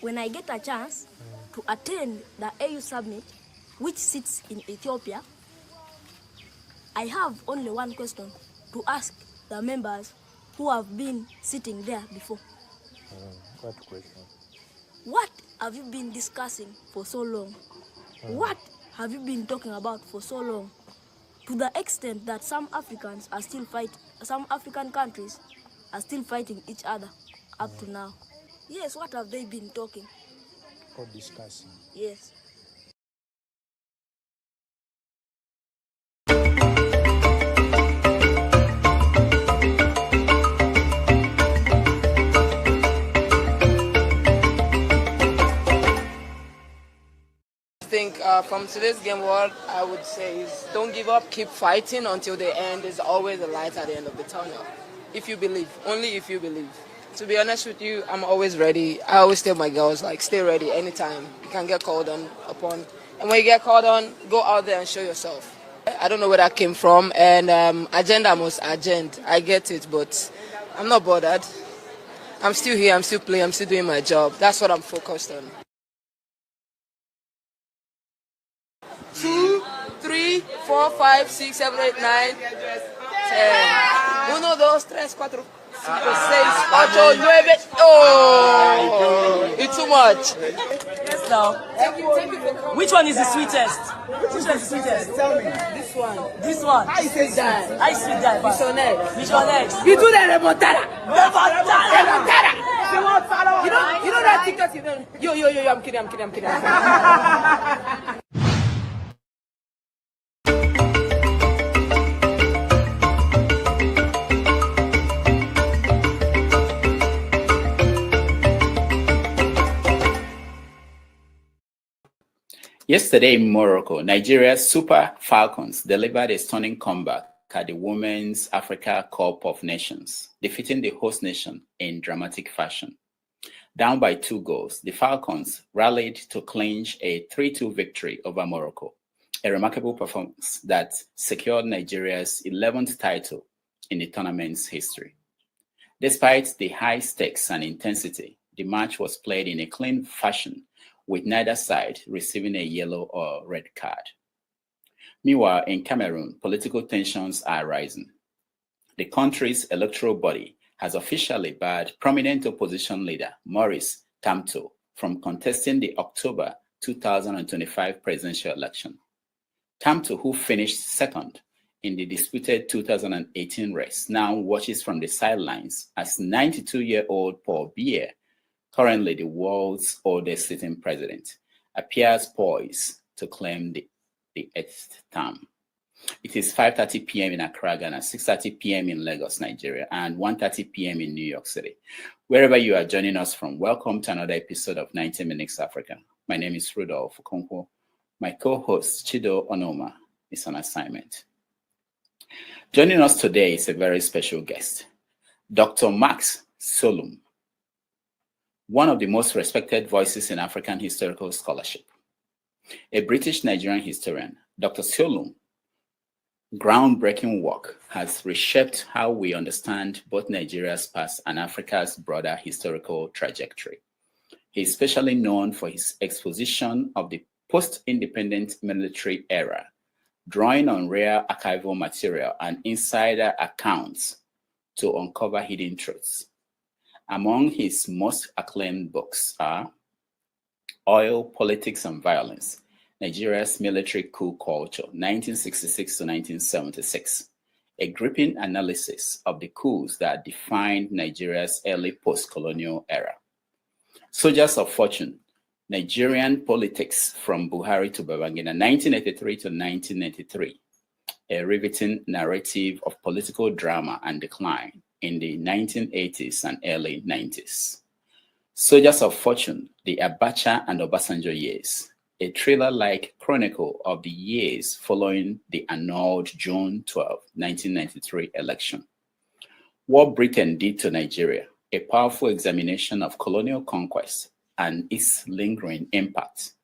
when I get a chance to attend the AU summit, which sits in Ethiopia, I have only one question to ask the members who have been sitting there before. What question? What have you been discussing for so long? What have you been talking about for so long? To the extent that some African countries are still fighting each other up to now. Yes, what have they been talking? Or discussing? Yes. I think from today's game, what I would say is don't give up, keep fighting until the end. There's always a light at the end of the tunnel. If you believe, only if you believe. To be honest with you, I'm always ready. I always tell my girls, like, stay ready anytime. You can get called upon. And when you get called on, go out there and show yourself. I don't know where that came from, and agenda must agenda. I get it, but I'm not bothered. I'm still here, I'm still playing, I'm still doing my job. That's what I'm focused on. 2, 3, 4, 5, 6, 7, 8, 9, 10. 1, 2, 3, 4, 5, 6, 8, 9. Oh, it's too much. Yes, now. Which one is the sweetest? Which one is the sweetest? Tell me. This one. This one. I say that. I see that. Which one next? Which one next? You do that, Remontada. Remontada. You know that TikTok? Yo, I'm kidding. Yesterday in Morocco, Nigeria's Super Falcons delivered a stunning comeback at the Women's Africa Cup of Nations, defeating the host nation in dramatic fashion. Down by 2 goals, the Falcons rallied to clinch a 3-2 victory over Morocco, a remarkable performance that secured Nigeria's 11th title in the tournament's history. Despite the high stakes and intensity, the match was played in a clean fashion, with neither side receiving a yellow or red card. Meanwhile, in Cameroon, political tensions are rising. The country's electoral body has officially barred prominent opposition leader Maurice Kamto from contesting the October 2025 presidential election. Kamto, who finished second in the disputed 2018 race, now watches from the sidelines as 92-year-old Paul Biya, currently the world's oldest sitting president, appears poised to claim the 8th term. It is 5:30 p.m. in Accra, Ghana, 6:30 p.m. in Lagos, Nigeria, and 1:30 p.m. in New York City. Wherever you are joining us from, welcome to another episode of 90 Minutes Africa. My name is Rudolph Okonkwo. My co-host, Chido Onoma, is on assignment. Joining us today is a very special guest, Dr. Max Siollun, one of the most respected voices in African historical scholarship. A British Nigerian historian, Dr. Siollun's groundbreaking work has reshaped how we understand both Nigeria's past and Africa's broader historical trajectory. He is especially known for his exposition of the post-independent military era, drawing on rare archival material and insider accounts to uncover hidden truths. Among his most acclaimed books are Oil, Politics and Violence, Nigeria's Military Coup Culture, 1966 to 1976, a gripping analysis of the coups that defined Nigeria's early post-colonial era. Soldiers of Fortune, Nigerian Politics from Buhari to Babangida, 1983 to 1993, a riveting narrative of political drama and decline in the 1980s and early 90s. Soldiers of Fortune, the Abacha and Obasanjo years, a thriller-like chronicle of the years following the annulled June 12, 1993 election. What Britain Did to Nigeria, a powerful examination of colonial conquest and its lingering impact,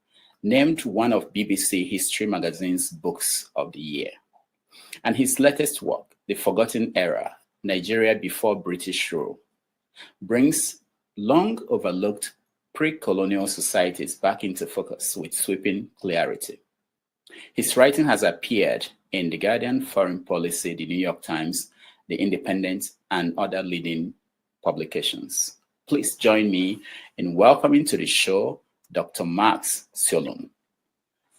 named one of BBC History Magazine's books of the year. And his latest work, The Forgotten Era, Nigeria Before British Rule, brings long overlooked Pre-Colonial Societies Back into Focus with Sweeping Clarity. His writing has appeared in The Guardian, Foreign Policy, The New York Times, The Independent, and other leading publications. Please join me in welcoming to the show Dr. Max Siollun.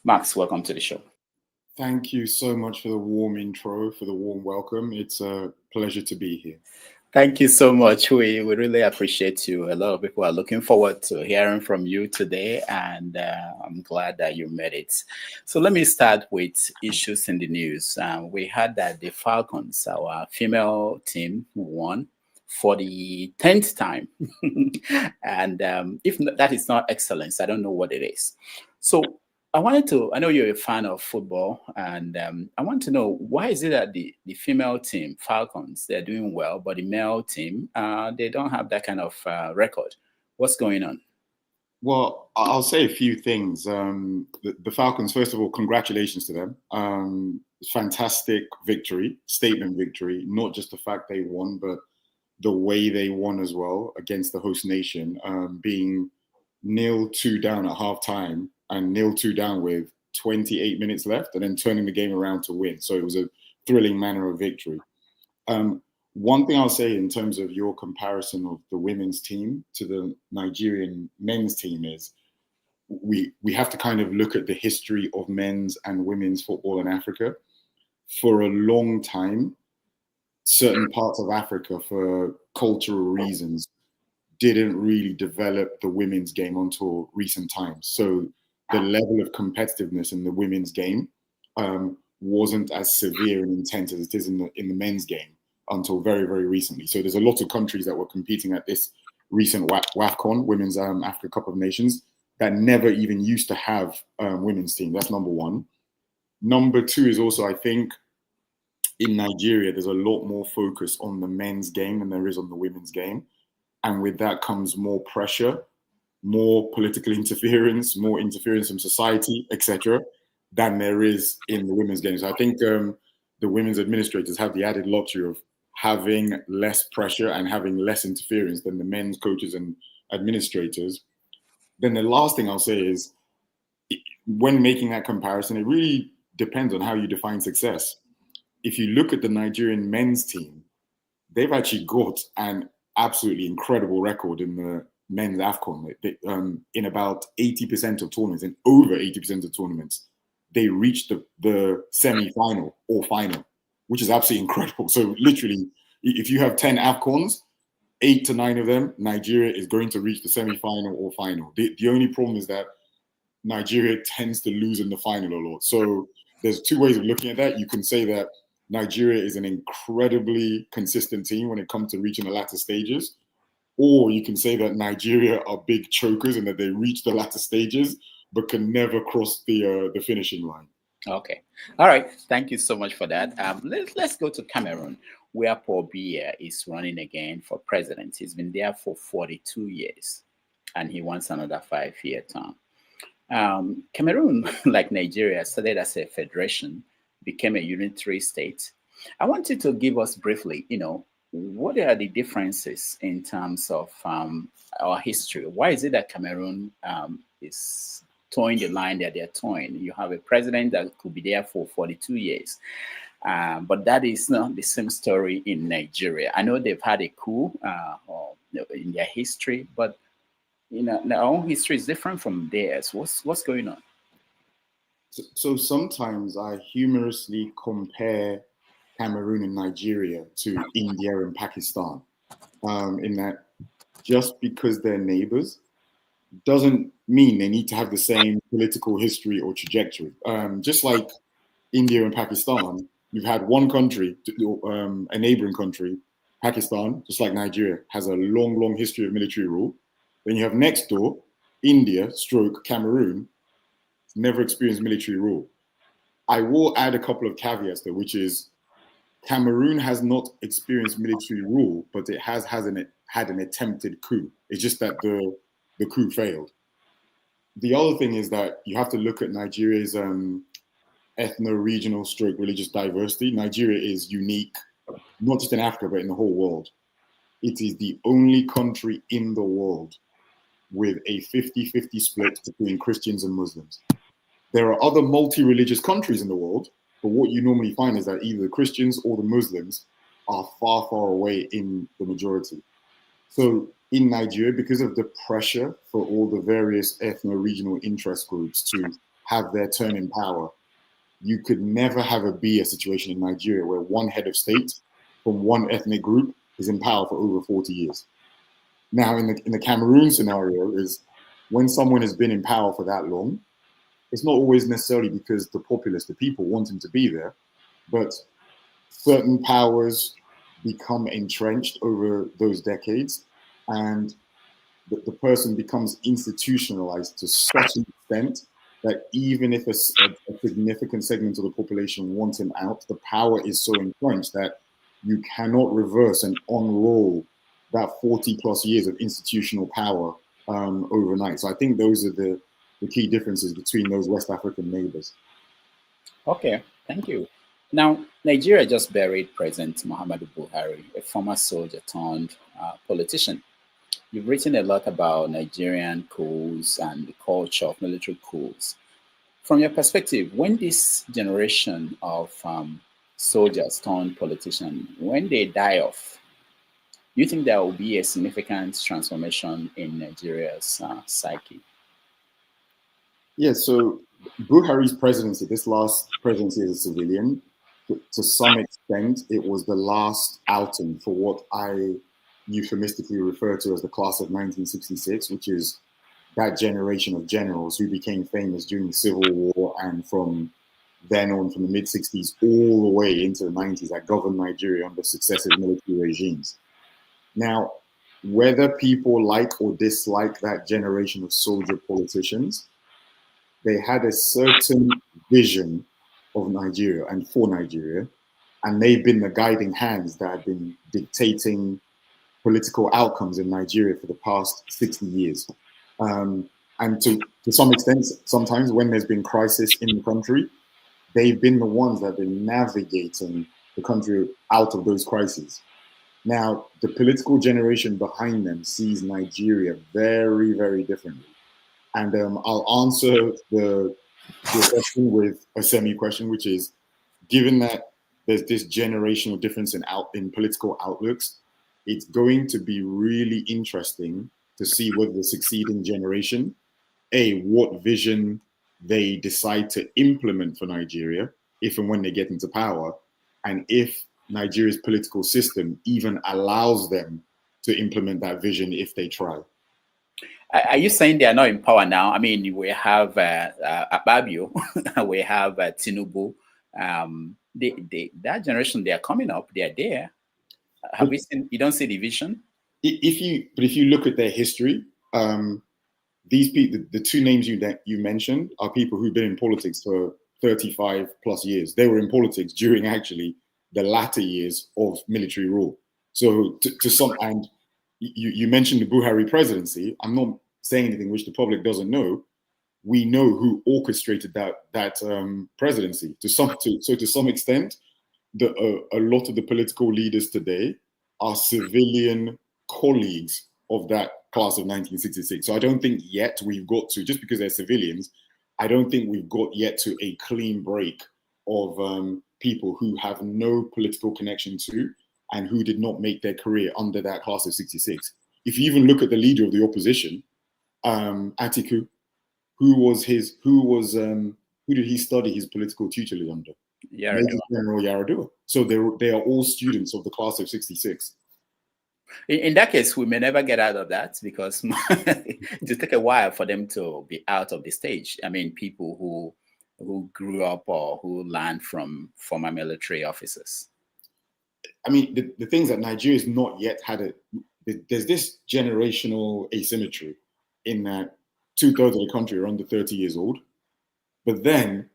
Max, welcome to the show. Thank you so much for the warm intro, for the warm welcome. It's a pleasure to be here. Thank you so much. We really appreciate you. A lot of people are looking forward to hearing from you today, and I'm glad that you made it. So let me start with issues in the news. We heard that the Falcons, our female team, won for the 10th time. And if that is not excellence, I don't know what it is. So I know you're a fan of football, and I want to know, why is it that the female team, Falcons, they're doing well, but the male team, they don't have that kind of record? What's going on? Well, I'll say a few things. The Falcons, first of all, congratulations to them. Fantastic victory, statement victory, not just the fact they won, but the way they won as well against the host nation, being 0-2 down at halftime and 0-2 down with 28 minutes left, and then turning the game around to win. So it was a thrilling manner of victory. One thing I'll say in terms of your comparison of the women's team to the Nigerian men's team is we have to kind of look at the history of men's and women's football in Africa. For a long time, certain parts of Africa, for cultural reasons, didn't really develop the women's game until recent times. So the level of competitiveness in the women's game wasn't as severe and intense as it is in the men's game until very, very recently. So there's a lot of countries that were competing at this recent WAFCON, Women's Africa Cup of Nations, that never even used to have women's team. That's number one. Number two is also, I think, in Nigeria, there's a lot more focus on the men's game than there is on the women's game. And with that comes more pressure, more political interference, more interference from society, etc., than there is in the women's game. So I think the women's administrators have the added luxury of having less pressure and having less interference than the men's coaches and administrators. Then the last thing I'll say is, when making that comparison, it really depends on how you define success. If you look at the Nigerian men's team, they've actually got an absolutely incredible record in the men's AFCON. In about 80% of tournaments, in over 80% of tournaments, they reached the semi-final or final, which is absolutely incredible. So literally, if you have 10 AFCONs, 8 to 9 of them, Nigeria is going to reach the semi-final or final. The only problem is that Nigeria tends to lose in the final a lot. So there's two ways of looking at that. You can say that Nigeria is an incredibly consistent team when it comes to reaching the latter stages, or you can say that Nigeria are big chokers and that they reach the latter stages but can never cross the finishing line. Okay. All right. Thank you so much for that. Let's go to Cameroon, where Paul Biya is running again for president. He's been there for 42 years, and he wants another 5-year term. Cameroon, like Nigeria, started as a federation, became a unitary state. I want you to give us briefly, what are the differences in terms of our history? Why is it that Cameroon is towing the line that they're towing? You have a president that could be there for 42 years. But that is not the same story in Nigeria. I know they've had a coup in their history, but their own history is different from theirs. What's going on? So sometimes I humorously compare Cameroon and Nigeria to India and Pakistan, in that just because they're neighbors doesn't mean they need to have the same political history or trajectory. Just like India and Pakistan, you've had one country, a neighboring country, Pakistan, just like Nigeria, has a long, long history of military rule. Then you have next door, India, Cameroon, never experienced military rule. I will add a couple of caveats though, which is Cameroon has not experienced military rule, but it had an attempted coup. It's just that the coup failed. The other thing is that you have to look at Nigeria's ethno-regional religious diversity. Nigeria is unique, not just in Africa, but in the whole world. It is the only country in the world with a 50-50 split between Christians and Muslims. There are other multi-religious countries in the world, but what you normally find is that either the Christians or the Muslims are far, far away in the majority. So in Nigeria, because of the pressure for all the various ethno-regional interest groups to have their turn in power, you could never be a situation in Nigeria where one head of state from one ethnic group is in power for over 40 years. Now, in the Cameroon scenario, is when someone has been in power for that long, it's not always necessarily because the populace, the people, want him to be there, but certain powers become entrenched over those decades, and the person becomes institutionalized to such an extent that even if a significant segment of the population wants him out, the power is so entrenched that you cannot reverse and unroll that 40 plus years of institutional power overnight. So I think those are the key differences between those West African neighbors. Okay, thank you. Now, Nigeria just buried President Muhammadu Buhari, a former soldier turned politician. You've written a lot about Nigerian coups and the culture of military coups. From your perspective, when this generation of soldiers turned politicians, when they die off, do you think there will be a significant transformation in Nigeria's psyche? Yeah, so Buhari's presidency, this last presidency as a civilian, to some extent, it was the last outing for what I euphemistically refer to as the class of 1966, which is that generation of generals who became famous during the Civil War and from then on, from the mid-60s all the way into the 90s, that governed Nigeria under successive military regimes. Now, whether people like or dislike that generation of soldier politicians, they had a certain vision of Nigeria and for Nigeria, and they've been the guiding hands that have been dictating political outcomes in Nigeria for the past 60 years. And to some extent, sometimes when there's been crisis in the country, they've been the ones that have been navigating the country out of those crises. Now, the political generation behind them sees Nigeria very, very differently. And I'll answer the question with a semi-question, which is, given that there's this generational difference in political outlooks, it's going to be really interesting to see whether the succeeding generation, what vision they decide to implement for Nigeria, if and when they get into power, and if Nigeria's political system even allows them to implement that vision if they try. Are you saying they are not in power now? I mean, we have Ababio, we have Tinubu. That generation, they are coming up. They are there. Have we seen? You don't see the vision. If you look at their history, these people, the two names you mentioned, are people who've been in politics for 35 plus years. They were in politics during actually the latter years of military rule. So to some, and you mentioned the Buhari presidency. I'm not saying anything which the public doesn't know. We know who orchestrated that presidency. To some extent, a lot of the political leaders today are civilian colleagues of that class of 1966. So I don't think yet we've got to, just because they're civilians, I don't think we've got yet to a clean break of people who have no political connection to and who did not make their career under that class of 66. If you even look at the leader of the opposition, Atiku, who did he study his political tutelage under? Major General Yaradua. So they are all students of the class of 66. In that case, we may never get out of that because it take a while for them to be out of the stage. I mean, people who grew up or who learned from former military officers. I mean, the things that Nigeria has not yet had there's this generational asymmetry in that 2/3 of the country are under 30 years old. But then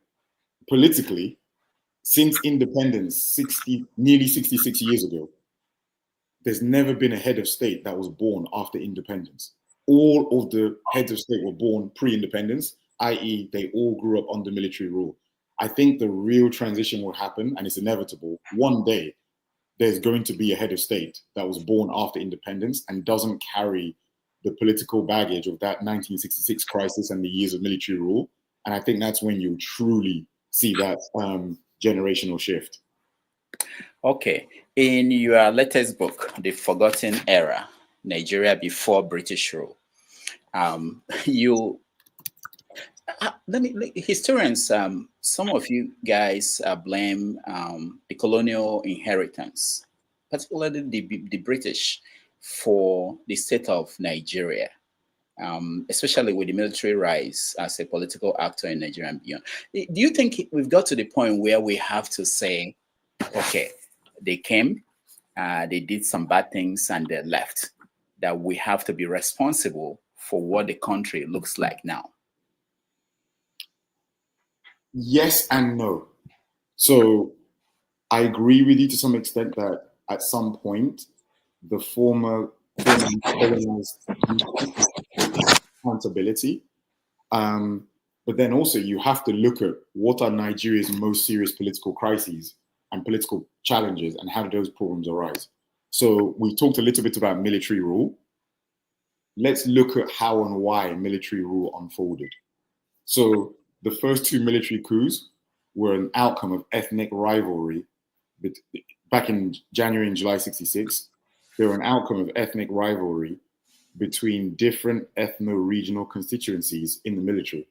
politically, since independence, nearly 66 years ago, there's never been a head of state that was born after independence. All of the heads of state were born pre-independence, i.e. they all grew up under military rule. I think the real transition will happen, and it's inevitable. One day, there's going to be a head of state that was born after independence and doesn't carry the political baggage of that 1966 crisis and the years of military rule. And I think that's when you truly see that generational shift. Okay. In your latest book, The Forgotten Era, Nigeria Before British Rule, historians, some of you guys blame the colonial inheritance, particularly the British, for the state of Nigeria, especially with the military rise as a political actor in Nigeria and beyond. Do you think we've got to the point where we have to say, okay, they came, they did some bad things and they left, that we have to be responsible for what the country looks like now? Yes and no. So I agree with you to some extent that at some point, the former colonized accountability. But then also you have to look at what are Nigeria's most serious political crises and political challenges and how do those problems arise. So we talked a little bit about military rule. Let's look at how and why military rule unfolded. So the first two military coups were an outcome of ethnic rivalry. Back in January and July 66, they were an outcome of ethnic rivalry between different ethno-regional constituencies in the military.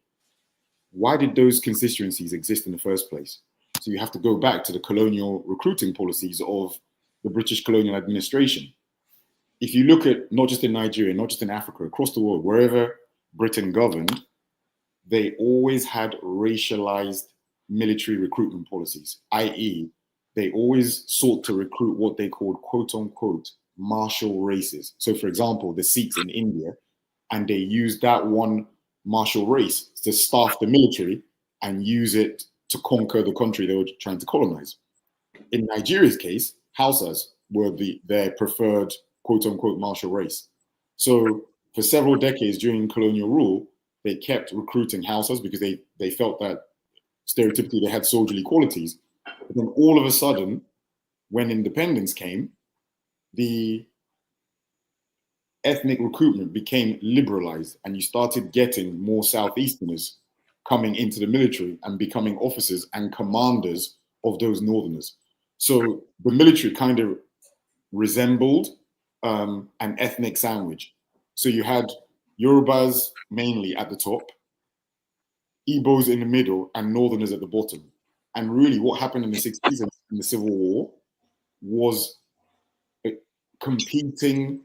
Why did those constituencies exist in the first place? So you have to go back to the colonial recruiting policies of the British colonial administration. If you look at not just in Nigeria, not just in Africa, across the world, wherever Britain governed, they always had racialized military recruitment policies, i.e., they always sought to recruit what they called quote unquote martial races. So for example, the Sikhs in India, and they used that one martial race to staff the military and use it to conquer the country they were trying to colonize. In Nigeria's case, Hausas were their preferred quote unquote martial race. So for several decades during colonial rule, they kept recruiting Hausas because they felt that stereotypically they had soldierly qualities. But then all of a sudden, when independence came, the ethnic recruitment became liberalized and you started getting more Southeasterners coming into the military and becoming officers and commanders of those Northerners. So the military kind of resembled an ethnic sandwich. So you had Yorubas mainly at the top, Igbos in the middle, and Northerners at the bottom. And really what happened in the 60s and in the Civil War was competing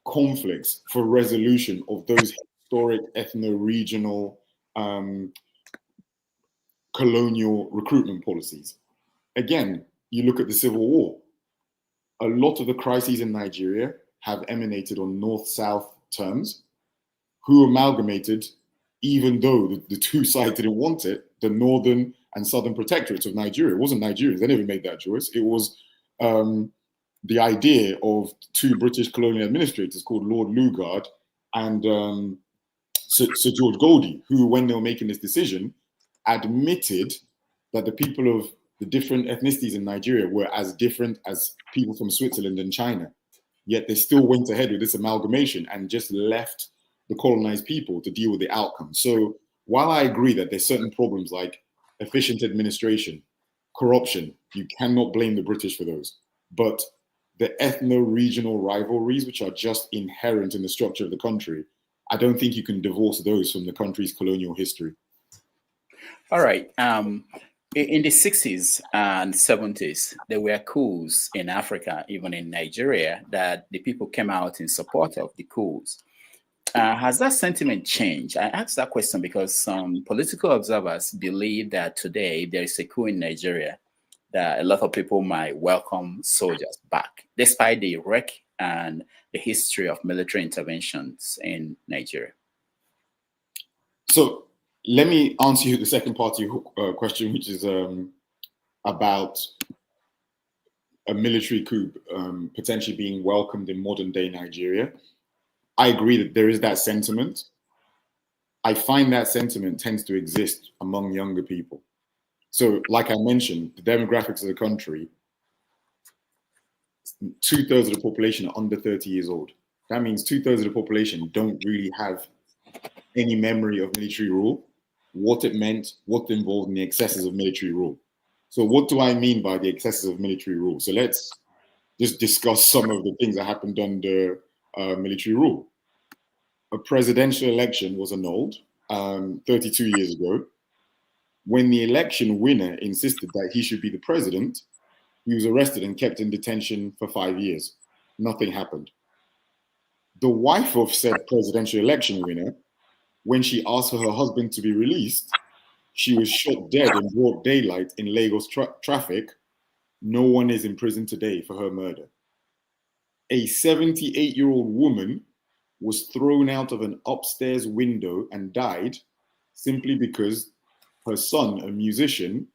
conflicts for resolution of those historic ethno-regional colonial recruitment policies. Again, you look at the Civil War. A lot of the crises in Nigeria have emanated on North-South terms, who amalgamated, even though the two sides didn't want it, the Northern and Southern protectorates of Nigeria. It wasn't Nigerians, they never made that choice. It was the idea of two British colonial administrators called Lord Lugard and Sir George Goldie, who, when they were making this decision, admitted that the people of the different ethnicities in Nigeria were as different as people from Switzerland and China. Yet they still went ahead with this amalgamation and just left the colonized people to deal with the outcome. So while I agree that there's certain problems like efficient administration, corruption, you cannot blame the British for those. But the ethno-regional rivalries, which are just inherent in the structure of the country, I don't think you can divorce those from the country's colonial history. All right. In the 60s and 70s, there were coups in Africa, even in Nigeria, that the people came out in support of the coups. Has that sentiment changed? I asked that question because some political observers believe that today there is a coup in Nigeria, that a lot of people might welcome soldiers back, despite the wreck and the history of military interventions in Nigeria. So let me answer you the second part of your question, which is about a military coup potentially being welcomed in modern day Nigeria. I agree that there is that sentiment. I find that sentiment tends to exist among younger people. So like I mentioned, the demographics of the country, 2/3 of the population are under 30 years old. That means 2/3 of the population don't really have any memory of military rule, what it meant, what involved in the excesses of military rule. So what do I mean by the excesses of military rule? So let's just discuss some of the things that happened under military rule. A presidential election was annulled 32 years ago. When the election winner insisted that he should be the president, he was arrested and kept in detention for 5 years. Nothing happened. The wife of said presidential election winner, when she asked for her husband to be released, she was shot dead in broad daylight in Lagos traffic. No one is in prison today for her murder. A 78-year-old woman was thrown out of an upstairs window and died simply because her son, a musician,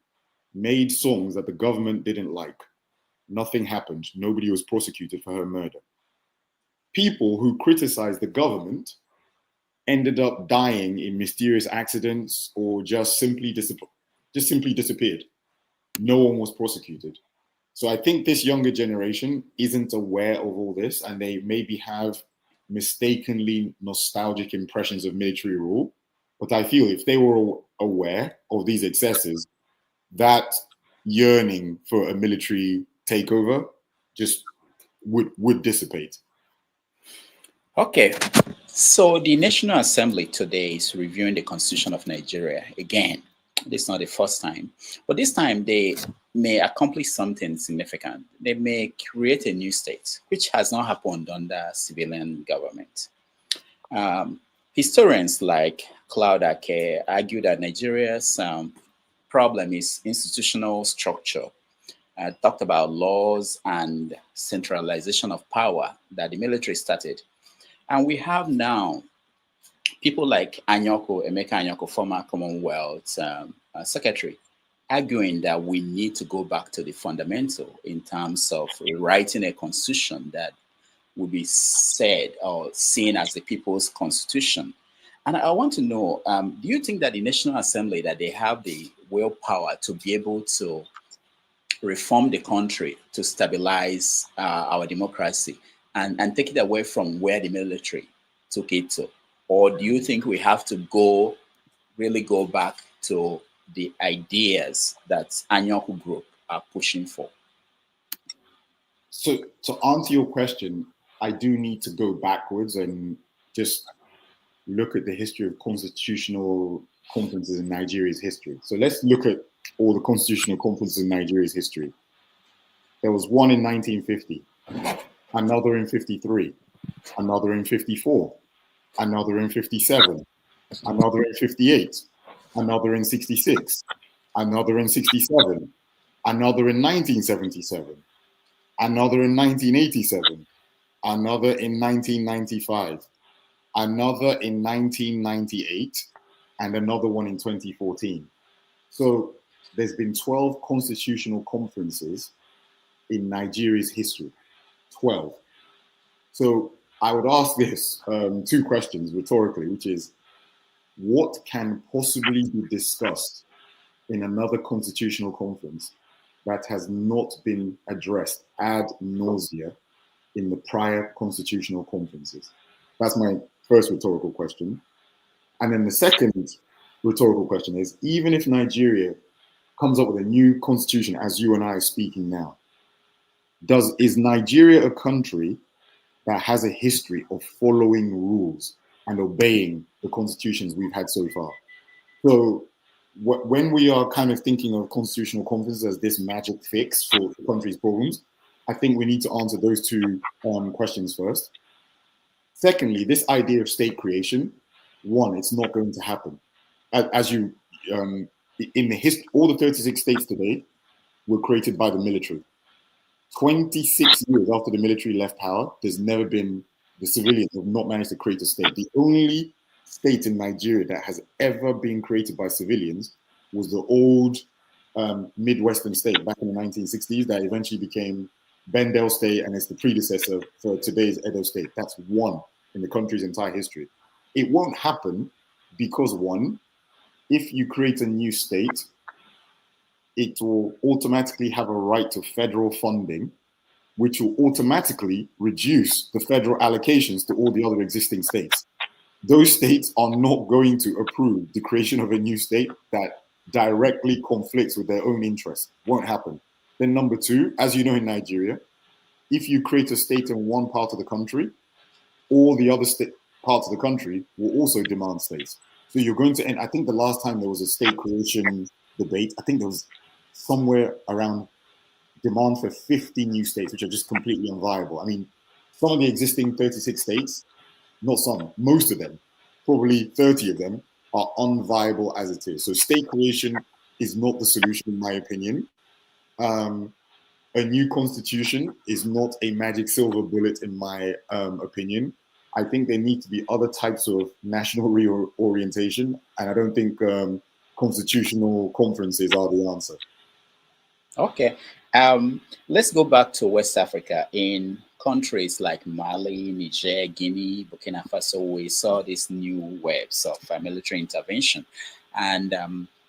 made songs that the government didn't like. Nothing happened. Nobody was prosecuted for her murder. People who criticized the government ended up dying in mysterious accidents or just simply disappeared. No one was prosecuted. So I think this younger generation isn't aware of all this, and they maybe have mistakenly nostalgic impressions of military rule. But I feel if they were aware of these excesses, that yearning for a military takeover just would dissipate. Okay, so the National Assembly today is reviewing the Constitution of Nigeria again. This is not the first time, but this time they may accomplish something significant. They may create a new state, which has not happened under civilian government. Historians like Claude Ake argue that Nigeria's problem is institutional structure. Talked about laws and centralization of power that the military started. And we have now people like Emeka Anyoko, former Commonwealth Secretary, arguing that we need to go back to the fundamental in terms of writing a constitution that will be said or seen as the people's constitution. And I want to know, do you think that the National Assembly, that they have the willpower to be able to reform the country to stabilize our democracy and take it away from where the military took it to? Or do you think we have to really go back to the ideas that Anyoko Group are pushing for? So to answer your question, I do need to go backwards and just look at the history of constitutional conferences in Nigeria's history. So let's look at all the constitutional conferences in Nigeria's history. There was one in 1950, another in 53, another in 54, another in 57, another in 58, another in 66, another in 67, another in 1977, another in 1987, another in 1995, another in 1998, and another one in 2014. So there's been 12 constitutional conferences in Nigeria's history. 12. So I would ask this two questions rhetorically, which is, what can possibly be discussed in another constitutional conference that has not been addressed ad nausea in the prior constitutional conferences? That's my first rhetorical question. And then the second rhetorical question is, even if Nigeria comes up with a new constitution as you and I are speaking now, is Nigeria a country that has a history of following rules and obeying the constitutions we've had so far? So when we are kind of thinking of constitutional conferences as this magic fix for the country's problems, I think we need to answer those two questions first. Secondly, this idea of state creation, one, it's not going to happen. As you, in the history, all the 36 states today were created by the military. 26 years after the military left power, there's never been, the civilians have not managed to create a state. The only state in Nigeria that has ever been created by civilians was the old Midwestern state back in the 1960s that eventually became Bendel State, and it's the predecessor for today's Edo State. That's one in the country's entire history. It won't happen because, one, if you create a new state, it will automatically have a right to federal funding which will automatically reduce the federal allocations to all the other existing states. Those states are not going to approve the creation of a new state that directly conflicts with their own interests. Won't happen. Then number two, as you know in Nigeria, if you create a state in one part of the country, all the other parts of the country will also demand states. So you're going to end, I think the last time there was a state creation debate, I think there was somewhere around demand for 50 new states, which are just completely unviable. I mean, some of the existing 36 states, not some, most of them, probably 30 of them, are unviable as it is. So state creation is not the solution, in my opinion. A new constitution is not a magic silver bullet, in my opinion. I think there need to be other types of national reorientation, and I don't think constitutional conferences are the answer. Okay, let's go back to West Africa. In countries like Mali, Niger, Guinea, Burkina Faso, we saw these new waves of military intervention. And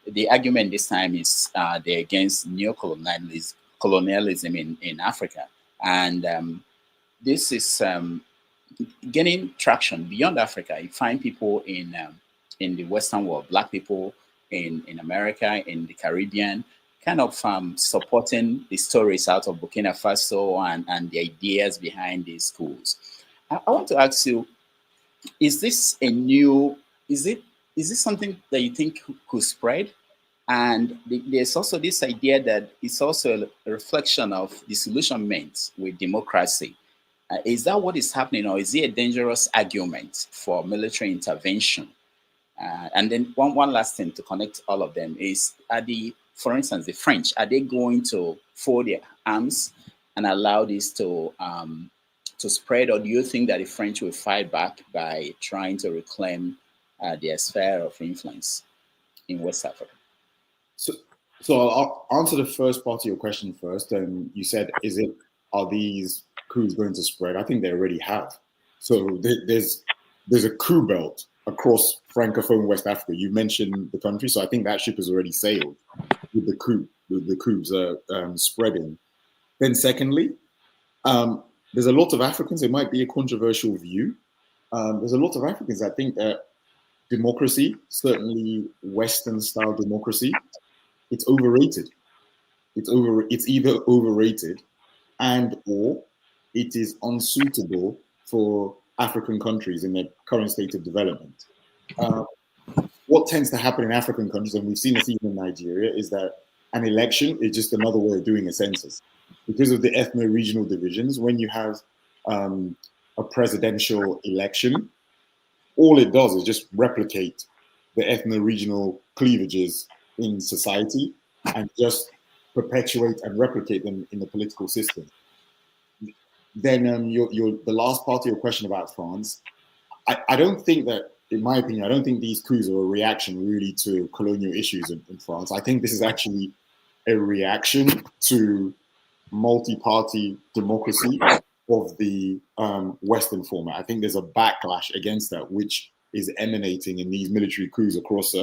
the argument this time is they're against neocolonialism in Africa. And this is gaining traction beyond Africa. You find people in the Western world, Black people in America, in the Caribbean, kind of supporting the stories out of Burkina Faso and the ideas behind these schools. I want to ask you, is this something that you think could spread? And there's also this idea that it's also a reflection of disillusionment with democracy. Is that what is happening, or is it a dangerous argument for military intervention? And then one last thing to connect all of them is, for instance, the French, are they going to fold their arms and allow this to spread, or do you think that the French will fight back by trying to reclaim their sphere of influence in West Africa? So I'll answer the first part of your question first. And you said, are these coups going to spread? I think they already have. So there's a coup belt across Francophone West Africa. You mentioned the country, so I think that ship has already sailed with the coups spreading. Then secondly, there's a lot of Africans, it might be a controversial view, there's a lot of Africans that think that democracy, certainly Western style democracy, it's overrated. It's either overrated and or it is unsuitable for African countries in their current state of development. What tends to happen in African countries, and we've seen this even in Nigeria, is that an election is just another way of doing a census. Because of the ethno-regional divisions, when you have a presidential election, all it does is just replicate the ethno-regional cleavages in society and just perpetuate and replicate them in the political system. Then the last part of your question about France, I don't think that, in my opinion, I don't think these coups are a reaction really to colonial issues in France. I think this is actually a reaction to multi-party democracy of the Western format. I think there's a backlash against that, which is emanating in these military coups across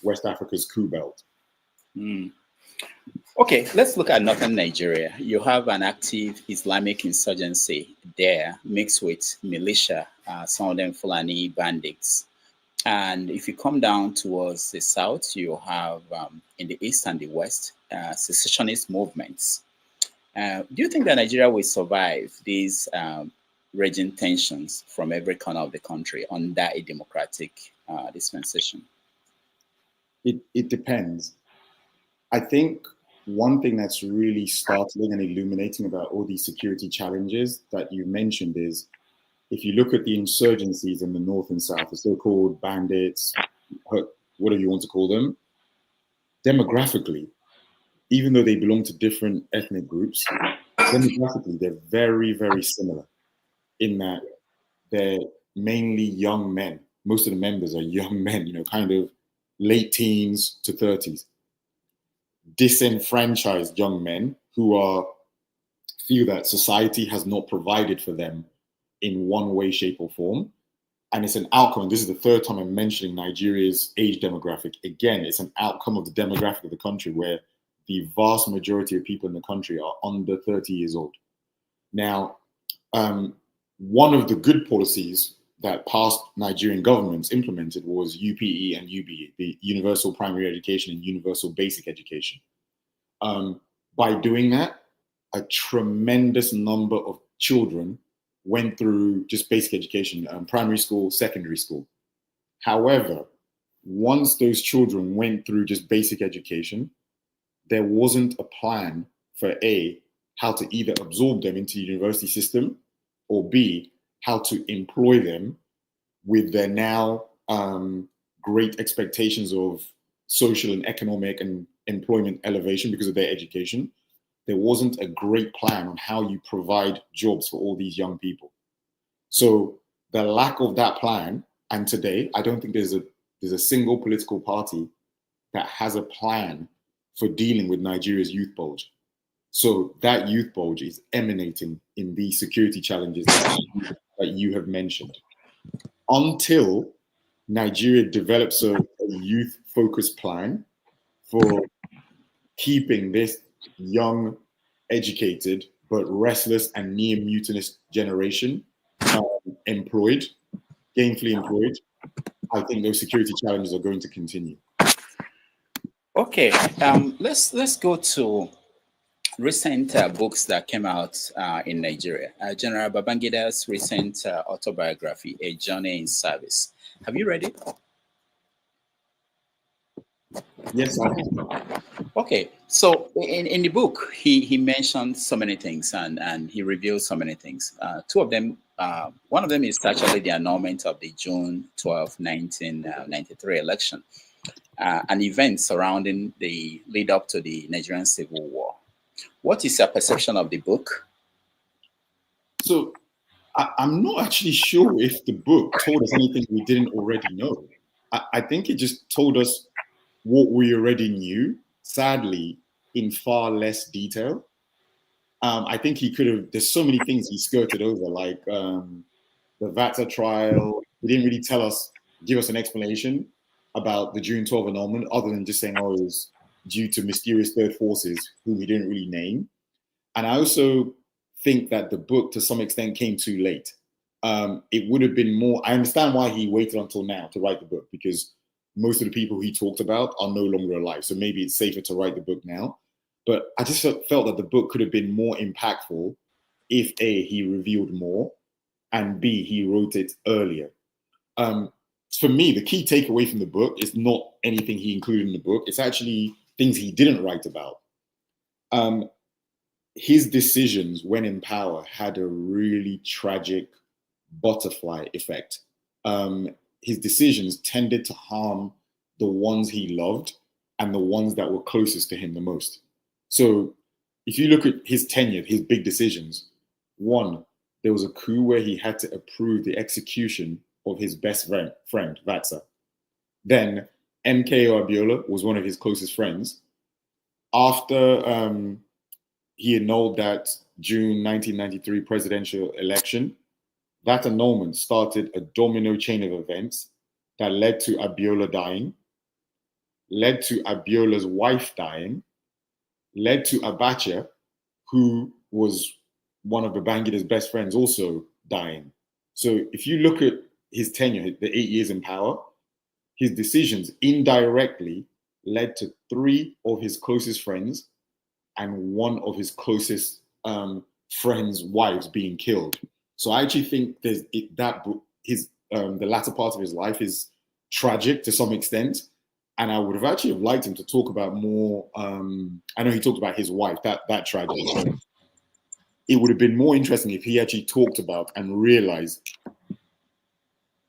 West Africa's coup belt. Okay, let's look at northern Nigeria. You have an active Islamic insurgency there mixed with militia, some of them Fulani bandits. And if you come down towards the south, you have in the east and the west, secessionist movements. Do you think that Nigeria will survive these raging tensions from every corner of the country under a democratic dispensation? It depends. I think one thing that's really startling and illuminating about all these security challenges that you mentioned is, if you look at the insurgencies in the north and south, the so-called bandits, whatever you want to call them, demographically, even though they belong to different ethnic groups, demographically, they're very, very similar in that they're mainly young men. Most of the members are young men, kind of late teens to 30s. Disenfranchised young men who feel that society has not provided for them in one way, shape, or form. And it's an outcome, and this is the third time I'm mentioning Nigeria's age demographic. Again, it's an outcome of the demographic of the country where the vast majority of people in the country are under 30 years old. Now, one of the good policies that past Nigerian governments implemented was UPE and UBE, the Universal Primary Education and Universal Basic Education. By doing that, a tremendous number of children went through just basic education, primary school, secondary school. However, once those children went through just basic education, there wasn't a plan for A, how to either absorb them into the university system, or B, how to employ them with their now great expectations of social and economic and employment elevation because of their education. There wasn't a great plan on how you provide jobs for all these young people. So the lack of that plan, and today, I don't think there's a single political party that has a plan for dealing with Nigeria's youth bulge. So that youth bulge is emanating in these security challenges that you have mentioned. Until Nigeria develops a youth-focused plan for keeping this young, educated, but restless and near-mutinous generation employed, gainfully employed, I think those security challenges are going to continue. Okay, let's go to recent books that came out in Nigeria. General Babangida's recent autobiography, A Journey in Service. Have you read it? Yes, I have. Okay, so in the book, he mentioned so many things and he revealed so many things. Two of them, one of them is actually the annulment of the June 12, 1993 election, an event surrounding the lead up to the Nigerian Civil War. What is your perception of the book? So I'm not actually sure if the book told us anything we didn't already know. I think it just told us what we already knew, sadly, in far less detail. I think he could have, there's so many things he skirted over, like the VATSA trial. He didn't really give us an explanation about the June 12 annulment, other than just saying, oh, it was due to mysterious third forces whom he didn't really name. And I also think that the book, to some extent, came too late. It would have been more, I understand why he waited until now to write the book, because most of the people he talked about are no longer alive. So maybe it's safer to write the book now. But I just felt that the book could have been more impactful if A, he revealed more, and B, he wrote it earlier. For me, the key takeaway from the book is not anything he included in the book. It's actually things he didn't write about. His decisions when in power had a really tragic butterfly effect. His decisions tended to harm the ones he loved and the ones that were closest to him the most. So if you look at his tenure, his big decisions, one, there was a coup where he had to approve the execution of his best friend, Vatsa. Then MKO Abiola was one of his closest friends. After he annulled that June 1993 presidential election, that annulment started a domino chain of events that led to Abiola dying, led to Abiola's wife dying, led to Abacha, who was one of Babangida's best friends, also dying. So if you look at his tenure, the 8 years in power, his decisions indirectly led to 3 of his closest friends and 1 of his closest friends' wives being killed. So I actually think the latter part of his life is tragic to some extent. And I would have actually liked him to talk about more. I know he talked about his wife, that tragedy. So it would have been more interesting if he actually talked about and realized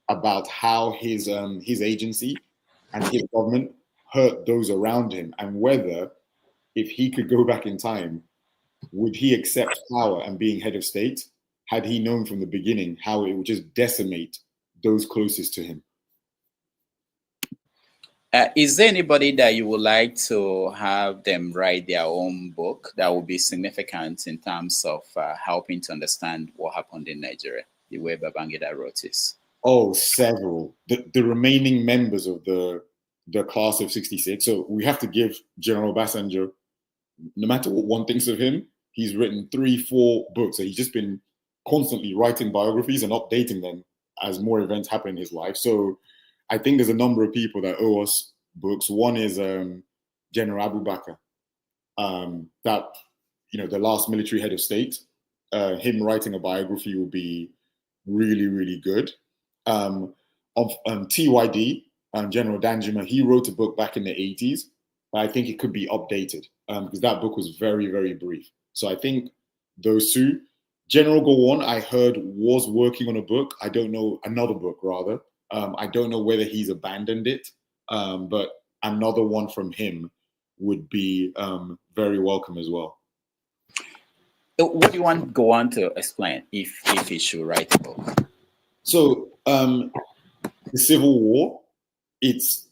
about how his agency and his government hurt those around him, and whether, if he could go back in time, would he accept power and being head of state had he known from the beginning how it would just decimate those closest to him. Is there anybody that you would like to have them write their own book that would be significant in terms of helping to understand what happened in Nigeria, the way Babangida wrote this? Oh, several. The remaining members of the class of 66. So we have to give General Obasanjo, no matter what one thinks of him, He's written 3-4 books. So he's just been constantly writing biographies and updating them as more events happen in his life. So I think there's a number of people that owe us books. One is General Abu Bakr, that, the last military head of state. Him writing a biography will be really, really good. Of TYD, General Danjuma, he wrote a book back in the 80s, but I think it could be updated because that book was very, very brief. So I think those two. General Gowon, I heard, was working on a book. I don't know, another book rather. I don't know whether he's abandoned it, but another one from him would be very welcome as well. What do you want Gowon to explain if he should write a book? So the Civil War, it's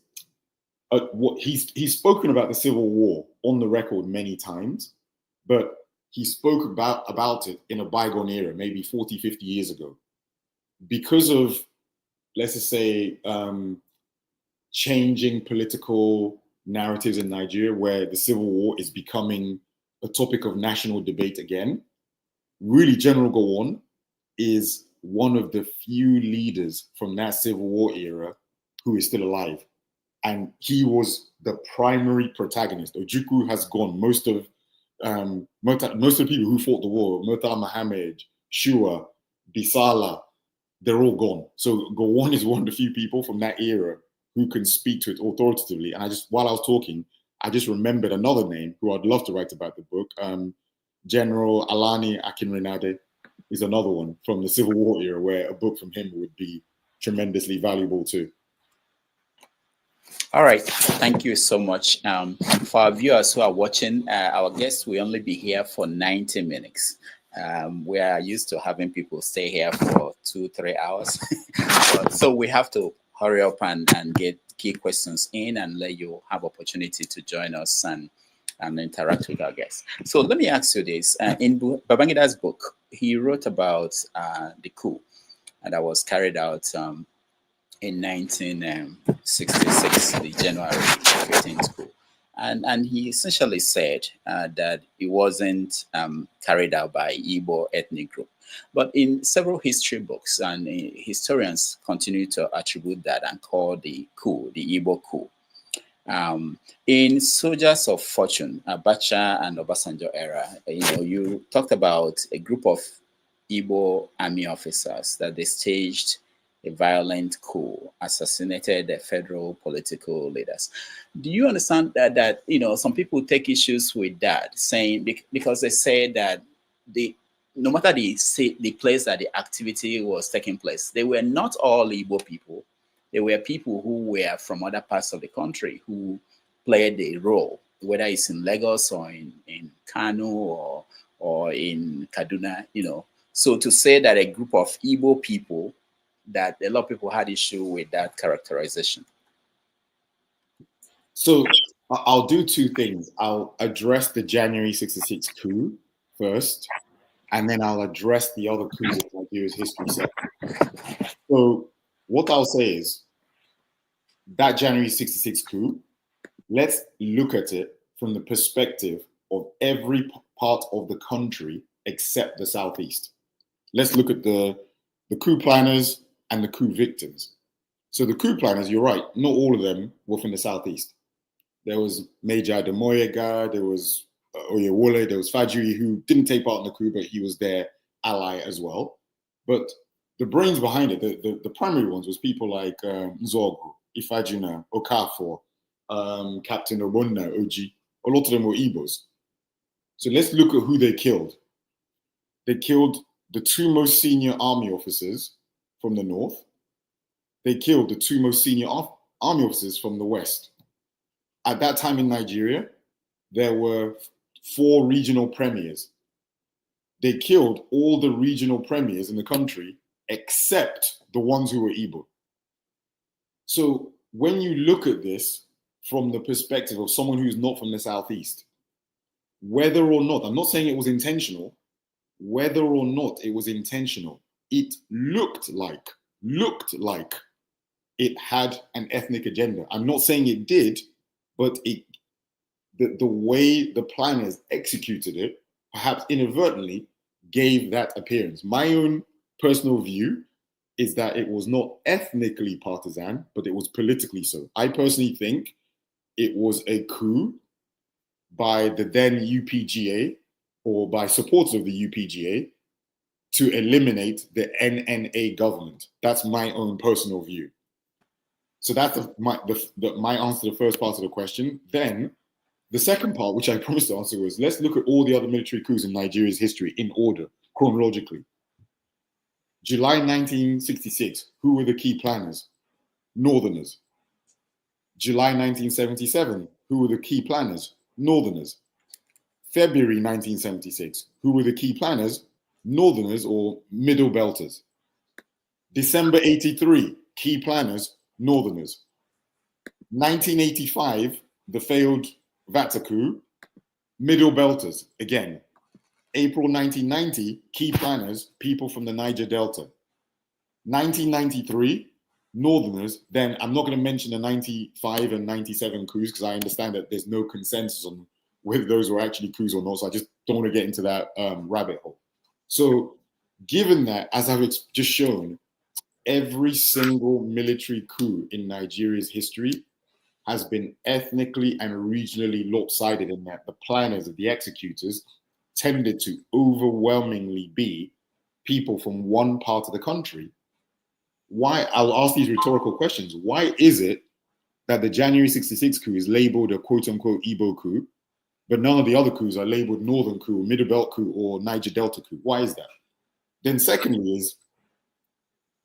what he's spoken about the Civil War on the record many times, but he spoke about it in a bygone era, maybe 40, 50 years ago. Because of, let's just say, changing political narratives in Nigeria, where the Civil War is becoming a topic of national debate again, really General Gowon is one of the few leaders from that Civil War era who is still alive. And he was the primary protagonist. Ojukwu has gone. Most of the people who fought the war, Murtala Muhammad, Shua, Bisala, they're all gone. So Gowon is one of the few people from that era who can speak to it authoritatively. And while I was talking, I just remembered another name who I'd love to write about the book. General Alani Akinrinade is another one from the Civil War era where a book from him would be tremendously valuable too. All right, thank you so much. For our viewers who are watching, our guests will only be here for 90 minutes. We are used to having people stay here for 2-3 hours. So we have to hurry up and get key questions in and let you have opportunity to join us and interact with our guests. So let me ask you this. In Babangida's book, he wrote about the coup that was carried out in 1966, the January 15th coup. And he essentially said that it wasn't carried out by Igbo ethnic group. But in several history books, and historians continue to attribute that and call the coup, the Igbo coup. In Soldiers of Fortune, Abacha and Obasanjo era, you talked about a group of Igbo army officers that they staged a violent coup, assassinated the federal political leaders. Do you understand that some people take issues with that, saying because they say that no matter the place that the activity was taking place, they were not all Igbo people. There were people who were from other parts of the country who played a role, whether it's in Lagos or in Kano or in Kaduna, So to say that a group of Igbo people, that a lot of people had issue with that characterization. So I'll do two things. I'll address the January 66 coup first, and then I'll address the other coups of Nigeria's history set. So what I'll say is that January 66 coup, let's look at it from the perspective of every part of the country except the Southeast. Let's look at the coup planners and the coup victims. So the coup planners, you're right, not all of them were from the Southeast. There was Major Ademoyega, there was Oyewole, there was Fajiri, who didn't take part in the coup, but he was their ally as well. But the brains behind it, the primary ones, was people like Nzogu, Ifajuna, Okafor, Captain Obonna, Oji. A lot of them were Igbos. So let's look at who they killed. They killed the two most senior army officers from the north. They killed the two most senior army officers from the west. At that time in Nigeria, there were 4 regional premiers. They killed all the regional premiers in the country except the ones who were Igbo. So when you look at this from the perspective of someone who's not from the Southeast, whether or not, I'm not saying it was intentional, whether or not it was intentional, it looked like it had an ethnic agenda. I'm not saying it did, but the way the planners executed it perhaps inadvertently, gave that appearance. My own personal view is that it was not ethnically partisan, but it was politically so. I personally think it was a coup by the then UPGA or by supporters of the UPGA to eliminate the NNA government. That's my own personal view. So that's my answer to the first part of the question. Then the second part, which I promised to answer, was let's look at all the other military coups in Nigeria's history in order, chronologically. July 1966, who were the key planners? Northerners. July 1977, who were the key planners? Northerners. February 1976, who were the key planners? Northerners or Middle Belters. December 83, key planners, Northerners. 1985, the failed Vatsa coup, Middle Belters, again. April 1990, key planners, people from the Niger Delta. 1993, Northerners. Then I'm not going to mention the 95 and 97 coups because I understand that there's no consensus on whether those were actually coups or not. So I just don't want to get into that rabbit hole. So given that, as I've just shown, every single military coup in Nigeria's history has been ethnically and regionally lopsided in that the planners and the executors tended to overwhelmingly be people from one part of the country. Why? I'll ask these rhetorical questions. Why is it that the January 66 coup is labeled a quote-unquote Igbo coup, but none of the other coups are labeled Northern coup, Middle Belt coup, or Niger Delta coup? Why is that? Then secondly is,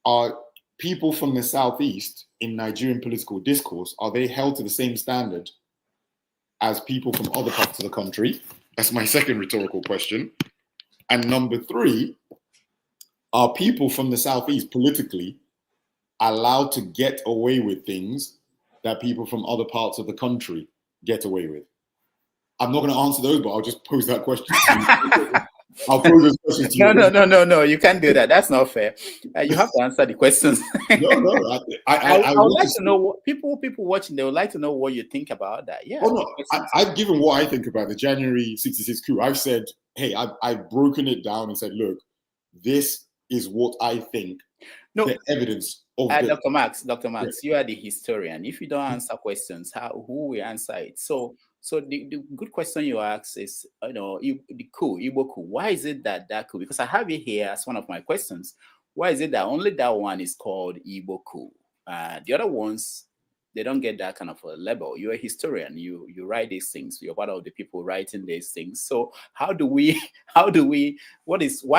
are people from the Southeast in Nigerian political discourse, are they held to the same standard as people from other parts of the country? That's my second rhetorical question. And number three, are people from the Southeast politically allowed to get away with things that people from other parts of the country get away with? I'm not going to answer those, but I'll just pose that question to you. I'll pose those questions to you. No, you can't do that. That's not fair. You have to answer the questions. No. I would like to know what people watching, they would like to know what you think about that. Yeah. Oh, no, I've given what I think about the January 66 coup. I've said, hey, I've broken it down and said, look, this is what I think. No, the evidence of Dr. Max, yeah. You are the historian. If you don't answer questions, who will answer it? So the good question you ask is, the coup, Igbo coup. Why is it that coup? Because I have it here as one of my questions. Why is it that only that one is called Igbo coup? The other ones, they don't get that kind of a label. You're a historian. You write these things. You're part of the people writing these things. So why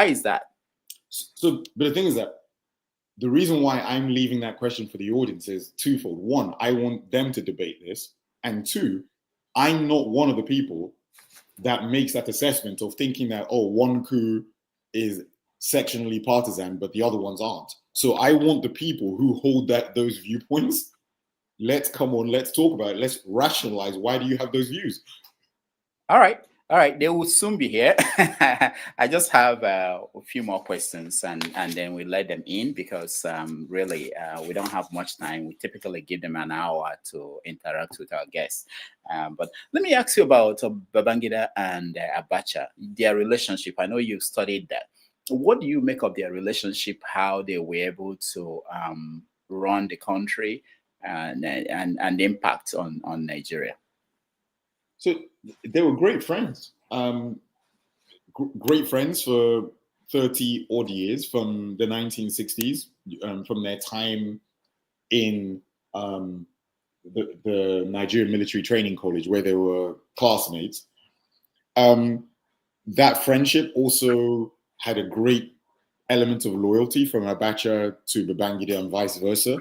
is that? So, but the thing is that the reason why I'm leaving that question for the audience is twofold. One, I want them to debate this. And two, I'm not one of the people that makes that assessment of thinking that, oh, one coup is sectionally partisan, but the other ones aren't. So I want the people who hold those viewpoints. Let's come on, let's talk about it. Let's rationalize. Why do you have those views? All right. They will soon be here. I just have a few more questions and then we let them in because really we don't have much time. We typically give them an hour to interact with our guests. But let me ask you about Babangida and Abacha, their relationship. I know you've studied that. What do you make of their relationship, how they were able to run the country and the impact on Nigeria? So they were great friends. Great friends for 30 odd years from the 1960s, from their time in the Nigerian Military Training College where they were classmates. That friendship also had a great element of loyalty from Abacha to Babangida and vice versa.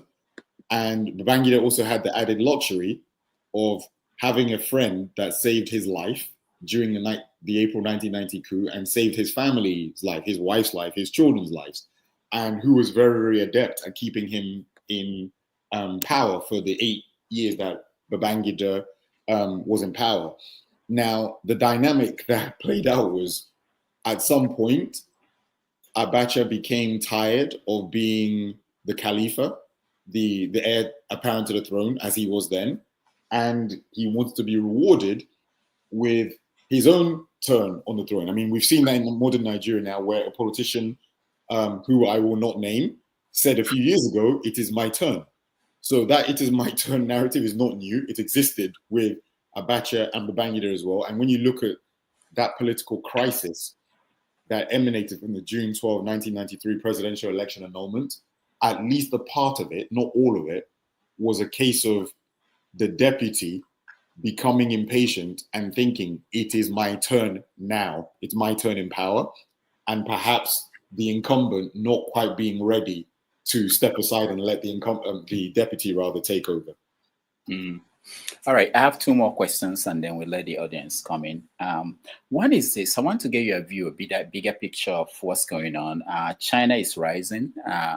And Babangida also had the added luxury of having a friend that saved his life during the April 1990 coup and saved his family's life, his wife's life, his children's lives, and who was very, very adept at keeping him in power for the 8 years that Babangida was in power. Now, the dynamic that played out was, at some point, Abacha became tired of being the Khalifa, the heir apparent to the throne, as he was then, and he wanted to be rewarded with his own turn on the throne. I mean, we've seen that in modern Nigeria now, where a politician who I will not name said a few years ago, "It is my turn." So that "it is my turn" narrative is not new. It existed with Abacha and Babangida as well. And when you look at that political crisis that emanated from the June 12, 1993 presidential election annulment, at least a part of it, not all of it, was a case of the deputy becoming impatient and thinking, "It is my turn now. It's my turn in power." And perhaps the incumbent not quite being ready to step aside and let the deputy rather take over. All right, I have two more questions and then we'll let the audience come in. One is this: I want to give you a view, a bigger picture of what's going on. China is rising,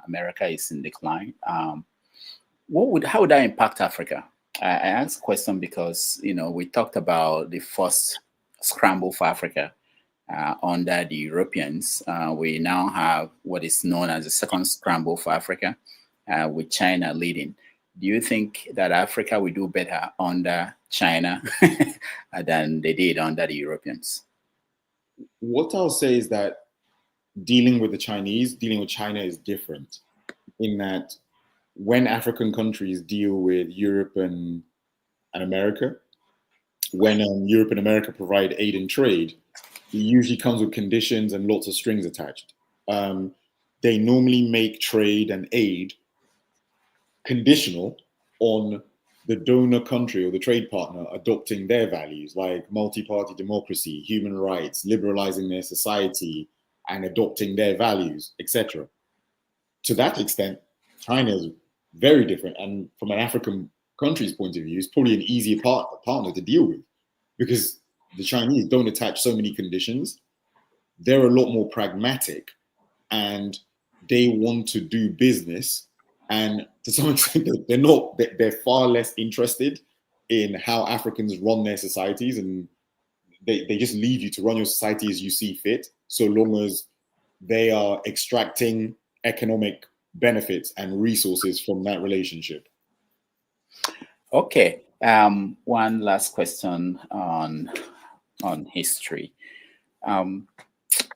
America is in decline. How would that impact Africa? I asked the question because, we talked about the first scramble for Africa under the Europeans. We now have what is known as the second scramble for Africa, with China leading. Do you think that Africa will do better under China than they did under the Europeans? What I'll say is that dealing with China is different, in that when African countries deal with Europe and America, when Europe and America provide aid and trade, it usually comes with conditions and lots of strings attached. They normally make trade and aid conditional on the donor country or the trade partner adopting their values, like multi-party democracy, human rights, liberalizing their society, and adopting their values, etc. To that extent, China is very different, and from an African country's point of view, it's probably an easier partner to deal with, because the Chinese don't attach so many conditions. They're a lot more pragmatic, and they want to do business. And to some extent, they're far less interested in how Africans run their societies, and they just leave you to run your society as you see fit, so long as they are extracting economic benefits and resources from that relationship. Okay. One last question on history.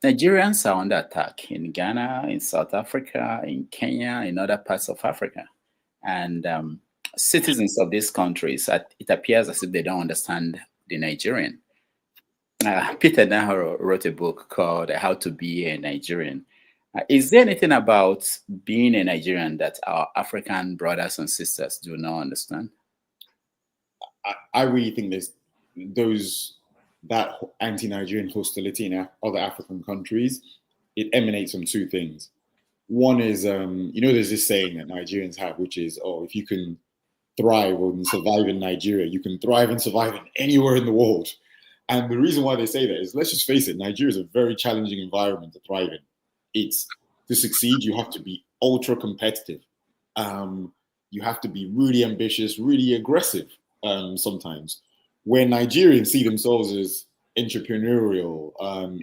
Nigerians are under attack in Ghana, in South Africa, in Kenya, in other parts of Africa. And citizens of these countries, it appears as if they don't understand the Nigerian. Peter Nahoro wrote a book called How to Be a Nigerian. Is there anything about being a Nigerian that our African brothers and sisters do not understand? I really think that anti-Nigerian hostility in other African countries, it emanates from two things. One is, there's this saying that Nigerians have, which is, if you can thrive and survive in Nigeria, you can thrive and survive in anywhere in the world. And the reason why they say that is, let's just face it, Nigeria is a very challenging environment to thrive in. To succeed, you have to be ultra competitive. You have to be really ambitious, really aggressive sometimes. Where Nigerians see themselves as entrepreneurial,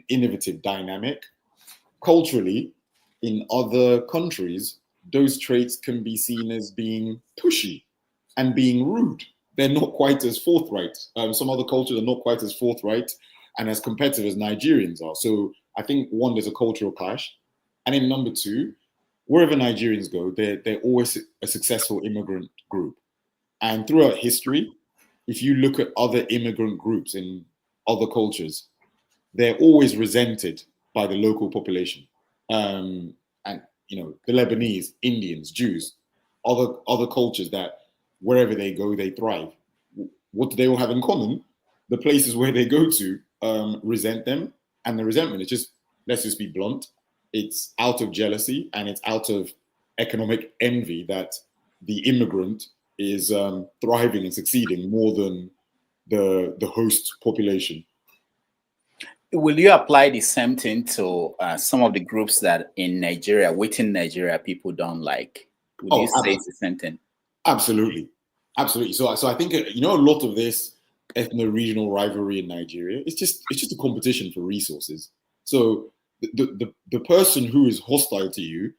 innovative, dynamic, culturally, in other countries, those traits can be seen as being pushy and being rude. They're not quite as forthright. Some other cultures are not quite as forthright and as competitive as Nigerians are. So I think, one, there's a cultural clash. And then number two, wherever Nigerians go, they're always a successful immigrant group. And throughout history, if you look at other immigrant groups in other cultures, they're always resented by the local population. And the Lebanese, Indians, Jews, other cultures that wherever they go, they thrive. What do they all have in common? The places where they go to resent them, and the resentment is just, let's just be blunt, it's out of jealousy and it's out of economic envy that the immigrant is thriving and succeeding more than the host population. Will you apply the same thing to some of the groups that within Nigeria, people don't like? Would you say it's the same thing? Absolutely. So I think a lot of this ethno-regional rivalry in Nigeria, it's just a competition for resources. So the person who is hostile to you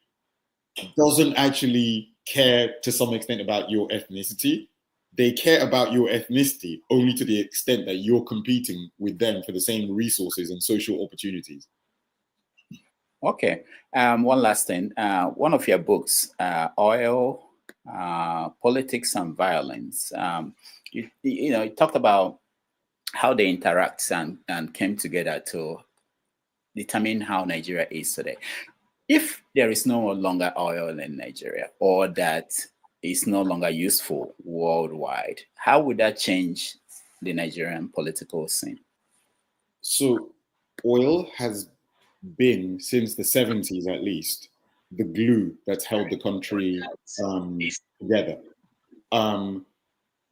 doesn't actually care to some extent about your ethnicity. they care about your ethnicity only to the extent that you're competing with them for the same resources and social opportunities. Okay. One last thing. One of your books, Oil, Politics and Violence, you talked about how they interact and came together to determine how Nigeria is today. If there is no longer oil in Nigeria, or that is no longer useful worldwide, how would that change the Nigerian political scene? So oil has been, since the 70s at least, the glue that's held the country together.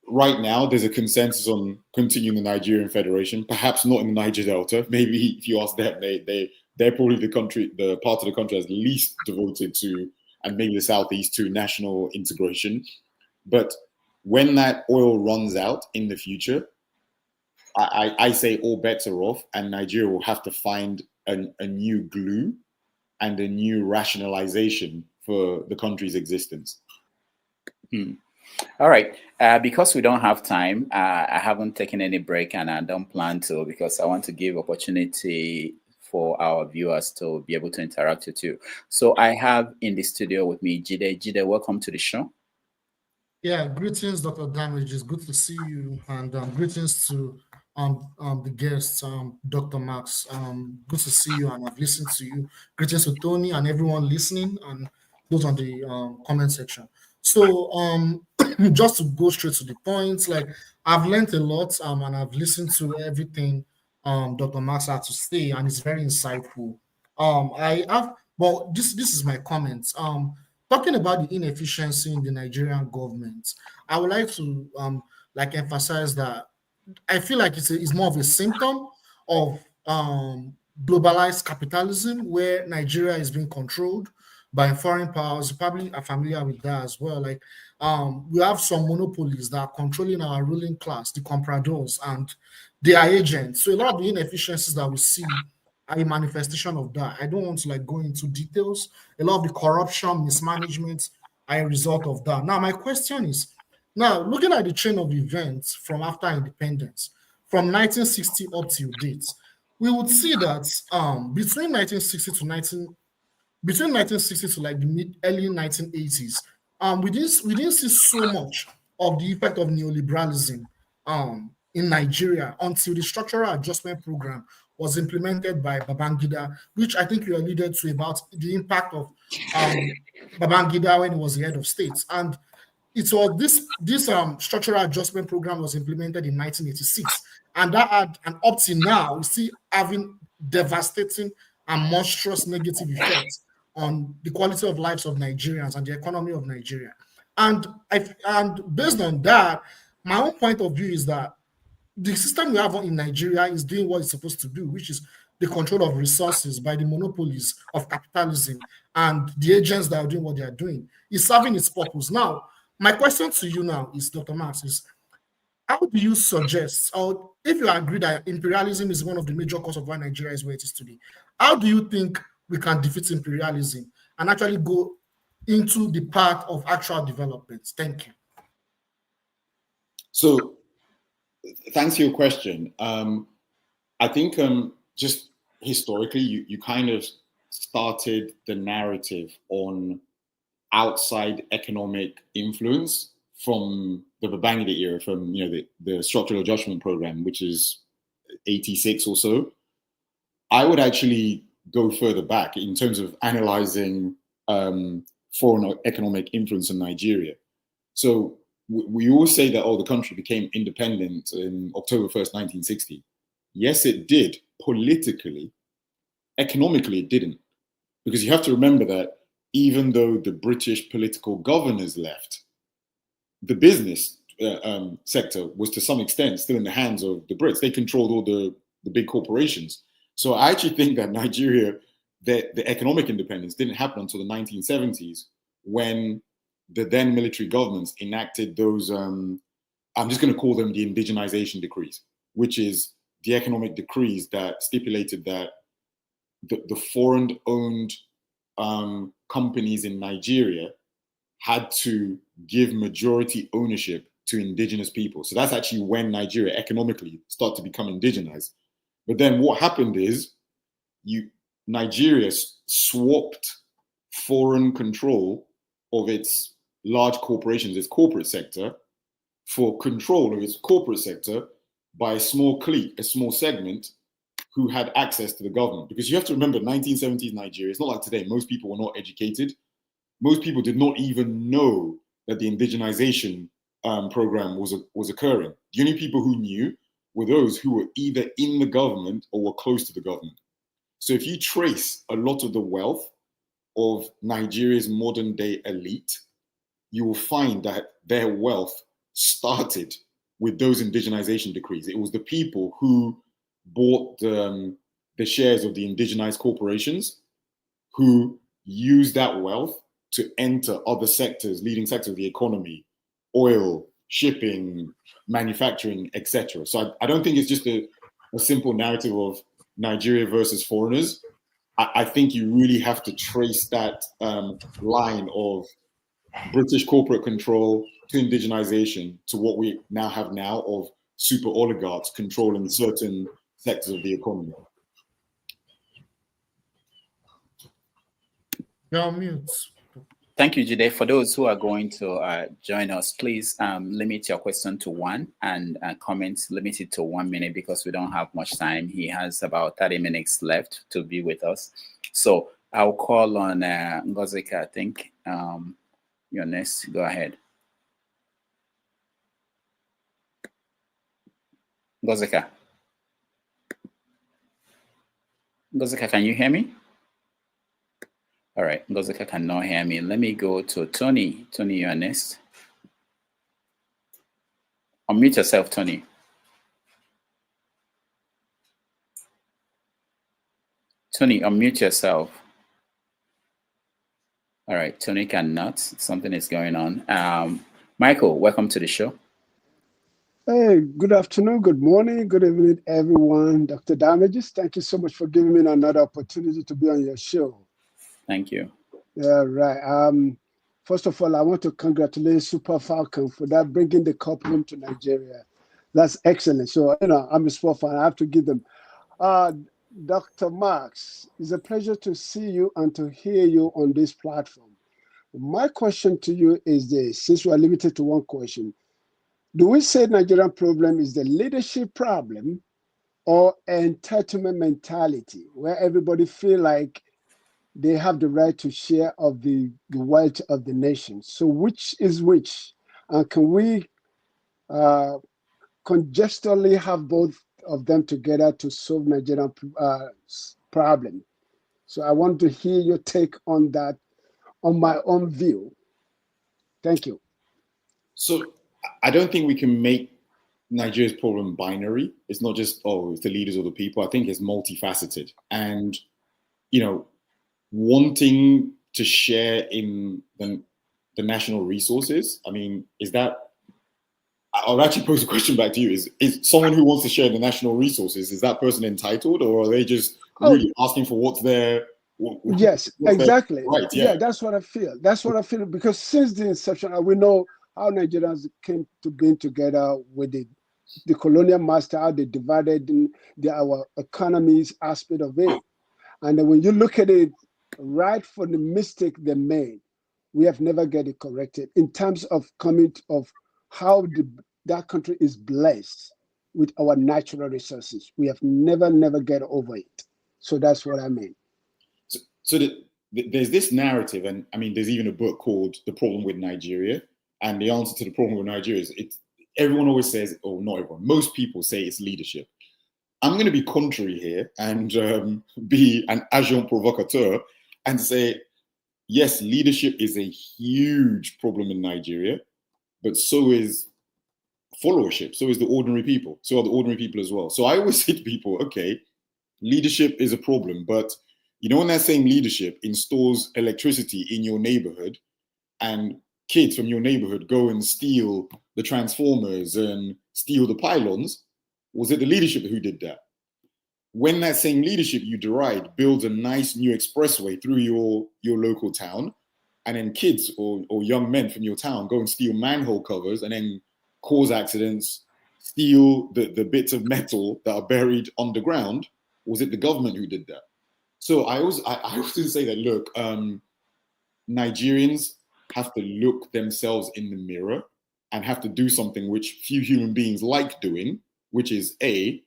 Right now, there's a consensus on continuing the Nigerian Federation, perhaps not in the Niger Delta. Maybe if you ask them, they're probably the part of the country that's least devoted to, and maybe the Southeast, to national integration. But when that oil runs out in the future, I say all bets are off, and Nigeria will have to find a new glue and a new rationalization for the country's existence. All right. Because we don't have time, I haven't taken any break, and I don't plan to, because I want to give opportunity for our viewers to be able to interact with you. So I have in the studio with me Jide. Jide, welcome to the show. Yeah, greetings, Dr. Damage. It's good to see you, and greetings to the guests, Dr. Max. Good to see you, and I've listened to you. Greetings to Tony and everyone listening, and those on the comment section. So just to go straight to the point, like, I've learned a lot, and I've listened to everything Dr. Max had to say, and it's very insightful. Well, this is my comments. Talking about the inefficiency in the Nigerian government, I would like to emphasize that I feel like it's more of a symptom of globalized capitalism, where Nigeria is being controlled by foreign powers. You probably are familiar with that as well. Like, we have some monopolies that are controlling our ruling class, the compradors, and they are agents. So a lot of the inefficiencies that we see are a manifestation of that. I don't want to go into details. A lot of the corruption, mismanagement are a result of that. Now, my question is, now looking at the chain of events from after independence, from 1960 up to date, we would see that between 1960 to like the early 1980s, we didn't see so much of the effect of neoliberalism in Nigeria until the structural adjustment program was implemented by Babangida, which I think you alluded to about the impact of Babangida when he was the head of state. And it was this structural adjustment program was implemented in 1986, and that had, and up to now, we see having devastating and monstrous negative effects on the quality of lives of Nigerians and the economy of Nigeria. And based on that, my own point of view is that the system we have in Nigeria is doing what it's supposed to do, which is the control of resources by the monopolies of capitalism and the agents that are doing what they are doing. It's serving its purpose. Now, my question to you now is, Dr. Max, is how do you suggest, or if you agree that imperialism is one of the major causes of why Nigeria is where it is today, how do you think we can defeat imperialism and actually go into the path of actual development? Thank you. So, thanks for your question. I think just historically, you kind of started the narrative on outside economic influence from the Babangida era, from the structural adjustment program, which is 86 or so. I would actually go further back in terms of analyzing foreign economic influence in Nigeria. So we always say that, the country became independent in October 1st, 1960. Yes, it did politically. Economically, it didn't. Because you have to remember that even though the British political governors left, the business sector was to some extent still in the hands of the Brits. They controlled all the big corporations. So I actually think that Nigeria, the economic independence didn't happen until the 1970s, when the then military governments enacted those, I'm just going to call them the indigenization decrees, which is the economic decrees that stipulated that the foreign-owned companies in Nigeria had to give majority ownership to indigenous people. So that's actually when Nigeria economically started to become indigenized. But then what happened is Nigeria swapped foreign control of its large corporations, its corporate sector, for control of its corporate sector by a small clique, a small segment who had access to the government. Because you have to remember, 1970s Nigeria, it's not like today. Most people were not educated. Most people did not even know that the indigenization program was occurring. The only people who knew were those who were either in the government or were close to the government. So if you trace a lot of the wealth of Nigeria's modern day elite, you will find that their wealth started with those indigenization decrees. It was the people who bought the shares of the indigenized corporations who used that wealth to enter other sectors, leading sectors of the economy, oil, shipping, manufacturing, etc. So I don't think it's just a simple narrative of Nigeria versus foreigners. I think you really have to trace that line of British corporate control to indigenization to what we now have of super oligarchs controlling certain sectors of the economy. You're on mute. Thank you, Jide. For those who are going to join us, please limit your question to one and comments limited to 1 minute because we don't have much time. He has about 30 minutes left to be with us. So I'll call on Ngozika, I think. You're next. Go ahead. Ngozika. Ngozika, can you hear me? All right, Ngozika cannot hear me. Let me go to Tony. Tony, you're next. Unmute yourself, Tony. Tony, unmute yourself. All right, Tony cannot. Something is going on. Michael, welcome to the show. Hey, good afternoon, good morning, good evening, everyone. Dr. Damages, thank you so much for giving me another opportunity to be on your show. Thank you. Yeah, right. First of all, I want to congratulate Super Falcon for that bringing the cup home to Nigeria. That's excellent. So, I'm a sport fan. I have to give them. Dr. Marks, it's a pleasure to see you and to hear you on this platform. My question to you is this, since we are limited to one question, do we say Nigerian problem is the leadership problem or entitlement mentality where everybody feel like they have the right to share of the wealth of the nation? So which is which? And can we congestionally have both of them together to solve Nigerian problem? So I want to hear your take on that, on my own view. Thank you. So I don't think we can make Nigeria's problem binary. It's not just, it's the leaders or the people. I think it's multifaceted. And, wanting to share in the national resources, I mean, I'll actually pose a question back to you. Is someone who wants to share the national resources, is that person entitled, or are they just really asking for what's there? Yes, exactly. Right, yeah, that's what I feel. That's what I feel, because since the inception, we know how Nigerians came to being together with the colonial master, how they divided our economies aspect of it. And then when you look at it, right from the mistake they made, we have never get it corrected in terms of how that country is blessed with our natural resources. We have never get over it. So that's what I mean. So there's this narrative, and I mean, there's even a book called The Problem with Nigeria. And the answer to the problem with Nigeria is everyone always says, or not everyone, most people say it's leadership. I'm going to be contrary here and be an agent provocateur and say, yes, leadership is a huge problem in Nigeria, but so is followership, so is the ordinary people, so are the ordinary people as well. So I always say to people, okay, leadership is a problem, but when that same leadership installs electricity in your neighborhood and kids from your neighborhood go and steal the transformers and steal the pylons, was it the leadership who did that? When that same leadership you deride builds a nice new expressway through your local town, and then kids or young men from your town go and steal manhole covers and then cause accidents, steal the bits of metal that are buried underground? Was it the government who did that? So I often say that, look, Nigerians have to look themselves in the mirror and have to do something which few human beings like doing, which is A,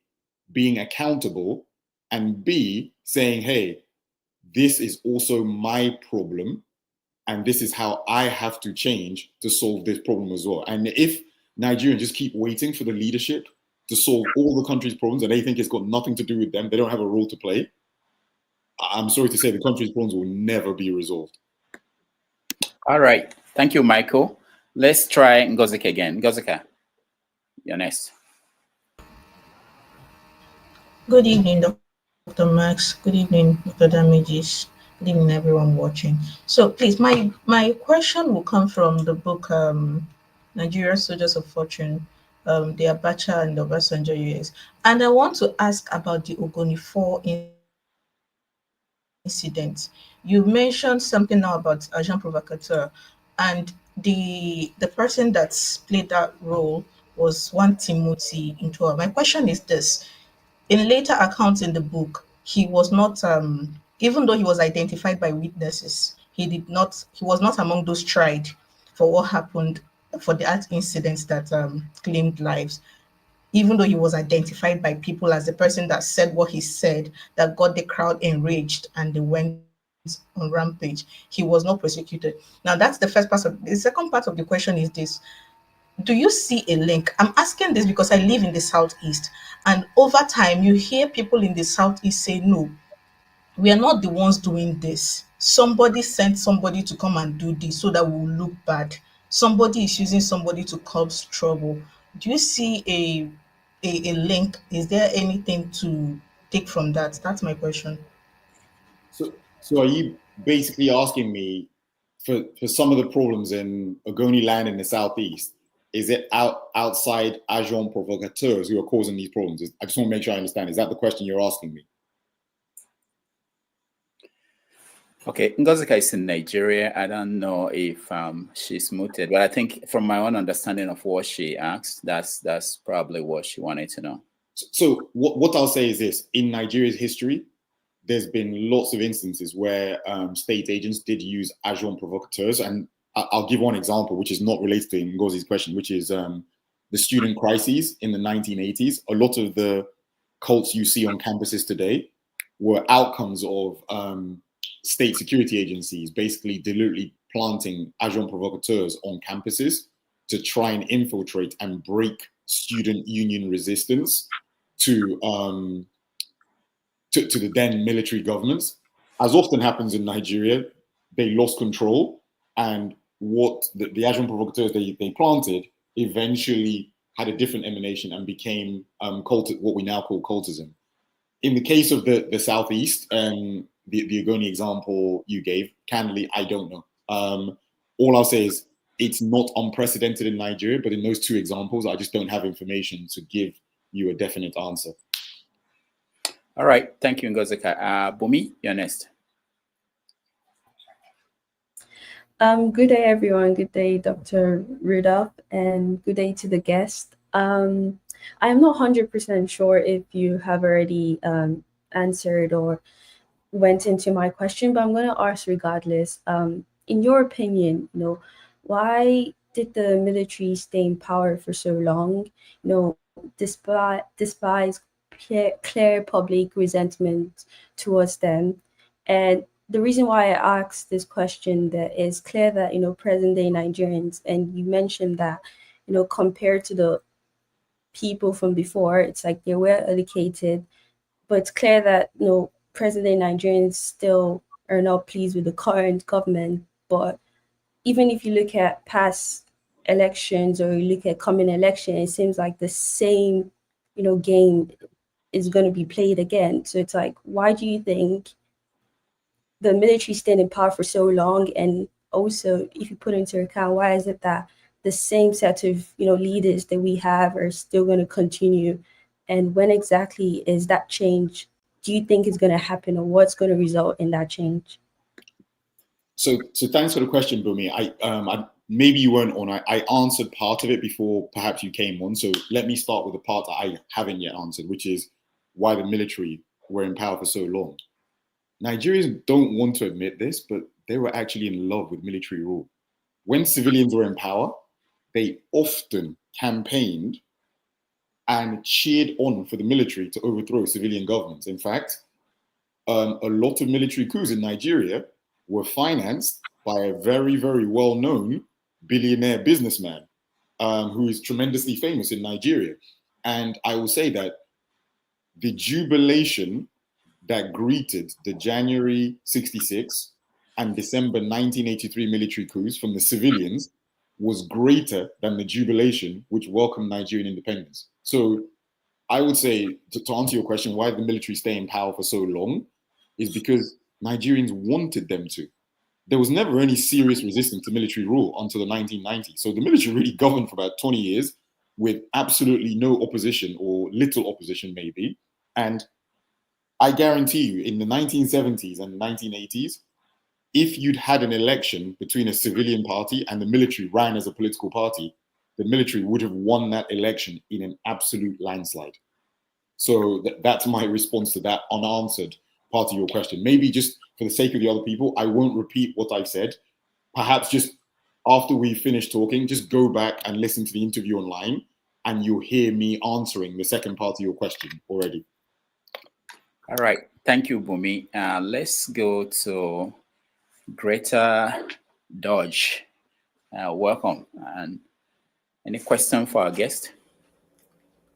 being accountable, and B, saying, hey, this is also my problem, and this is how I have to change to solve this problem as well. And if Nigerians just keep waiting for the leadership to solve all the country's problems and they think it's got nothing to do with them, they don't have a role to play, I'm sorry to say the country's problems will never be resolved. All right. Thank you, Michael. Let's try Ngozika again. Ngozika, you're next. Good evening, Dr. Max. Good evening, Dr. Damages. Good evening, everyone watching. So please, my question will come from the book Nigerian Soldiers of Fortune, the Abacha and the Obasanjo years. And I want to ask about the Ogoni 4 incident. You mentioned something now about agent provocateur, and the person that played that role was one Timothy Intua. My question is this: in later accounts in the book, he was not, even though he was identified by witnesses, he was not among those tried for what happened, for the incidents that claimed lives. Even though he was identified by people as the person that said what he said, that got the crowd enraged and they went on rampage, he was not prosecuted. Now that's the first part. The second part of the question is this: do you see a link? I'm asking this because I live in the Southeast, and over time you hear people in the Southeast say, no, we are not the ones doing this. Somebody sent somebody to come and do this so that we will look bad. Somebody is using somebody to cause trouble. Do you see a link? Is there anything to take from that? That's my question. So are you basically asking me for some of the problems in Ogoni land in the Southeast, is it outside agents provocateurs who are causing these problems? I just want to make sure I understand. Is that the question you're asking me? Okay, Ngozika is in Nigeria. I don't know if she's muted, but I think from my own understanding of what she asked, that's probably what she wanted to know. So what I'll say is this: in Nigeria's history, there's been lots of instances where state agents did use agents provocateurs, and I'll give one example, which is not related to Ngozi's question, which is the student crises in the 1980s. A lot of the cults you see on campuses today were outcomes of state security agencies basically deliberately planting agents provocateurs on campuses to try and infiltrate and break student union resistance to the then military governments. As often happens in Nigeria, they lost control, and what the agent provocateurs they planted eventually had a different emanation and became what we now call cultism. In the case of the Southeast, the Ogoni example you gave, candidly, I don't know. All I'll say is it's not unprecedented in Nigeria, but in those two examples, I just don't have information to give you a definite answer. All right, thank you, Ngozika. Bumi, you're next. Good day, everyone. Good day, Dr. Rudolph, and good day to the guest. I'm not 100% sure if you have already answered or went into my question, but I'm going to ask regardless. In your opinion, why did the military stay in power for so long? Despite clear public resentment towards them. And the reason why I asked this question, that is clear that, present day Nigerians, and you mentioned that, compared to the people from before, it's like they were educated, but it's clear that, present day Nigerians still are not pleased with the current government. But even if you look at past elections or you look at coming election, it seems like the same, game is going to be played again. So it's like, why do you think the military stayed in power for so long? And also, if you put into account, why is it that the same set of leaders that we have are still going to continue? And when exactly is that change, do you think is going to happen, or what's going to result in that change? So thanks for the question, Bumi. I maybe you weren't on. I answered part of it before perhaps you came on. So let me start with the part that I haven't yet answered, which is why the military were in power for so long. Nigerians don't want to admit this, but they were actually in love with military rule. When civilians were in power, they often campaigned and cheered on for the military to overthrow civilian governments. In fact, a lot of military coups in Nigeria were financed by a very, very well-known billionaire businessman who is tremendously famous in Nigeria. And I will say that the jubilation that greeted the January 66 and December 1983 military coups from the civilians was greater than the jubilation which welcomed Nigerian independence. So I would say, to answer your question, why did the military stay in power for so long, is because Nigerians wanted them to. There was never any serious resistance to military rule until the 1990s. So the military really governed for about 20 years with absolutely no opposition, or little opposition maybe. And I guarantee you, in the 1970s and 1980s, if you'd had an election between a civilian party and the military ran as a political party, the military would have won that election in an absolute landslide. So that's my response to that unanswered part of your question. Maybe just for the sake of the other people, I won't repeat what I've said. Perhaps just after we finish talking, just go back and listen to the interview online and you'll hear me answering the second part of your question already. All right. Thank you, Bumi. Let's go to Greta Dodge. Welcome. And any question for our guest?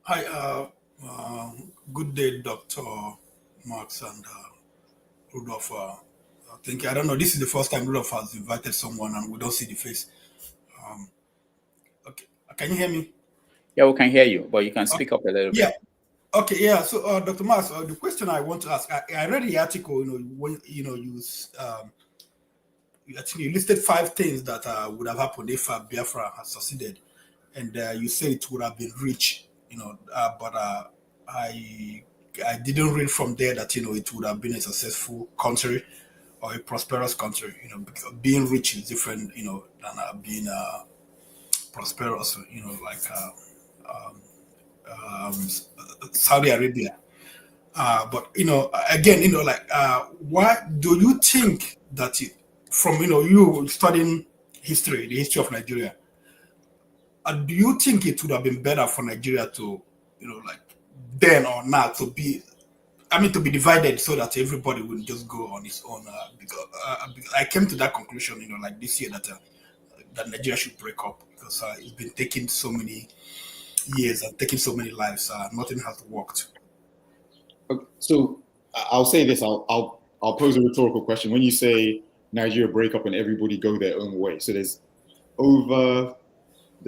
Hi. Good day, Dr. Marx and Rudolph. Thank you. I don't know. This is the first time Rudolph has invited someone and we don't see the face. Okay. Can you hear me? Yeah, we can hear you, but you can speak up a little bit. Yeah. Okay. Yeah. So, Dr. Marx, the question I want to ask, I read the article. When I think you listed 5 things that would have happened if Biafra had succeeded, and you say it would have been rich. But I didn't read from there that it would have been a successful country or a prosperous country. Because being rich is different, than being prosperous. Like Saudi Arabia. But again, why do you think that from you studying history, the history of Nigeria, do you think it would have been better for Nigeria to, then or now to be divided so that everybody would just go on its own? Because I came to that conclusion, like this year that Nigeria should break up because it's been taking so many years and taking so many lives. Nothing has worked. Okay, so I'll say this. I'll pose a rhetorical question. When you say Nigeria break up and everybody go their own way, so there's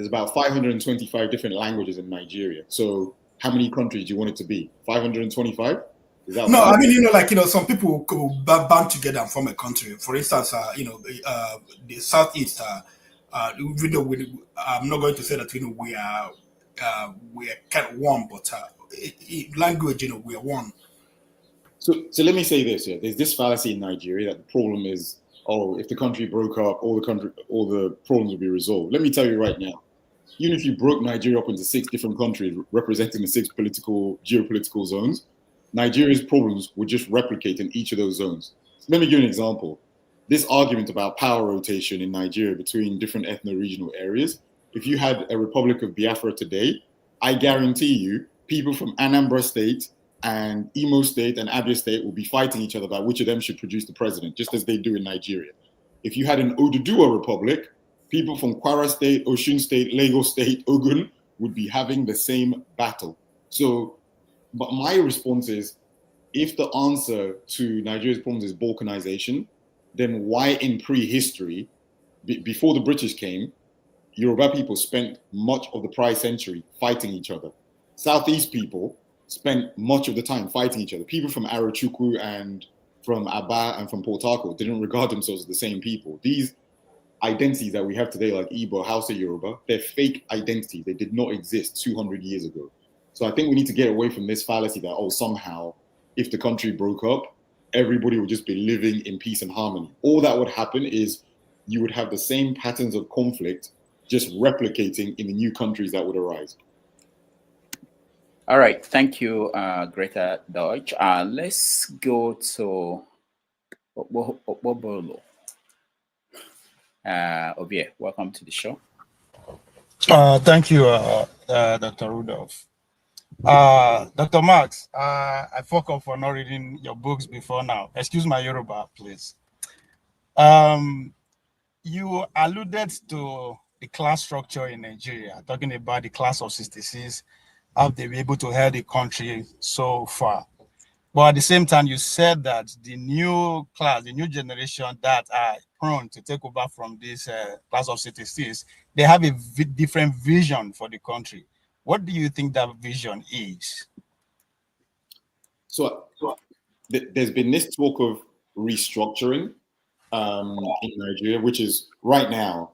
about 525 different languages in Nigeria. So how many countries do you want it to be? 525? No, some people could band together and form a country. For instance, the Southeast. Even though I'm not going to say that we are kind of one, but language, we are one. So let me say this here. There's this fallacy in Nigeria that the problem is, if the country broke up, all the problems would be resolved. Let me tell you right now, even if you broke Nigeria up into 6 different countries representing the 6 geopolitical zones, Nigeria's problems would just replicate in each of those zones. So let me give you an example. This argument about power rotation in Nigeria between different ethno-regional areas, if you had a Republic of Biafra today, I guarantee you people from Anambra State and Imo State and Abia State will be fighting each other about which of them should produce the president, just as they do in Nigeria. If you had an Oduduwa Republic, people from Kwara State, Osun State, Lagos State, Ogun would be having the same battle. So, but my response is, if the answer to Nigeria's problems is balkanization, then why in prehistory, before the British came, Yoruba people spent much of the prior century fighting each other. Southeast people spent much of the time fighting each other. People from Arochukwu and from Aba and from Port Harcourt didn't regard themselves as the same people. These identities that we have today, like Igbo, Hausa, Yoruba, they're fake identities. They did not exist 200 years ago. So I think we need to get away from this fallacy that, somehow, if the country broke up, everybody would just be living in peace and harmony. All that would happen is you would have the same patterns of conflict just replicating in the new countries that would arise. All right, thank you, Greta Dodge. Let's go to Obolo. Obie, welcome to the show. Thank you, Dr. Rudolph. Dr. Marx, I fuck up for not reading your books before now. Excuse my Yoruba, please. You alluded to the class structure in Nigeria, talking about the class of 66, how they were able to help the country so far. But at the same time, you said that the new class, the new generation that are prone to take over from this class of 66, they have a different vision for the country. What do you think that vision is? So there's been this talk of restructuring in Nigeria, which is right now,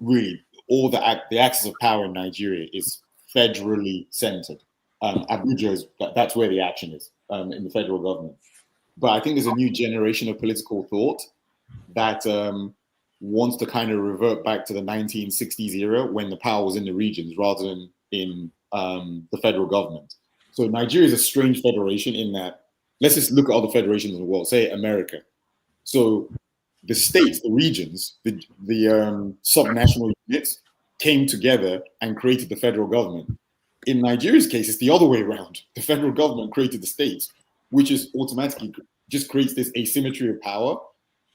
really, all the axis of power in Nigeria is federally centered. Abuja that's where the action is in the federal government. But I think there's a new generation of political thought that wants to kind of revert back to the 1960s era when the power was in the regions rather than in the federal government. So Nigeria is a strange federation in that, let's just look at other federations in the world, say America. So the states, the regions, the subnational units came together and created the federal government. In Nigeria's case, it's the other way around. The federal government created the states, which is automatically just creates this asymmetry of power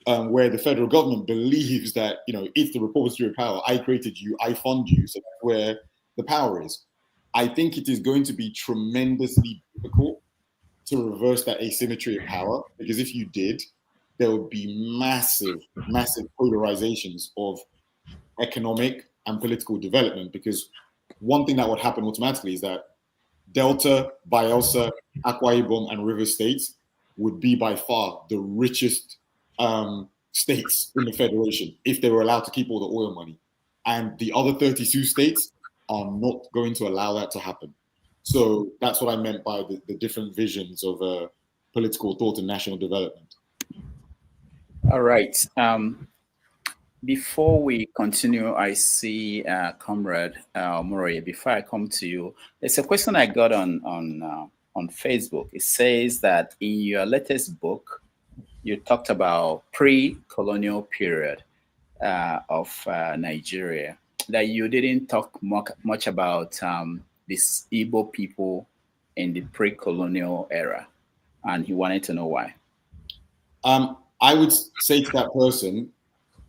where the federal government believes that, you know, it's the repository of power. I created you, I fund you, so that's where the power is. I think it is going to be tremendously difficult to reverse that asymmetry of power, because if you did, there would be massive, massive polarizations of economic and political development, because one thing that would happen automatically is that Delta, Bayelsa, Akwa Ibom, and River states would be by far the richest states in the federation if they were allowed to keep all the oil money. And the other 32 states are not going to allow that to happen. So that's what I meant by the different visions of political thought and national development. All right. Before we continue, I see Comrade Murray. Before I come to you, there's a question I got on Facebook. It says that in your latest book, you talked about pre-colonial period of Nigeria, that you didn't talk much about this Igbo people in the pre-colonial era, and he wanted to know why. I would say to that person,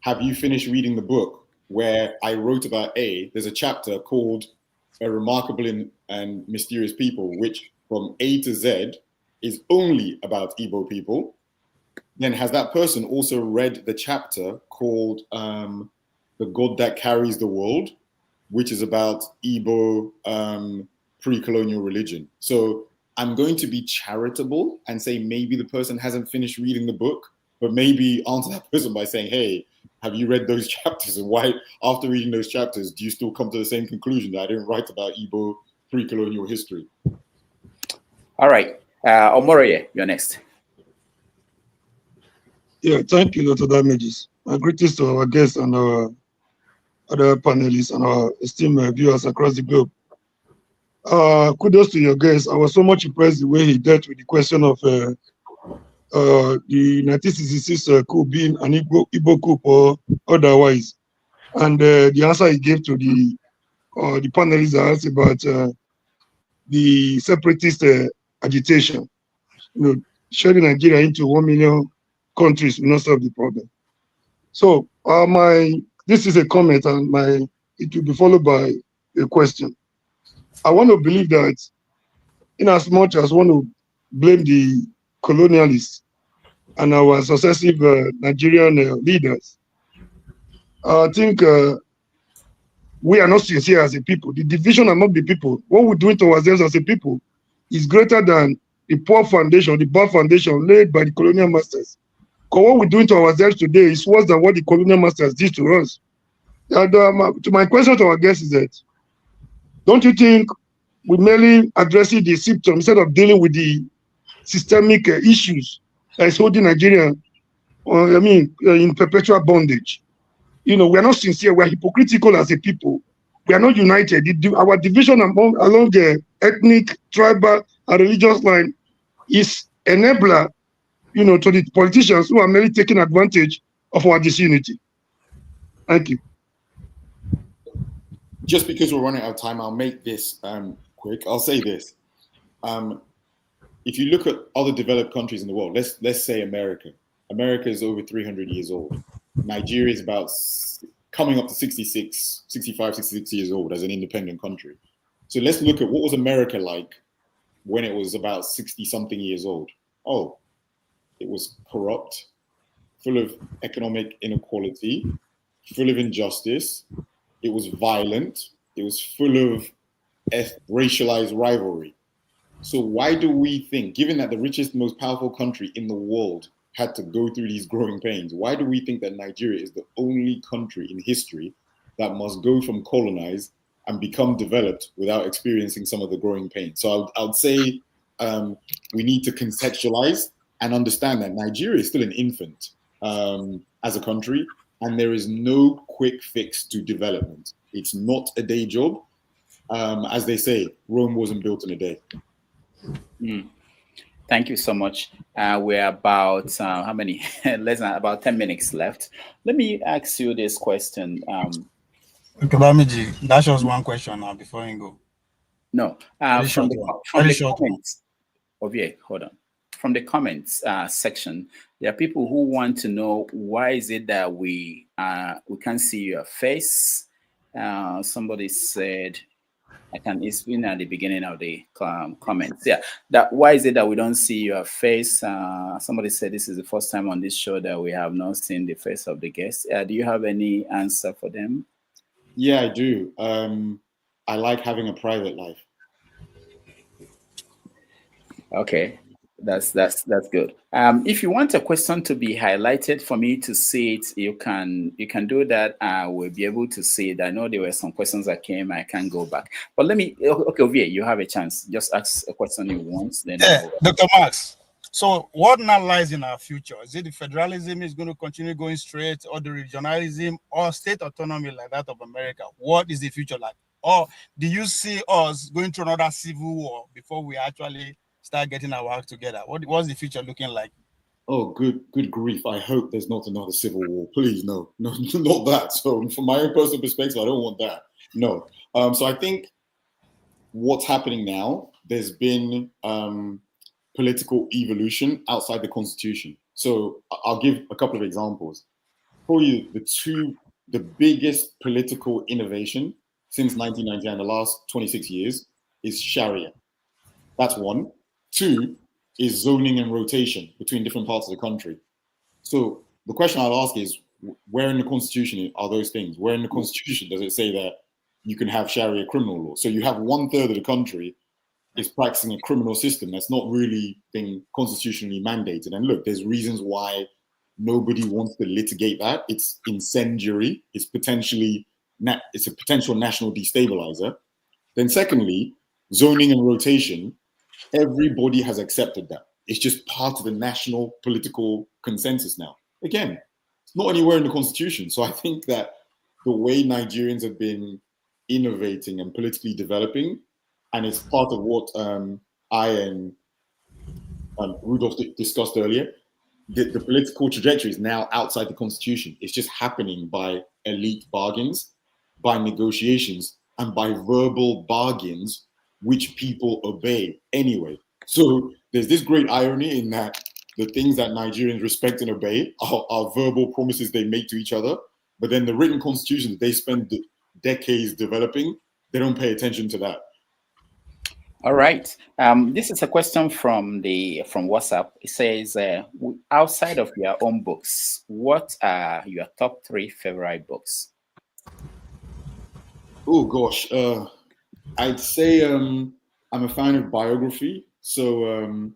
have you finished reading the book where I wrote about there's a chapter called A Remarkable and Mysterious People, which from A to Z is only about Igbo people. Then has that person also read the chapter called The God That Carries the World, which is about Igbo pre-colonial religion? So I'm going to be charitable and say maybe the person hasn't finished reading the book, but maybe answer that person by saying, hey, have you read those chapters? And why, after reading those chapters, do you still come to the same conclusion that I didn't write about Igbo pre-colonial history? All right. Omoroye, you're next. Yeah, thank you, Dr. Damages. My greetings to our guests and our other panelists and our esteemed viewers across the globe. Kudos to your guest. I was so much impressed the way he dealt with the question of the 1966 coup being an Igbo coup or otherwise. And the answer he gave to the panelists that asked about the separatist agitation, you know, sharing Nigeria into 1 million countries will not solve the problem. So this is a comment, and it will be followed by a question. I want to believe that, in as much as want to blame the colonialists and our successive Nigerian leaders, I think we are not sincere as a people. The division among the people, what we're doing to ourselves as a people, is greater than the poor foundation, the bad foundation laid by the colonial masters. Because what we're doing to ourselves today is worse than what the colonial masters did to us. And to my question to our guests is that, don't you think we merely addressing the symptoms instead of dealing with the systemic issues that is holding Nigeria, in perpetual bondage. We are not sincere. We are hypocritical as a people. We are not united. Our division along the ethnic, tribal, and religious line is enabler, to the politicians who are merely taking advantage of our disunity. Thank you. Just because we're running out of time, I'll make this quick. I'll say this. If you look at other developed countries in the world, let's say America. America is over 300 years old. Nigeria is about coming up to 65, 66 years old as an independent country. So let's look at what was America like when it was about 60-something years old. Oh, it was corrupt, full of economic inequality, full of injustice. It was violent. It was full of racialized rivalry. So why do we think, given that the richest, most powerful country in the world had to go through these growing pains, why do we think that Nigeria is the only country in history that must go from colonized and become developed without experiencing some of the growing pains? So I would say we need to contextualize and understand that Nigeria is still an infant as a country, and there is no quick fix to development. It's not a day job. As they say, Rome wasn't built in a day. Thank you so much. We're about how many? Less than about 10 minutes left. Let me ask you this question. Okay, Bamiji, that's just one question now before you go. No, from the comments. Hold on. From the comments section, there are people who want to know why is it that we can't see your face. Somebody said, it's been at the beginning of the comments. Yeah, that why is it that we don't see your face? Somebody said this is the first time on this show that we have not seen the face of the guest. Do you have any answer for them? Yeah, I do. I like having a private life. Okay, that's good. If you want a question to be highlighted for me to see it, you can do that. I will be able to see it. I know there were some questions that came. I can't go back, but let me. Okay, Ovie, you have a chance. Just ask a question you want. Then Dr. Max. So what now lies in our future? Is it the federalism is going to continue going straight, or the regionalism, or state autonomy like that of America? What is the future like? Or do you see us going through another civil war before we actually start getting our act together? What's the future looking like? Oh, good grief. I hope there's not another civil war. Please, no, not that. So from my own personal perspective, I don't want that. No. So I think what's happening now, there's been political evolution outside the constitution. So I'll give a couple of examples. For you, the biggest political innovation since 1999, the last 26 years, is Sharia. That's one. Two is zoning and rotation between different parts of the country. So the question I'll ask is, where in the constitution are those things? Where in the constitution does it say that you can have Sharia criminal law? So you have 1/3 of the country is practicing a criminal system that's not really been constitutionally mandated. And look, there's reasons why nobody wants to litigate that. It's incendiary. It's a potential national destabilizer. Then secondly, zoning and rotation. Everybody has accepted that. It's just part of the national political consensus now. Again, it's not anywhere in the constitution. So I think that the way Nigerians have been innovating and politically developing, and it's part of what I and Rudolph discussed earlier, the political trajectory is now outside the constitution. It's just happening by elite bargains, by negotiations, and by verbal bargains which people obey anyway. So there's this great irony in that the things that Nigerians respect and obey are verbal promises they make to each other, but then the written constitution that they spend decades developing, they don't pay attention to that. All right. This is a question from WhatsApp. It says, outside of your own books, what are your top 3 favorite books? Oh gosh, I'd say I'm a fan of biography. So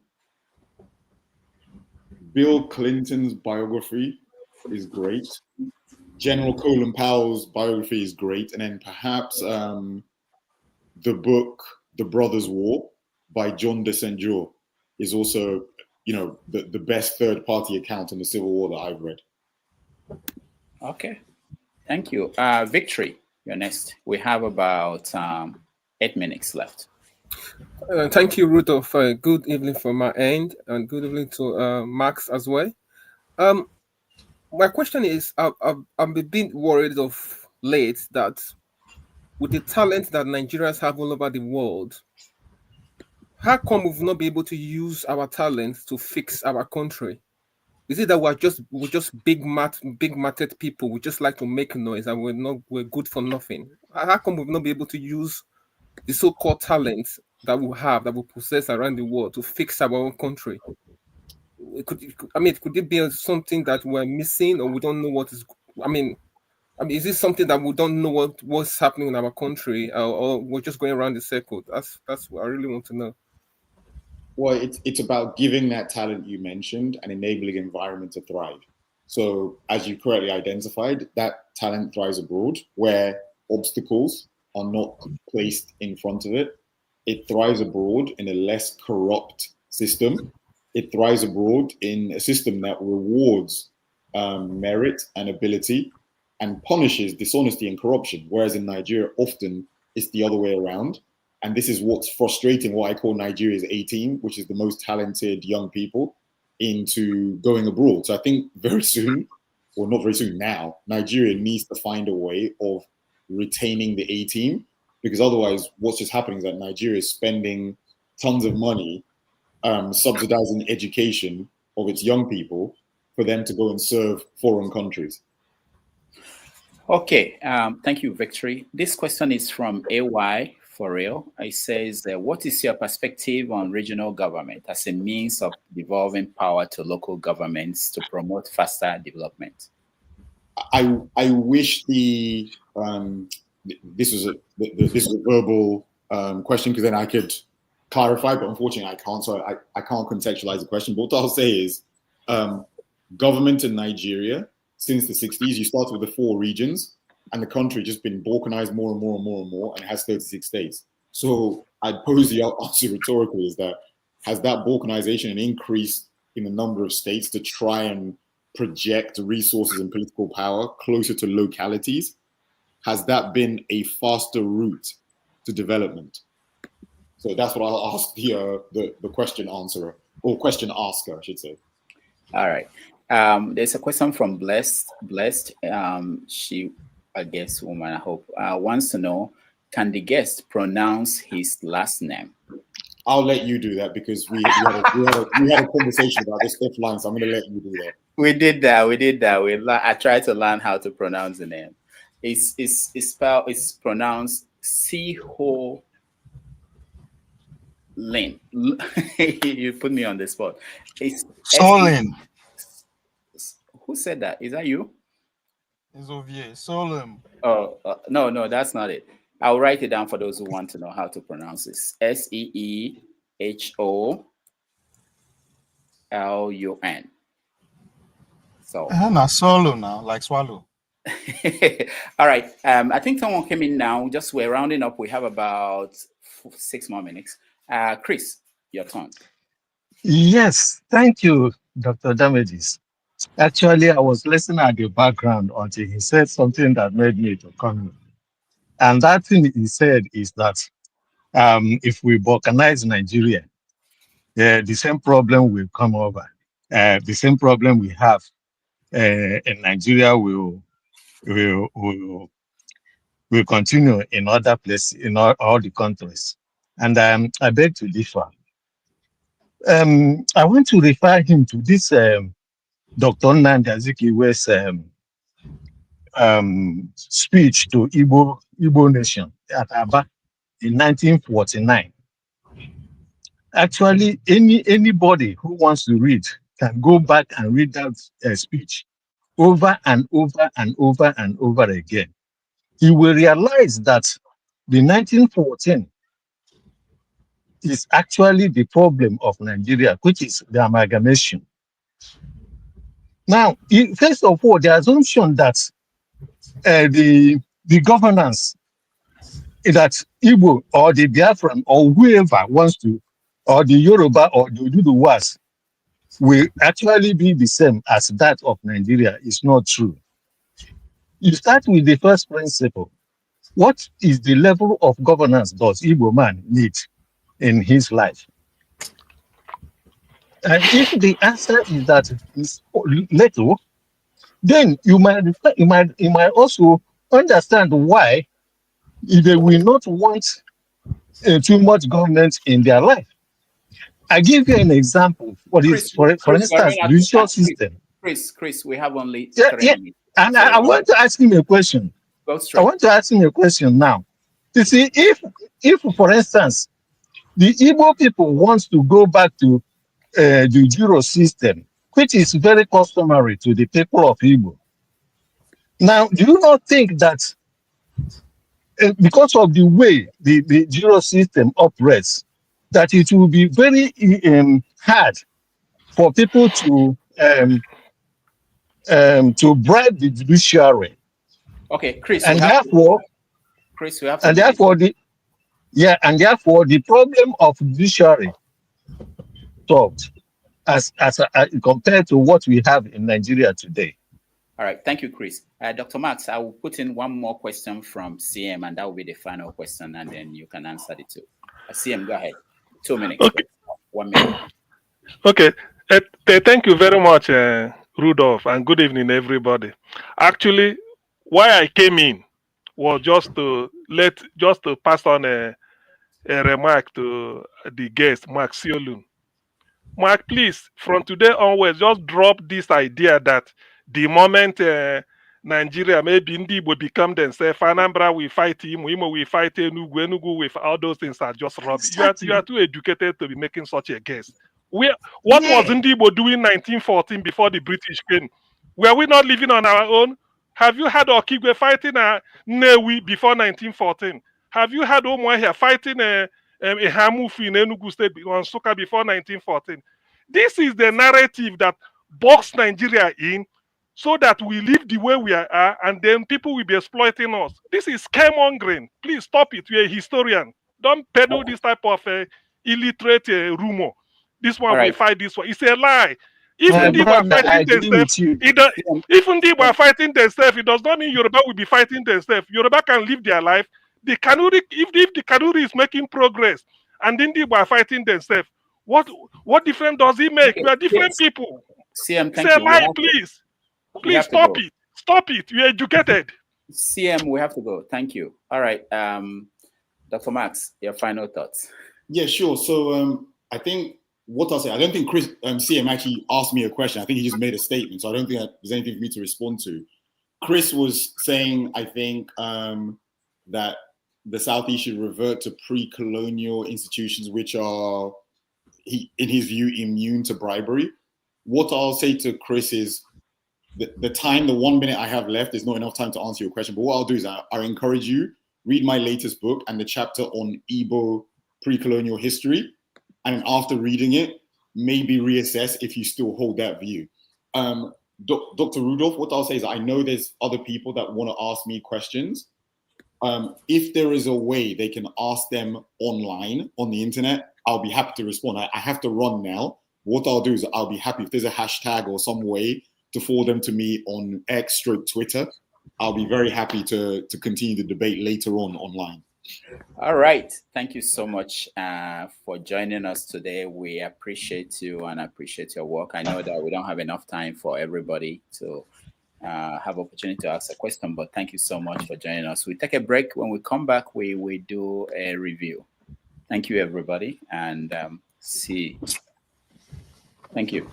Bill Clinton's biography is great. General Colin Powell's biography is great. And then perhaps the book, The Brothers' War by John de St. Jean is also, the best third-party account on the Civil War that I've read. Okay, thank you. Victory, you're next. We have about 8 minutes left. Thank you, Rudolph. Good evening from my end, and good evening to Max as well. My question is, I'm a bit worried of late that with the talent that Nigerians have all over the world, how come we've not been able to use our talent to fix our country? Is it that we're just big-matted people? We just like to make noise, and we're good for nothing. How come we've not been able to use the so-called talent that we have, that we possess around the world, to fix our own country? Could it be something that we're missing, or we don't know what is? Is this something that we don't know what's happening in our country, or we're just going around the circle? That's what I really want to know. Well, it's about giving that talent you mentioned an enabling environment to thrive. So, as you correctly identified, that talent thrives abroad, where obstacles are not placed in front of it. It thrives abroad in a less corrupt system. It thrives abroad in a system that rewards merit and ability and punishes dishonesty and corruption, whereas in Nigeria, often it's the other way around. And this is what's frustrating what I call Nigeria's A team, which is the most talented young people, into going abroad. So I think very soon, or not very soon now, Nigeria needs to find a way of retaining the A team, because otherwise what's just happening is that Nigeria is spending tons of money subsidizing education of its young people for them to go and serve foreign countries. Okay, thank you, Victory. This question is from AY for real. It says, what is your perspective on regional government as a means of devolving power to local governments to promote faster development? I wish this was a verbal question, because then I could clarify, but unfortunately I can't. So I can't contextualize the question. But what I'll say is, government in Nigeria since the 60s, you started with the 4 regions, and the country just been balkanized more and more and more and more, and it has 36 states. So I'd pose the answer rhetorically is that, has that balkanization increased in the number of states to try and project resources and political power closer to localities? Has that been a faster route to development? So that's what I'll ask the question answerer, or question asker, I should say. All right. There's a question from Blessed. She, I guess, woman, I hope, wants to know, can the guest pronounce his last name? I'll let you do that, because we had a conversation about this offline, so I'm going to let you do that. We did that. I tried to learn how to pronounce the name. It's pronounced Siollun. You put me on the spot. It's Siollun. Who said that? Is that you? It's Ovie. Siollun. Oh, no, that's not it. I'll write it down for those who want to know how to pronounce this. Seehonlun. So. Now swallow now, like swallow. All right. I think someone came in now. Just we're rounding up. We have about 6 more minutes. Chris, your turn. Yes, thank you, Dr. Damages. Actually, I was listening at the background until he said something that made me to come in. And that thing he said is that if we balkanize Nigeria, the same problem will come over. The same problem we have in Nigeria will continue in other places, in all the countries. And I beg to differ. I want to refer him to this Dr. Nnamdi Azikiwe's speech to Igbo nation at Aba in 1949. Actually, anybody who wants to read can go back and read that speech over and over and over and over again. You will realize that the 1914 is actually the problem of Nigeria, which is the amalgamation. Now, first of all, the assumption that the governance that Igbo or the Biafran or whoever wants to, or the Yoruba or the Ududuwas will actually be the same as that of Nigeria is not true. You start with the first principle. What is the level of governance does Igbo man need in his life? And if the answer is that it's little, then you might also understand why they will not want too much government in their life. I give you an example. For instance, the judicial system. Chris, we have only 3 minutes. And I want to ask him a question. Go straight. I want to ask him a question now. You see, if for instance, the Igbo people want to go back to the Juro system, which is very customary to the people of Igbo. Now, do you not think that because of the way the Juro system operates, that it will be very hard for people to bribe the judiciary? Okay, Chris. And therefore, we have to. And therefore, the problem of judiciary solved as compared to what we have in Nigeria today. All right, thank you, Chris. Dr. Max, I will put in one more question from CM, and that will be the final question, and then you can answer the two. CM, go ahead. 2 minutes. Okay. 1 minute. Okay. Thank you very much, Rudolph, and good evening, everybody. Actually, why I came in was just to pass on a remark to the guest, Mark Siollun. Mark, please, from today onwards, just drop this idea that the moment Nigeria, maybe Ndi will become themselves, Anambra will fight him, Imo will fight Enugu with all those things are just rubbish. You are too educated to be making such a guess. What was Ndibo doing 1914 before the British came? Were we not living on our own? Have you had Okigwe fighting Newi before 1914? Have you had Omoahia fighting a Hamufi in Enugu State on Suka before 1914? This is the narrative that boxed Nigeria in so that we live the way we are, and then people will be exploiting us. This is scaremongering. Please stop it. You're a historian. Don't peddle this type of illiterate rumor. This one will fight this one. It's a lie. If Ndibo are fighting themselves, it does not mean Yoruba will be fighting themselves. Yoruba can live their life. The Kanuri, if the Kanuri is making progress and Ndibo are fighting themselves, what difference does it make? We are different people. CM, thank It's a you. lie, please. Please stop it. Stop it. You're educated. CM, we have to go. Thank you. All right. Dr. Max, your final thoughts. Yeah, sure. So I think what I'll say, I don't think Chris CM actually asked me a question. I think he just made a statement. So I don't think there's anything for me to respond to. Chris was saying, I think, that the Southeast should revert to pre-colonial institutions, which are, in his view, immune to bribery. What I'll say to Chris is, the 1 minute I have left is not enough time to answer your question. But what I'll do is I encourage you, read my latest book and the chapter on Igbo pre-colonial history. And after reading it, maybe reassess if you still hold that view. Dr. Rudolph, what I'll say is I know there's other people that want to ask me questions. If there is a way they can ask them online on the internet, I'll be happy to respond. I have to run now. What I'll do is I'll be happy if there's a hashtag or some way to forward them to me on X / Twitter. I'll be very happy to continue the debate later on online. All right. Thank you so much for joining us today. We appreciate you and appreciate your work. I know that we don't have enough time for everybody to have opportunity to ask a question, but thank you so much for joining us. We take a break. When we come back, we do a review. Thank you, everybody, and see. Thank you.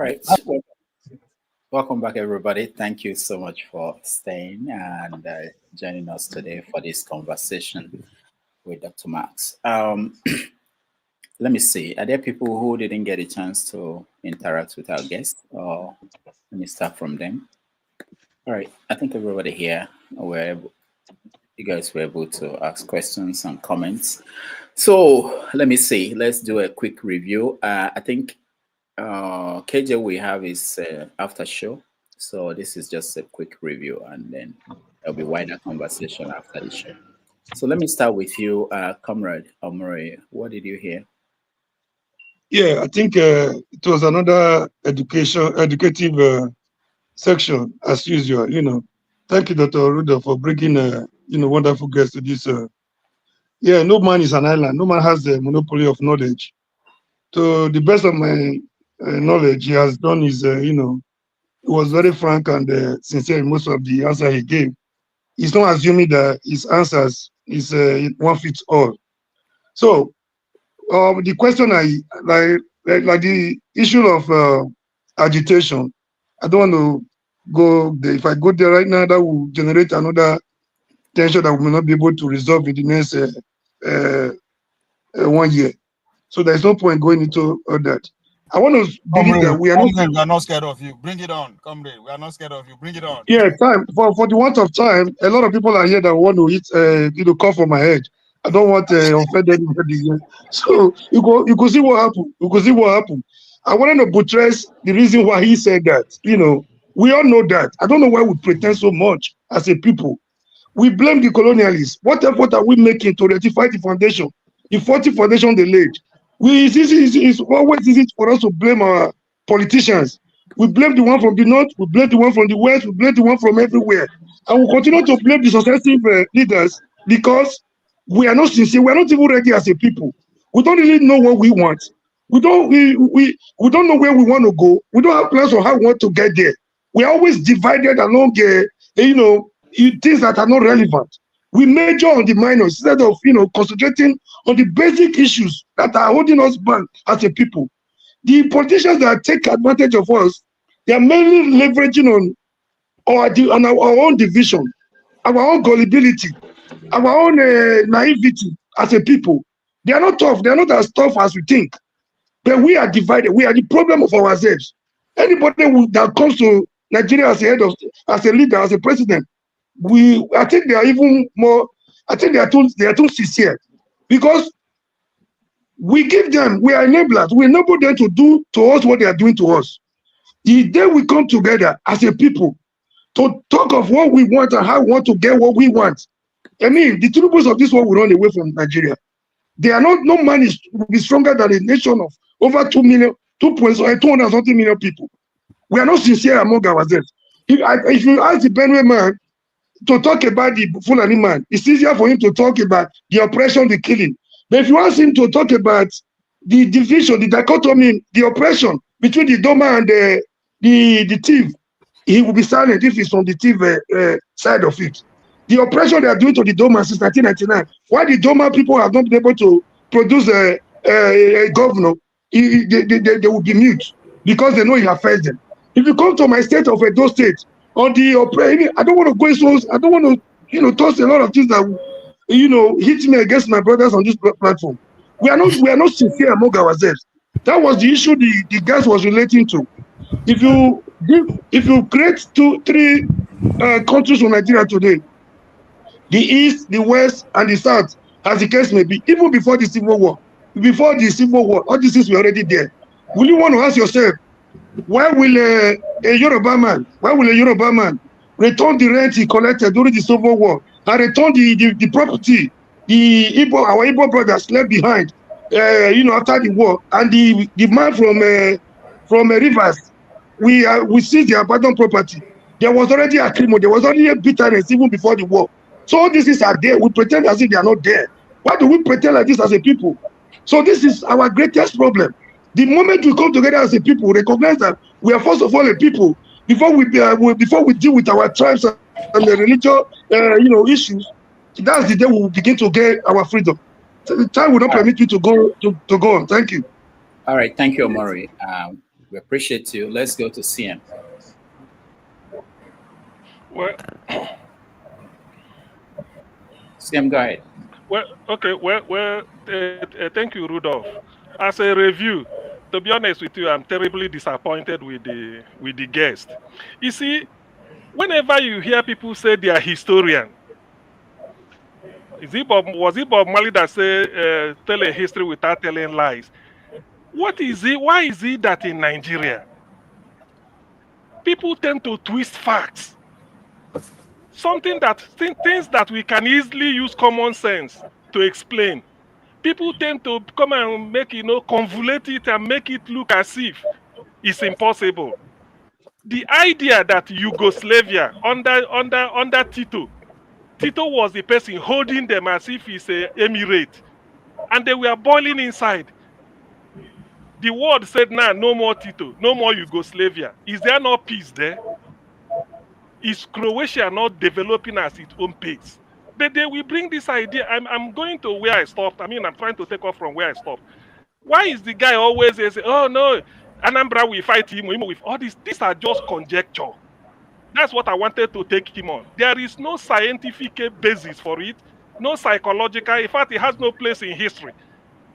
right. Welcome back, everybody. Thank you so much for staying and joining us today for this conversation with Dr. Max. Let me see. Are there people who didn't get a chance to interact with our guests? Or let me start from them. All right. I think everybody here, you guys were able to ask questions and comments. So let me see. Let's do a quick review. I think KJ we have is after show. So this is just a quick review, and then there'll be wider conversation after the show. So let me start with you, Comrade Omori. What did you hear? Yeah, I think it was another educative section as usual. You know, thank you, Dr. Ruda, for bringing wonderful guests to this. Yeah, no man is an island. No man has the monopoly of knowledge. To the best of my knowledge, he has done his. He was very frank and sincere in most of the answer he gave. He's not assuming that his answers is one fits all. So the question I like the issue of agitation. I don't want to go there. If I go there right now, that will generate another tension that we may not be able to resolve in the next 1 year. So there's no point going into all that. I want to believe that we are not. We are not scared of you. Bring it on, comrade. We are not scared of you. Bring it on. Yeah, time for the want of time. A lot of people are here that want to hit, call for my head. I don't want to offend anybody here. So you could see what happened. You could see what happened. I wanted to buttress the reason why he said that. We all know that. I don't know why we pretend so much as a people. We blame the colonialists. What effort are we making to rectify the foundation? The 40 foundation they laid. It's always easy for us to blame our politicians. We blame the one from the north, we blame the one from the west, we blame the one from everywhere. And we'll continue to blame the successive leaders because we are not sincere, we are not even ready as a people. We don't really know what we want. We don't know where we want to go. We don't have plans on how we want to get there. We are always divided along things that are not relevant. We major on the minors instead of concentrating on the basic issues that are holding us back as a people. The politicians that take advantage of us, they are mainly leveraging on our own division, our own gullibility, our own naivety as a people. They are not tough. They are not as tough as we think. But we are divided. We are the problem of ourselves. Anybody that comes to Nigeria as a leader, as a president, I think they are even more. I think they are too sincere, because we give them. We are enablers. We enable them to do to us what they are doing to us. The day we come together as a people to talk of what we want and how we want to get what we want, I mean, the tributes of this world will run away from Nigeria. They are not. No man will be stronger than a nation of over 2 million, 200 something million people. We are not sincere among ourselves. If you ask the Benue man to talk about the Fulani man, it's easier for him to talk about the oppression, the killing. But if you ask him to talk about the division, the dichotomy, the oppression between the Doma and the thief, he will be silent if he's from the thief side of it. The oppression they are doing to the Doma since 1999, why the Doma people have not been able to produce a governor, they will be mute because they know he affects them. If you come to my state of Edo State, on the oppression, I don't want to go so. I don't want to, toss a lot of things that, hit me against my brothers on this platform. We are not sincere among ourselves. That was the issue the guys was relating to. If you create 2-3 countries from Nigeria today, the East, the West, and the South, as the case may be, even before the Civil War, all these things were already there. Will you want to ask yourself, why will a Yoruba man return the rent he collected during the Civil War and return the property our Igbo brothers left behind, after the war, and the man from Rivers, we see the abandoned property. There was already a crime, there was already a bitterness even before the war. So all these things are there. We pretend as if they are not there. Why do we pretend like this as a people? So this is our greatest problem. The moment we come together as a people, recognize that we are first of all a people. Before we deal with our tribes and the religious, issues, that's the day we will begin to get our freedom. So the time will not permit you to go on. Thank you. All right, thank you, Omori. We appreciate you. Let's go to CM. Well, CM, go ahead. Well, okay. Thank you, Rudolph. As a review, to be honest with you, I'm terribly disappointed with the guest. You see, whenever you hear people say they are historian, was it Bob Marley that said tell a history without telling lies? What is it? Why is it that in Nigeria people tend to twist facts? Things that we can easily use common sense to explain. People tend to come and make, convolute it and make it look as if it's impossible. The idea that Yugoslavia under Tito was the person holding them as if he's an emirate, and they were boiling inside. The world said, nah, no more Tito, no more Yugoslavia. Is there no peace there? Is Croatia not developing at its own pace? But they will bring this idea. I'm going to where I stopped. I'm trying to take off from where I stopped. Why is the guy always say, oh no, Anambra will fight him with all this? These are just conjecture. That's what I wanted to take him on. There is no scientific basis for it, no psychological. In fact, it has no place in history.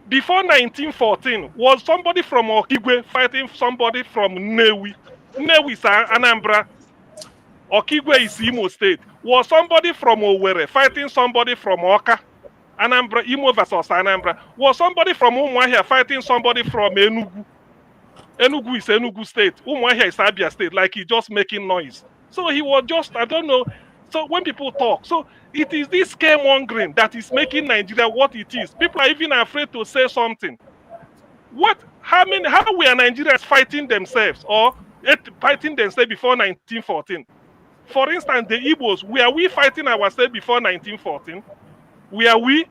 before 1914, was somebody from Okigwe fighting somebody from Nnewi? Nnewi is Anambra. Okigwe is Imo State. Was somebody from Owerri fighting somebody from Oka? Anambra, Imo versus Anambra. Was somebody from Umuahia fighting somebody from Enugu? Enugu is Enugu State. Umuahia is Abia State. Like he just making noise. So he was just, I don't know. So when people talk, so it is this scaremongering that is making Nigeria what it is. People are even afraid to say something. How were Nigerians fighting themselves or fighting themselves before 1914? For instance, the Igbos, were we fighting ourselves before 1914? Were we?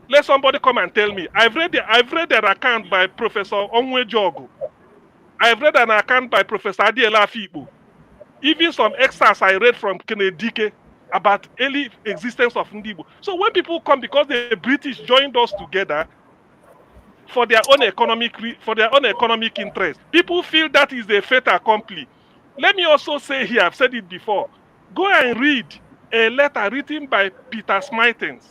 Let somebody come and tell me. I've read an account by Professor Onwe Jogu. I've read an account by Professor Adiela Fibo. Even some excerpts I read from Kennedy about early existence of Ndibo. So when people come, because the British joined us together for their own economic interest, people feel that is a fait accompli. Let me also say here, I've said it before, go and read a letter written by Peter Smitens.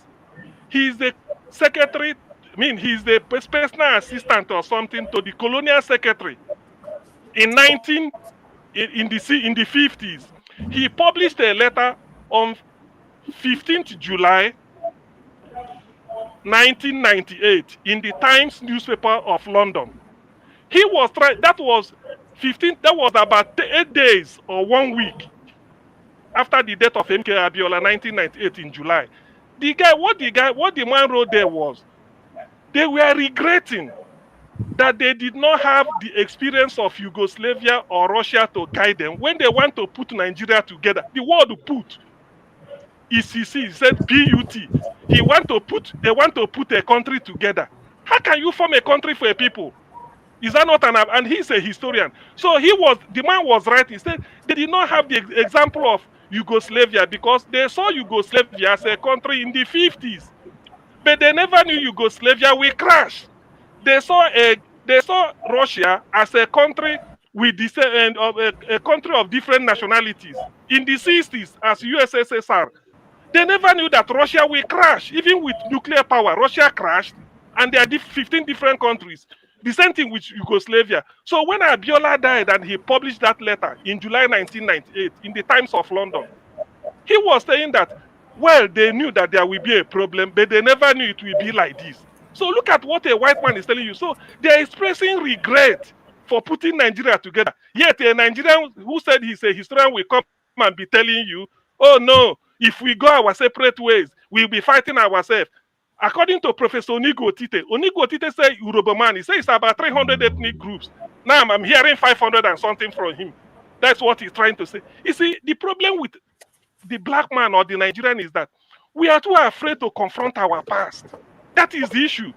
He's the secretary, he's the personal assistant or something to the colonial secretary in the 50s. He published a letter on 15th July 1998 in the Times newspaper of London. He was trying, that was about 8 days or 1 week after the death of MK Abiola, 1998 in July. What the man wrote there was, they were regretting that they did not have the experience of Yugoslavia or Russia to guide them when they want to put Nigeria together. The word "put" ECC, he said PUT. They want to put a country together. How can you form a country for a people? Is that not and he's a historian. So the man was right. He said they did not have the example of Yugoslavia because they saw Yugoslavia as a country in the 50s. But they never knew Yugoslavia will crash. They saw Russia as a country with a country of different nationalities in the 60s as USSR. They never knew that Russia will crash. Even with nuclear power, Russia crashed, and there are 15 different countries. The same thing with Yugoslavia. So when Abiola died and he published that letter in July 1998 in the Times of London, he was saying that, well, they knew that there will be a problem, but they never knew it will be like this. So look at what a white man is telling you. So they are expressing regret for putting Nigeria together. Yet a Nigerian who said he's a historian will come and be telling you, oh no, if we go our separate ways, we'll be fighting ourselves. According to Professor Onigo Otite said Yoruba man, he says it's about 300 ethnic groups. Now I'm hearing 500 and something from him. That's what he's trying to say. You see, the problem with the black man or the Nigerian is that we are too afraid to confront our past. That is the issue.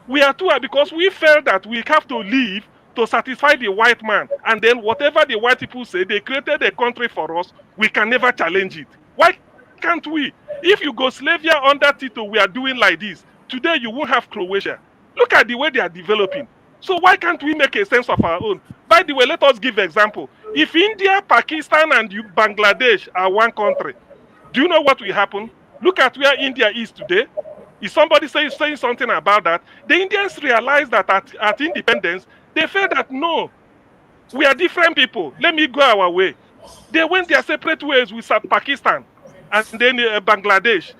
We are too, because we felt that we have to live to satisfy the white man. And then whatever the white people say, they created a country for us, we can never challenge it. Why can't we? If Yugoslavia under Tito we are doing like this, today you won't have Croatia. Look at the way they are developing. So why can't we make a sense of our own? By the way, let us give an example. If India, Pakistan, and Bangladesh are one country, do you know what will happen? Look at where India is today. If somebody saying something about that, the Indians realized that at independence, they felt that no, we are different people. Let me go our way. They went their separate ways with Pakistan and then Bangladesh.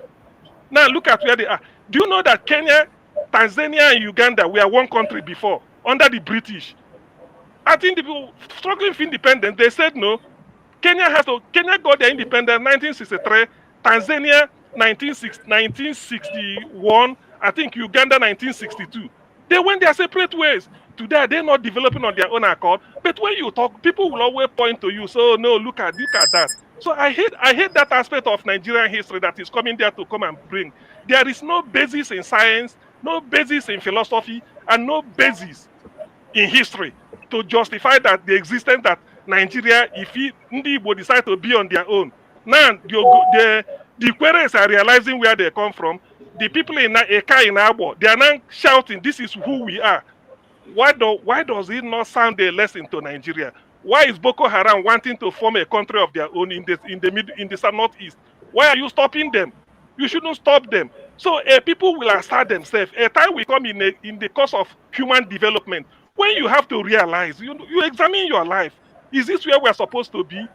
Now look at where they are. Do you know that Kenya, Tanzania, and Uganda were one country before, under the British? I think the people struggling for independence, they said no. Kenya got their independence in 1963, Tanzania 1961, I think Uganda 1962. They went their separate ways. Today they're not developing on their own accord. But when you talk, people will always point to you. So no, look at that. So I hate that aspect of Nigerian history that is coming there to come and bring. There is no basis in science, no basis in philosophy, and no basis in history to justify that the existence that Nigeria, if Ndi Igbo decide to be on their own. Now the Queres are realizing where they come from. The people in Eka in Abo, they are now shouting, this is who we are. Why does it not sound a lesson to Nigeria? Why is Boko Haram wanting to form a country of their own in the northeast? Why are you stopping them? You shouldn't stop them. So people will assert themselves. A time will come in the course of human development when you have to realize, you examine your life. Is this where we're supposed to be?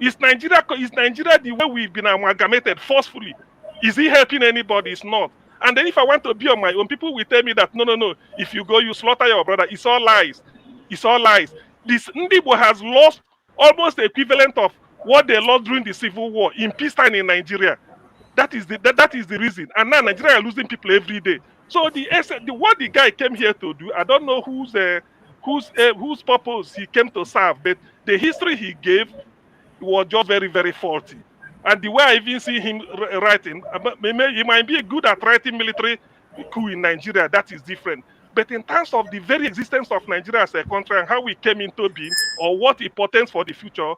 Is Nigeria the way we've been amalgamated forcefully? Is it helping anybody? It's not. And then if I want to be on my own, people will tell me that, no. If you go, you slaughter your brother. It's all lies. It's all lies. This Ndibo has lost almost the equivalent of what they lost during the Civil War in peacetime in Nigeria. That is the reason. And now Nigeria are losing people every day. So what the guy came here to do, I don't know whose purpose he came to serve, but the history he gave was just very, very faulty. And the way I even see him writing, he might be good at writing military coup in Nigeria. That is different. But in terms of the very existence of Nigeria as a country and how we came into being, or what it portends for the future,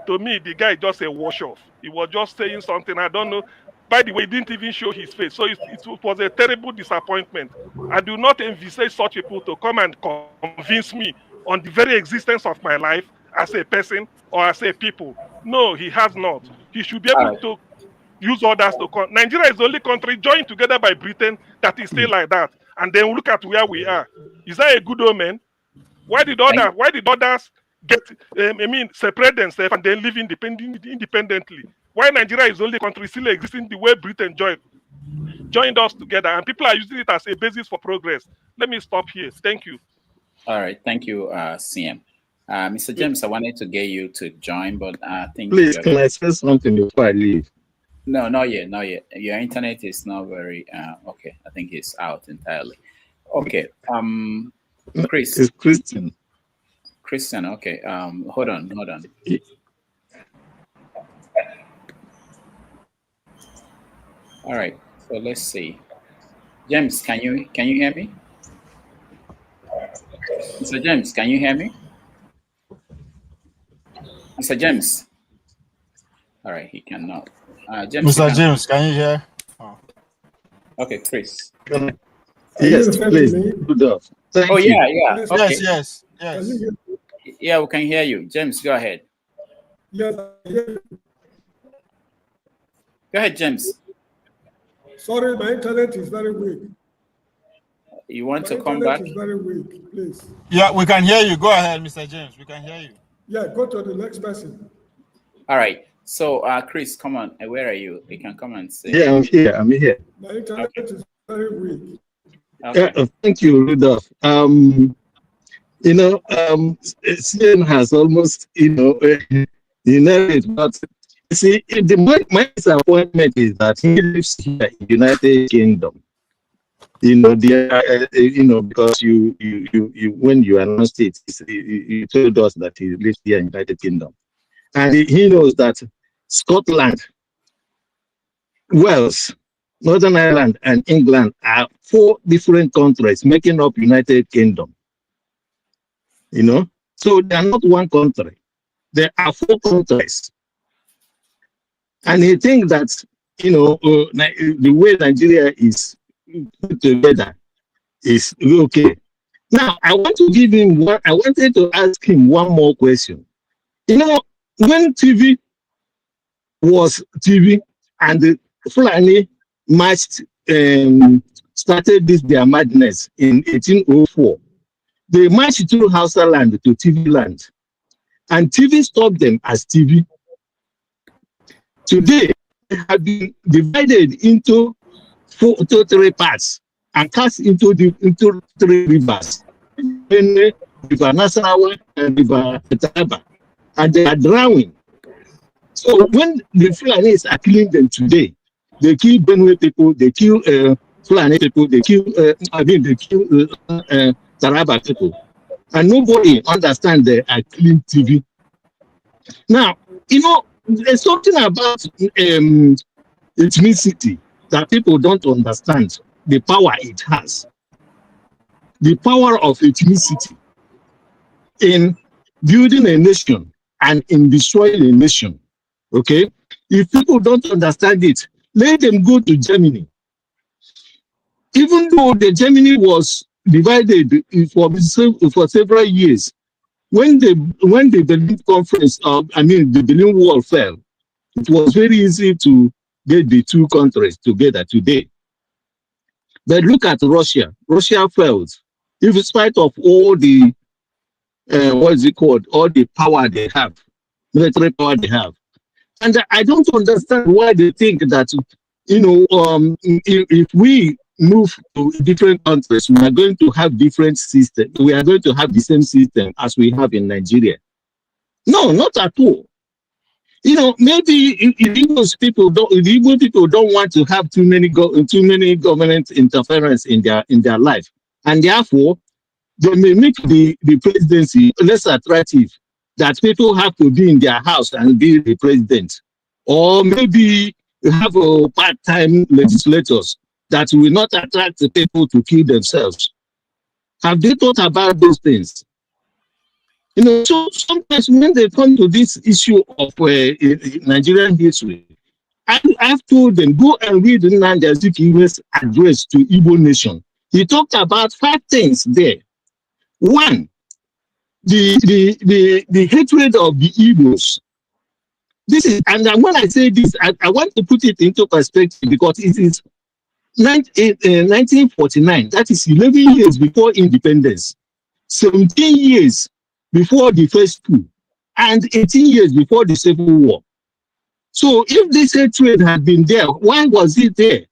to me, the guy just a wash-off. He was just saying something, I don't know. By the way, he didn't even show his face. So it was a terrible disappointment. I do not envisage such people to come and convince me on the very existence of my life as a person or as a people. No, he has not. He should be able to use others to come. Nigeria is the only country joined together by Britain that is still like that. And then look at where we are. Is that a good omen? Why did others get separate themselves and then live independently? Why Nigeria is the only country still existing the way Britain joined us together, and people are using it as a basis for progress? Let me stop here. Thank you. All right, thank you, CM. Mr. James, I wanted to get you to join, but I think... Please, can I say something before I leave? No, not yet. Your internet is not very... okay, I think it's out entirely. Okay, Chris. It's Christian. Christian, okay. Hold on. All right, so let's see. James, can you hear me? Mr. James, can you hear me? Mr. James. All right, he cannot. James, Mr. James, can you hear? Oh. Okay, Chris. Yes, please. Thank you. Yeah. Okay. Yes. Yeah, we can hear you. James, go ahead. Yes. Go ahead, James. Sorry, my internet is very weak. You want to come back? Is very weak, please. Yeah, we can hear you. Go ahead, Mr. James. We can hear you. Yeah, go to the next person. All right. So, Chris, come on. Where are you? You can come and say. Yeah, I'm here. My internet is very weak. Okay. Thank you, Rudolph. CN has almost, but you see, my disappointment is that he lives here in the United Kingdom. Because you when you announced it, you told us that he lives here in the United Kingdom, and he knows that Scotland, Wales, Northern Ireland, and England are 4 different countries making up United Kingdom. So they are not one country. There are 4 countries. And he thinks that, the way Nigeria is put together is okay. Now, I wanted to ask him one more question. When TV was TV and the Fulani marched, started their madness in 1804, they marched through Hausa land to TV land, and TV stopped them as TV. Today, they have been divided into 3 parts and cast into 3 rivers, River Nasarawa and River Taraba, and they are drowning. So when the Fulanis are killing them today, they kill Benue people, they kill Fulani people, they kill Taraba people, and nobody understands they are killing TV. Now, there's something about ethnicity that people don't understand, the power it has. The power of ethnicity in building a nation and in destroying a nation. Okay? If people don't understand it, let them go to Germany. Even though the Germany was divided for several years, when the Berlin Conference, the Berlin Wall fell, it was very easy to get the 2 countries together today. But look at Russia. Russia failed. If in spite of all the, what is it called, all the power they have, military power they have. And I don't understand why they think that, if we move to different countries, we are going to have different systems. We are going to have the same system as we have in Nigeria. No, not at all. Maybe if Igbo people don't want to have too many government interference in their life, and therefore they may make the presidency less attractive. That people have to be in their house and be the president, or maybe you have part-time legislators that will not attract the people to kill themselves. Have they thought about those things? So sometimes when they come to this issue of Nigerian history, I've told them, go and read Nnamdi Azikiwe's address to Igbo nation. He talked about 5 things there. One, the hatred of the Igbos. This is, and when I say this, I want to put it into perspective because it is 1949. That is 11 years before independence, 17 years before the first coup, and 18 years before the Civil War. So if this hatred had been there, why was it there?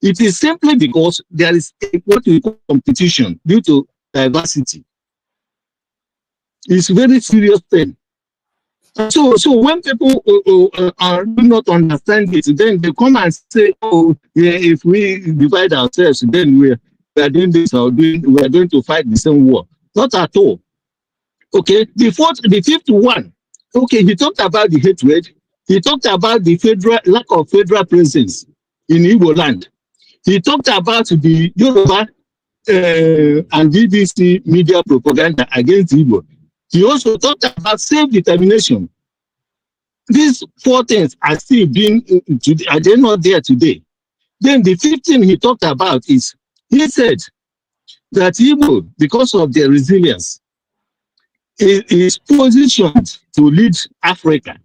It is simply because there is what we call competition due to diversity. It's a very serious thing. So when people do not understand it, then they come and say, oh, yeah, if we divide ourselves, then we are doing this or we are going to fight the same war. Not at all. Okay, the fifth one. Okay, he talked about the hatred. He talked about the lack of federal presence in Igbo land. He talked about the Yoruba and BBC media propaganda against Igbo. He also talked about self-determination. These 4 things are still being, are they not there today? Then the 5th thing he talked about is, he said that Igbo, because of their resilience, is positioned to lead Africa.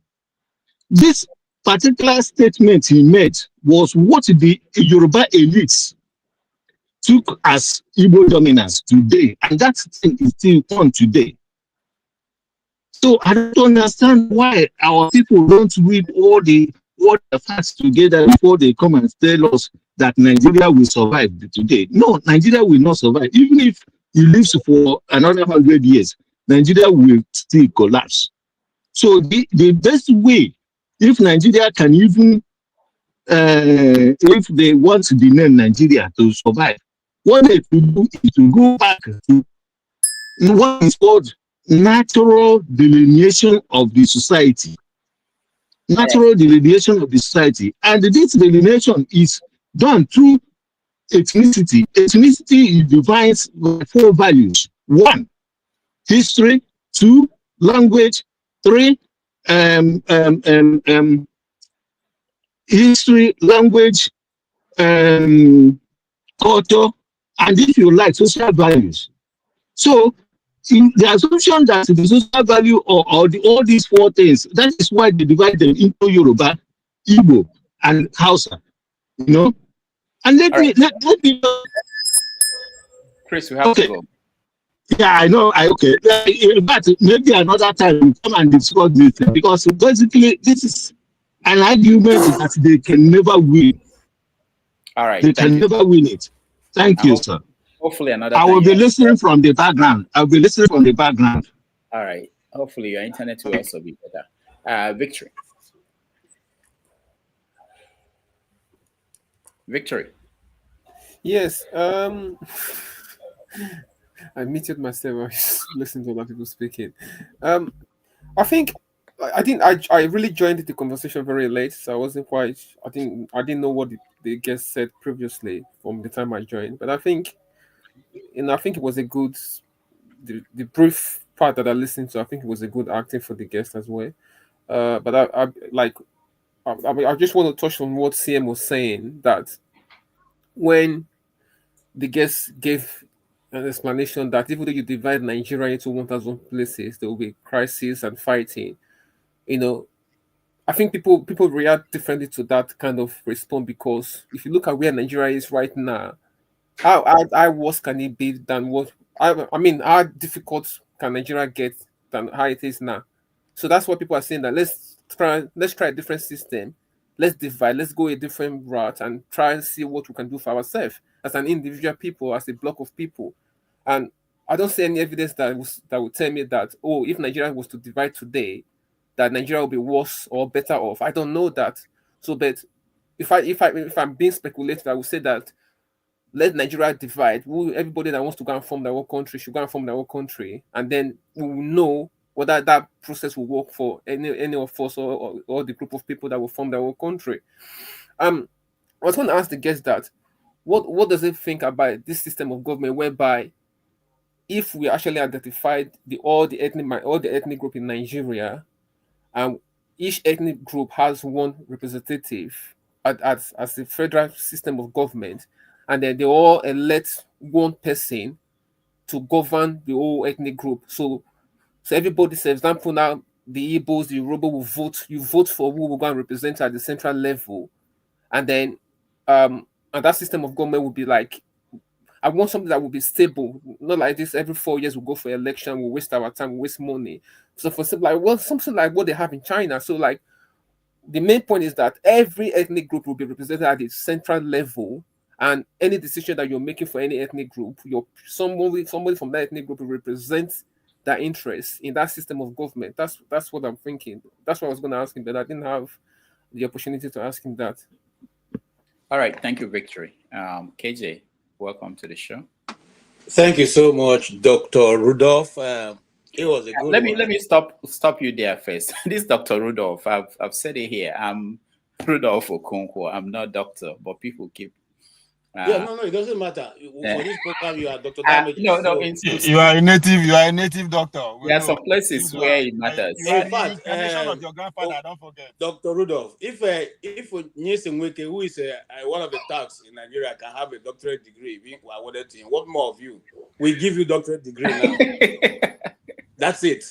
This particular statement he made was what the Yoruba elites took as Igbo dominance today, and that thing is still on today. So I don't understand why our people don't read all the facts together before they come and tell us that Nigeria will survive today. No, Nigeria will not survive. Even if it lives for another 100 years, Nigeria will still collapse. So the best way, if Nigeria can even, if they want the name Nigeria to survive, what they should do is to go back to what is called natural delineation of the society. Natural delineation of the society. And this delineation is done through ethnicity. Ethnicity defines 4 values. 1, history. 2, language. 3, history, language, culture, and if you like, social values. So in the assumption that the social value or all these 4 things, that is why they divide them into Yoruba, Igbo, and Hausa. And let me. Chris, we have to go. Yeah, I know. But maybe another time we'll come and discuss this, because basically this is an argument that they can never win. All right. They can never win it. Thank you, sir. Hopefully another I time. will be listening from the background. I'll be listening from the background. All right. Hopefully your internet will also be better. Victory. Victory. Yes. I muted myself. I was listening to a lot of people speaking. I think I really joined the conversation very late, so I wasn't quite. I didn't know what the guest said previously from the time I joined. But I think it was a good. The brief part that I listened to, I think it was a good acting for the guest as well. But I just want to touch on what CM was saying, that when the guest gave an explanation that even though you divide Nigeria into 1,000 places, there will be crisis and fighting. I think people react differently to that kind of response, because if you look at where Nigeria is right now, how worse can it be than what I mean? How difficult can Nigeria get than how it is now? So that's what people are saying, that let's try a different system. Let's divide. Let's go a different route and try and see what we can do for ourselves as an individual people, as a block of people. And I don't see any evidence that would tell me that, oh, if Nigeria was to divide today, that Nigeria will be worse or better off. I don't know that. So, but if I'm being speculative, I would say that let Nigeria divide. Everybody that wants to go and form their own country should go and form their own country, and then we will know whether that process will work for any of us or the group of people that will form their own country. I was going to ask the guest that what does it think about this system of government whereby if we actually identified all the ethnic group in Nigeria, and each ethnic group has one representative as a federal system of government, and then they all elect one person to govern the whole ethnic group. So everybody, for example, now the Igbos, the Yoruba will vote. You vote for who will go and represent at the central level, and then and that system of government will be like, I want something that will be stable, not like this. Every 4 years we go for election, we waste our time, we waste money. So for something like what they have in China. So like the main point is that every ethnic group will be represented at the central level, and any decision that you're making for any ethnic group, somebody from that ethnic group will represent that interest in that system of government. That's what I'm thinking. That's what I was going to ask him, but I didn't have the opportunity to ask him that. All right, thank you, Victory. KJ, welcome to the show. Thank you so much, Dr. Rudolph. It was a good Let me stop you there first. This Dr. Rudolph, I've said it here. I'm Rudolph Okonkwo. I'm not doctor, but people keep. No, it doesn't matter. For this program, you are Dr. Damage. No, you are a native doctor. There are some places where it matters. In fact, incarnation of your grandfather, don't forget. Dr. Rudolph, if Nyesemweke, who is one of the thugs in Nigeria, can have a doctorate degree being awarded to him, what more of you? We give you doctorate degree now. That's it.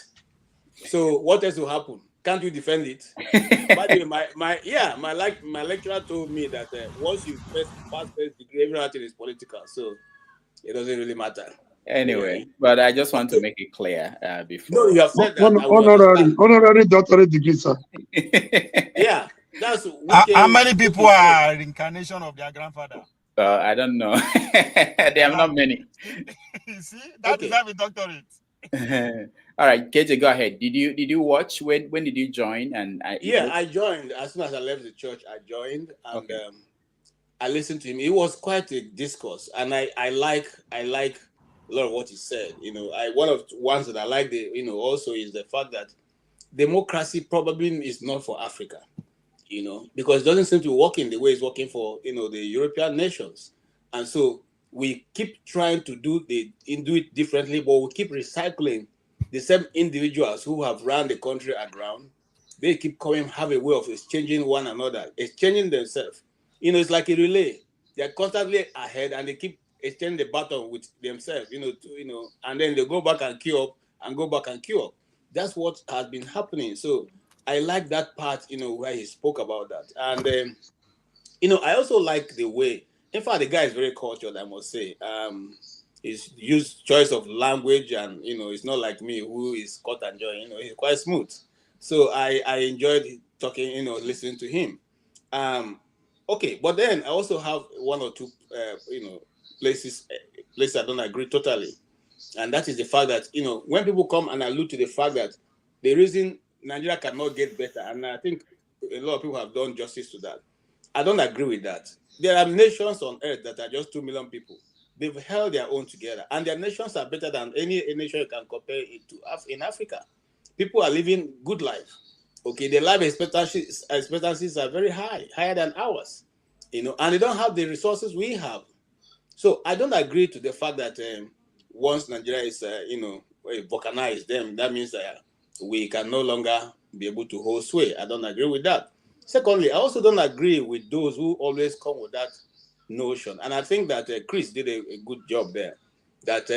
So what else will happen? Can't you defend it? By the way, my lecturer told me that once you pass first degree, everything is political, so it doesn't really matter. Anyway, but I just want to make it clear before. No, you have said that. Honorary doctorate degree, sir. Yeah, that's. How many people are reincarnation of their grandfather? I don't know. There are not many. You see, that is a doctorate. All right, KJ, go ahead. Did you watch? When did you join? And I joined as soon as I left the church. I joined and I listened to him. It was quite a discourse, and I like a lot of what he said. One of the ones that I like also is the fact that democracy probably is not for Africa. Because it doesn't seem to be working the way it's working for the European nations, and so we keep trying to do it differently, but we keep recycling the same individuals who have run the country aground. They keep coming, have a way of exchanging one another, exchanging themselves. It's like a relay. They're constantly ahead, and they keep exchanging the baton with themselves. And then they go back and queue up, and go back and queue up. That's what has been happening. So I like that part, where he spoke about that. And I also like the way. In fact, the guy is very cultured, I must say. His choice of language, and it's not like me who is cut and join. He's quite smooth. So I enjoyed talking, listening to him. Okay, but then I also have one or two, places I don't agree totally, and that is the fact that when people come and allude to the fact that the reason Nigeria cannot get better, and I think a lot of people have done justice to that. I don't agree with that. There are nations on earth that are just 2 million people. They've held their own together, and their nations are better than any nation you can compare it to in Africa. People are living good life. Okay, their life expectancies are very high, higher than ours, and they don't have the resources we have. So I don't agree to the fact that once Nigeria is, balkanized, then that means we can no longer be able to hold sway. I don't agree with that. Secondly, I also don't agree with those who always come with that notion. And I think that Chris did a good job there. That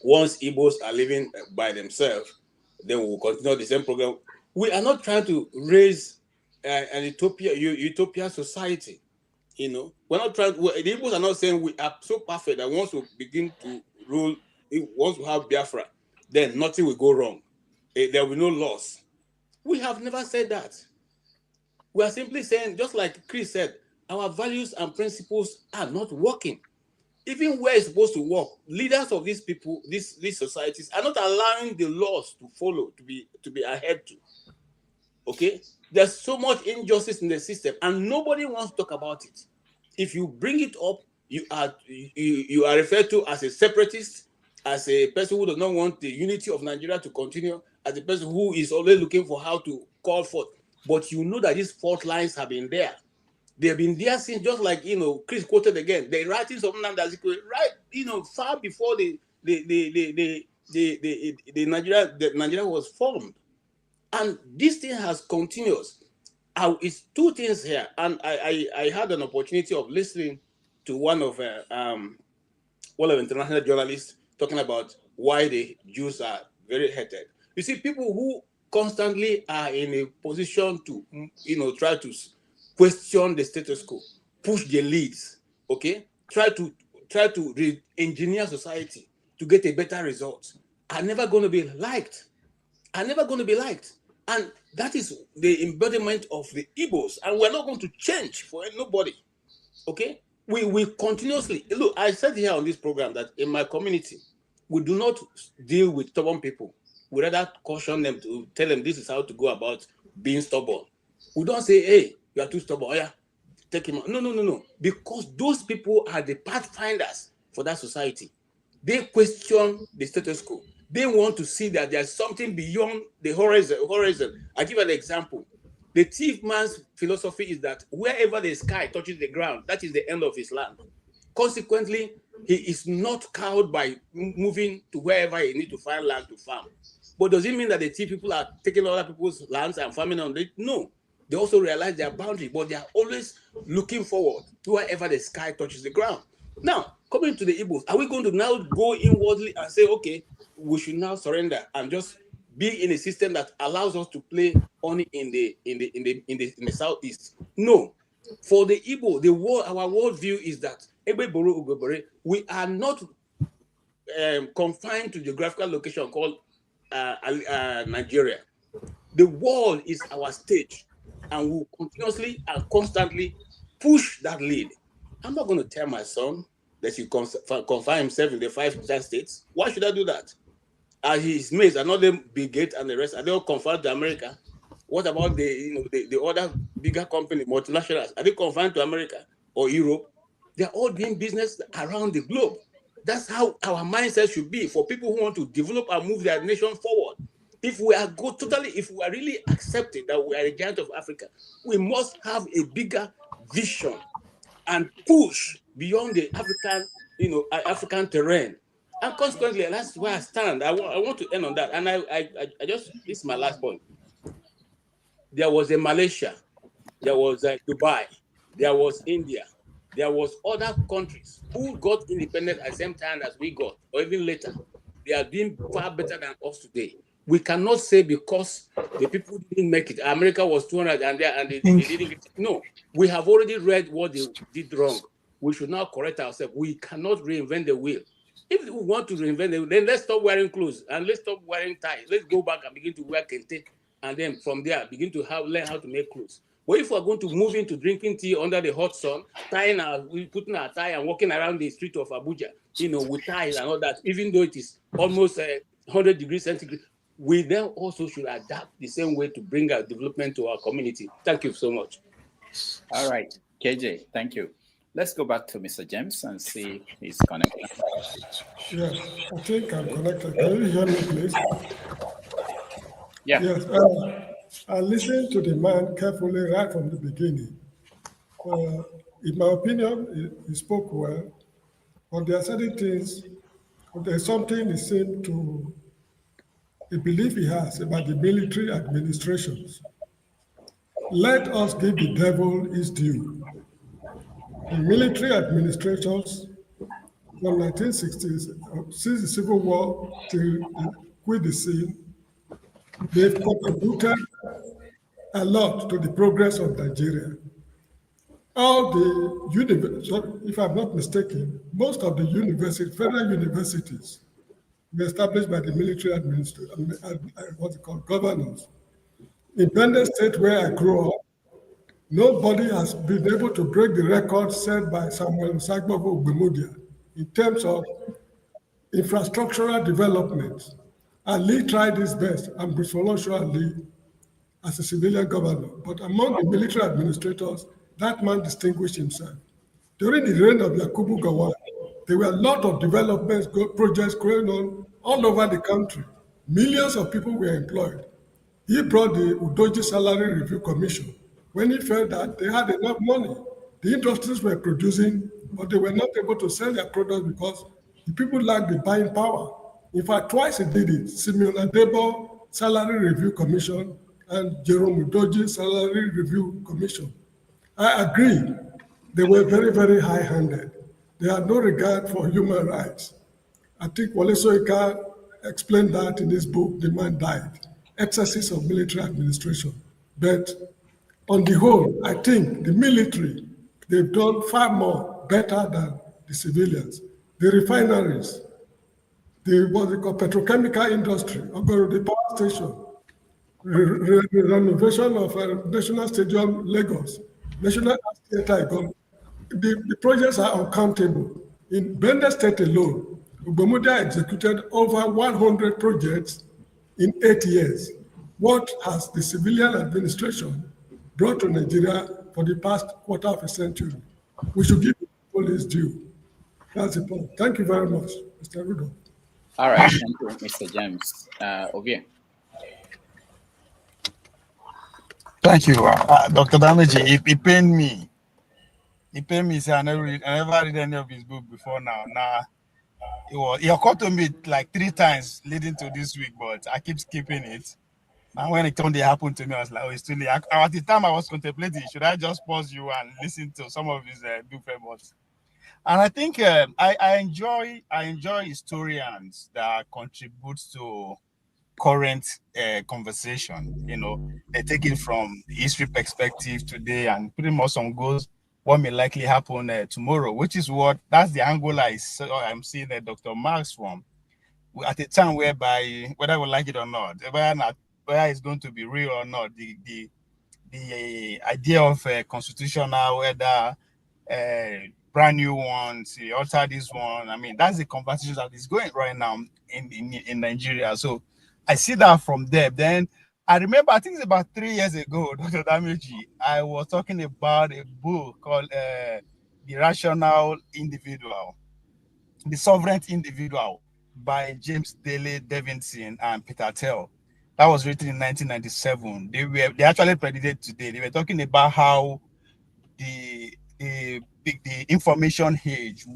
once Igbos are living by themselves, then we will continue the same program. We are not trying to raise an utopia society. You know, we're not trying. The Igbos are not saying we are so perfect that once we begin to rule, once we have Biafra, then nothing will go wrong. There will be no loss. We have never said that. We are simply saying, just like Chris said, our values and principles are not working. Even where it's supposed to work, leaders of these people, these societies, are not allowing the laws to follow, to be adhered to. Okay, there's so much injustice in the system, and nobody wants to talk about it. If you bring it up, you are referred to as a separatist, as a person who does not want the unity of Nigeria to continue, as a person who is always looking for how to call forth. But you know that these fault lines have been there. They've been there since, just like, you know, Chris quoted again, the writings of Nnamdi Azikiwe, right, you know, far before the Nigeria was formed. And this thing has continuous. It's two things here, and I had an opportunity of listening to one of international journalists talking about why the Jews are very hated. You see, people who constantly are in a position to, you know, try to question the status quo, push the leads, okay, try to re-engineer society to get a better result, are never going to be liked. Are never going to be liked. And that is the embodiment of the Igbos, and we're not going to change for nobody. Okay, we continuously look. I said here on this program that in my community, we do not deal with stubborn people. We rather caution them, to tell them this is how to go about being stubborn. We don't say, hey, you are too stubborn. Oh yeah, take him out. No. Because those people are the pathfinders for that society. They question the status quo. They want to see that there's something beyond the horizon. I give an example. The thief man's philosophy is that wherever the sky touches the ground, that is the end of his land. Consequently, he is not cowed by moving to wherever he needs to find land to farm. But does it mean that the thief people are taking other people's lands and farming on it? No. They also realize their boundary, but they are always looking forward to wherever the sky touches the ground. Now, coming to the Igbos, are we going to now go inwardly and say, okay, we should now surrender and just be in a system that allows us to play only in the southeast? No. For the Igbo, our worldview is that we are not confined to geographical location called Nigeria. The world is our stage, and we'll continuously and constantly push that lead. I'm not going to tell my son that he confine himself in the 5 states. Why should I do that? His mates are not the Bill Gates and the rest. Are they all confined to America? What about the other bigger company, multinationals? Are they confined to America or Europe? They're all doing business around the globe. That's how our mindset should be for people who want to develop and move their nation forward. If we are really accepting that we are a giant of Africa, we must have a bigger vision and push beyond the African terrain. And consequently, that's where I stand. I want to end on that. And this is my last point. There was a Malaysia, there was Dubai, there was India, there was other countries who got independent at the same time as we got, or even later. They are doing far better than us today. We cannot say because the people didn't make it, America was 200 and they didn't get it. No, we have already read what they did wrong. We should now correct ourselves. We cannot reinvent the wheel. If we want to reinvent the wheel, then let's stop wearing clothes and let's stop wearing ties. Let's go back and begin to wear kente, and then from there begin to learn how to make clothes. But if we're going to move into drinking tea under the hot sun, putting our tie and walking around the street of Abuja, with ties and all that, even though it is almost 100 degrees centigrade, we then also should adapt the same way to bring our development to our community. Thank you so much. All right, KJ, thank you. Let's go back to Mr. James and see if he's connected. Yeah, I think I'm connected. Can you hear me, please? Yeah. Yes, I listened to the man carefully right from the beginning. In my opinion, he spoke well, but there are certain things, there's something he seemed to, a belief he has about the military administrations. Let us give the devil his due. The military administrations from 1960s, since the Civil War till quit the scene, they've contributed a lot to the progress of Nigeria. all the universities, if I'm not mistaken, most of the federal universities were established by the military administration, what's it called, governors. In Bender State, where I grew up, nobody has been able to break the record set by Samuel Sagbovo Ogbemudia in terms of infrastructural development. And Lee tried his best, and Bruce Folosho Lee, as a civilian governor. But among the military administrators, that man distinguished himself. During the reign of Yakubu Gowon, there were a lot of development projects going on all over the country. Millions of people were employed. He brought the Udoji Salary Review Commission when he felt that they had enough money. The industries were producing, but they were not able to sell their products because the people lacked the buying power. In fact, twice he did it. Simeon Adebo Salary Review Commission and Jerome Udoji Salary Review Commission. I agree. They were very, very high-handed. They had no regard for human rights. I think Wole Soyinka explained that in his book, The Man Died, Excesses of Military Administration. But on the whole, I think the military, they've done far more better than the civilians. The refineries, the what they call petrochemical industry, the power station, renovation of National Stadium, Lagos, National Theatre, the projects are uncountable. In Bender State alone, Ogbemudia executed over 100 projects in 8 years. What has the civilian administration brought to Nigeria for the past quarter of a century? We should give people his due. That's the point. Thank you very much, Mr. Rudolph. All right, thank you, Mr. James. Ovie. Thank you, Dr. Dameji. It pained me. It pained me. So I never read any of his book before now. It occurred to me like 3 times leading to this week, but I keep skipping it. And when it happened to me, I was like, oh, it's too late. At the time, I was contemplating, should I just pause you and listen to some of his book famous? And I think I enjoy historians that contribute to current conversation. You know, they take it from the history perspective today and pretty much on goals what may likely happen tomorrow, which is that's the angle I'm seeing Dr. Marx from. At a time whereby, whether we like it or not, whether it's going to be real or not, the idea of constitutional, whether brand new ones, alter this one. I mean, that's the conversation that is going right now in Nigeria. So I see that from there. Then I remember, I think it's about 3 years ago, Dr. Dameji, I was talking about a book called The Rational Individual, The Sovereign Individual by James Daly Davidson and Peter Tell. That was written in 1997. They actually predicted today. They were talking about how the information age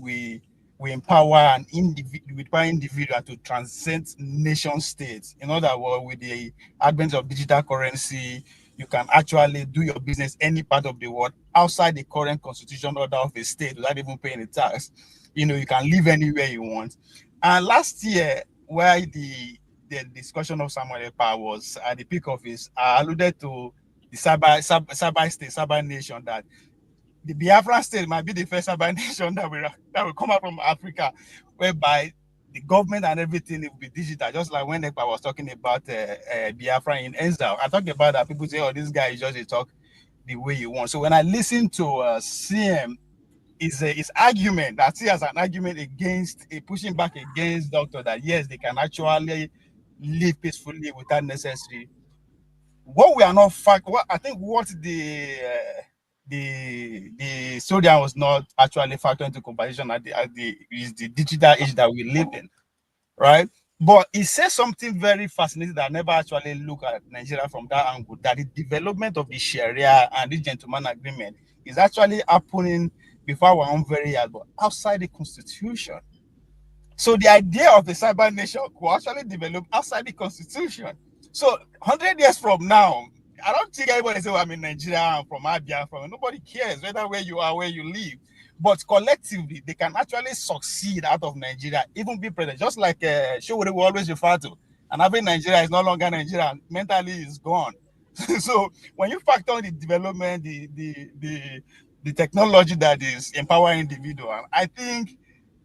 we empower an individual to transcend nation states. In other words, with the advent of digital currency, you can actually do your business any part of the world outside the current constitution order of a state without even paying a tax. You know, you can live anywhere you want. And last year, where the discussion of Samuel Ekpa was at the peak of his, I alluded to the cyber nation, that the Biafran state might be the first cyber nation that will come out from Africa, whereby the government and everything will be digital, just like when Ekpa was talking about Biafra in Enza. I talked about that. People say, oh, this guy is just a talk the way you want. So when I listen to CM, his argument, that he has an argument against, pushing back against doctor, that yes, they can actually live peacefully without necessary. What we are not I think what the soldier was not actually factoring into conversation is the digital age that we live in, right? But he says something very fascinating that I never actually look at Nigeria from that angle, that the development of the Sharia and the gentleman agreement is actually happening before our own very eyes, but outside the constitution. So the idea of the cyber nation will actually develop outside the constitution. So 100 years from now, I don't think anybody say, well, I'm in Nigeria, I'm from Abia, nobody cares whether where you are, where you live. But collectively, they can actually succeed out of Nigeria, even be president, just like Showore will always refer to. And having Nigeria is no longer Nigeria, mentally is gone. So when you factor in the development, the the technology that is empowering individual. I think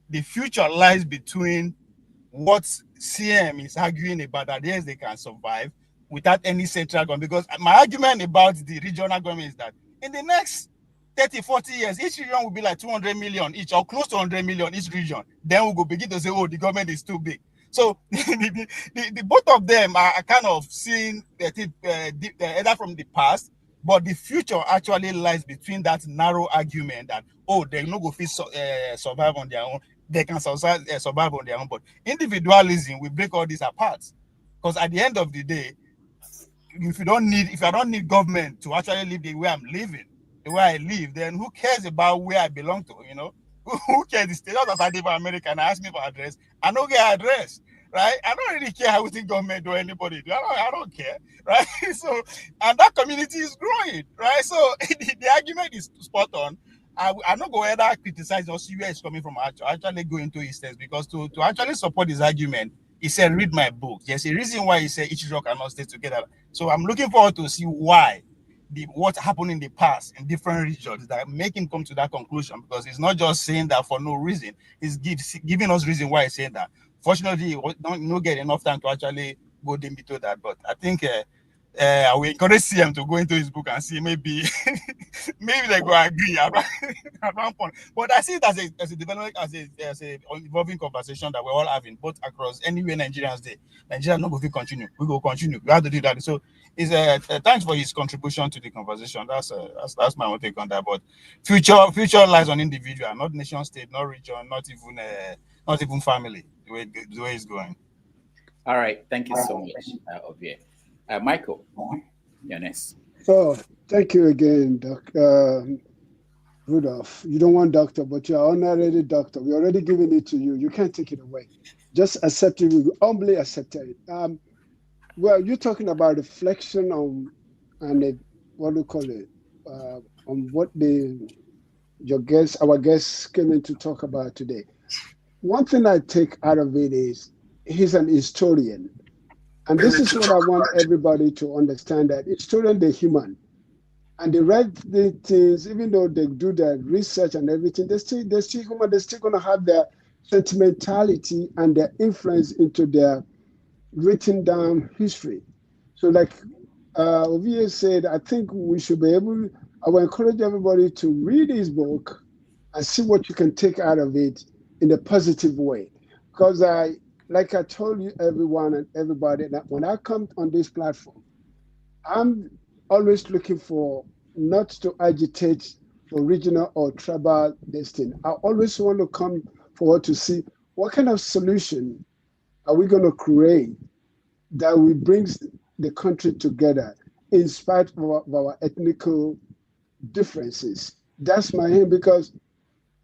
the future lies between what CM is arguing about, that yes, they can survive without any central government. Because my argument about the regional government is that in the next 30, 40 years, each region will be like 200 million each, or close to 100 million each region. Then we will begin to say, oh, the government is too big. So the both of them are kind of seeing either from the past, but the future actually lies between that narrow argument that, oh, they're not going to survive on their own. They can survive on their own. But individualism will break all these apart. Because at the end of the day, if I don't need government to actually live the way I'm living, the way I live, then who cares about where I belong to, you know? Who cares? The state as I live in America and ask me for address, I don't get address, right? I don't really care how the government or anybody do. I don't care, right? So, and that community is growing, right? So the argument is spot on. I'm not going to criticize us where it's coming from. Actually go into his text, because to actually support his argument, he said, read my book. There's a reason why he said each rock cannot stay together. So I'm looking forward to see why what happened in the past in different regions that make him come to that conclusion, because he's not just saying that for no reason. He's giving us reason why he's saying that. Fortunately, we don't get enough time to actually go deep into that. But I think I will encourage CM to go into his book and see maybe they go agree at one point. But I see it as a development, as a evolving conversation that we're all having, both across anywhere Nigerians day. Nigeria not going to continue. We will continue. We have to do that. So it's thanks for his contribution to the conversation. That's my own take on that. But future lies on individual, not nation state, not region, not even family. The way it's going. All right. Thank you so much, Ovie. Michael, you're next. Oh, thank you again, Rudolph. You don't want doctor, but you're honorary doctor. We're already giving it to you. You can't take it away. Just accept it. We humbly accept it. Well, you're talking about reflection on, and what do you call it, on what our guests came in to talk about today. One thing I take out of it is he's an historian. And this is what I want everybody to understand, that historians, they're human. And they write the things, even though they do their research and everything, they're still human. They're still going to have their sentimentality and their influence into their written down history. So like Ovie said, I think we should be able, I will encourage everybody to read his book and see what you can take out of it in a positive way. Because like I told you, everyone and everybody, that when I come on this platform, I'm always looking for not to agitate for regional or tribal destiny. I always want to come forward to see what kind of solution are we going to create that will bring the country together in spite of our ethnical differences. That's my aim, because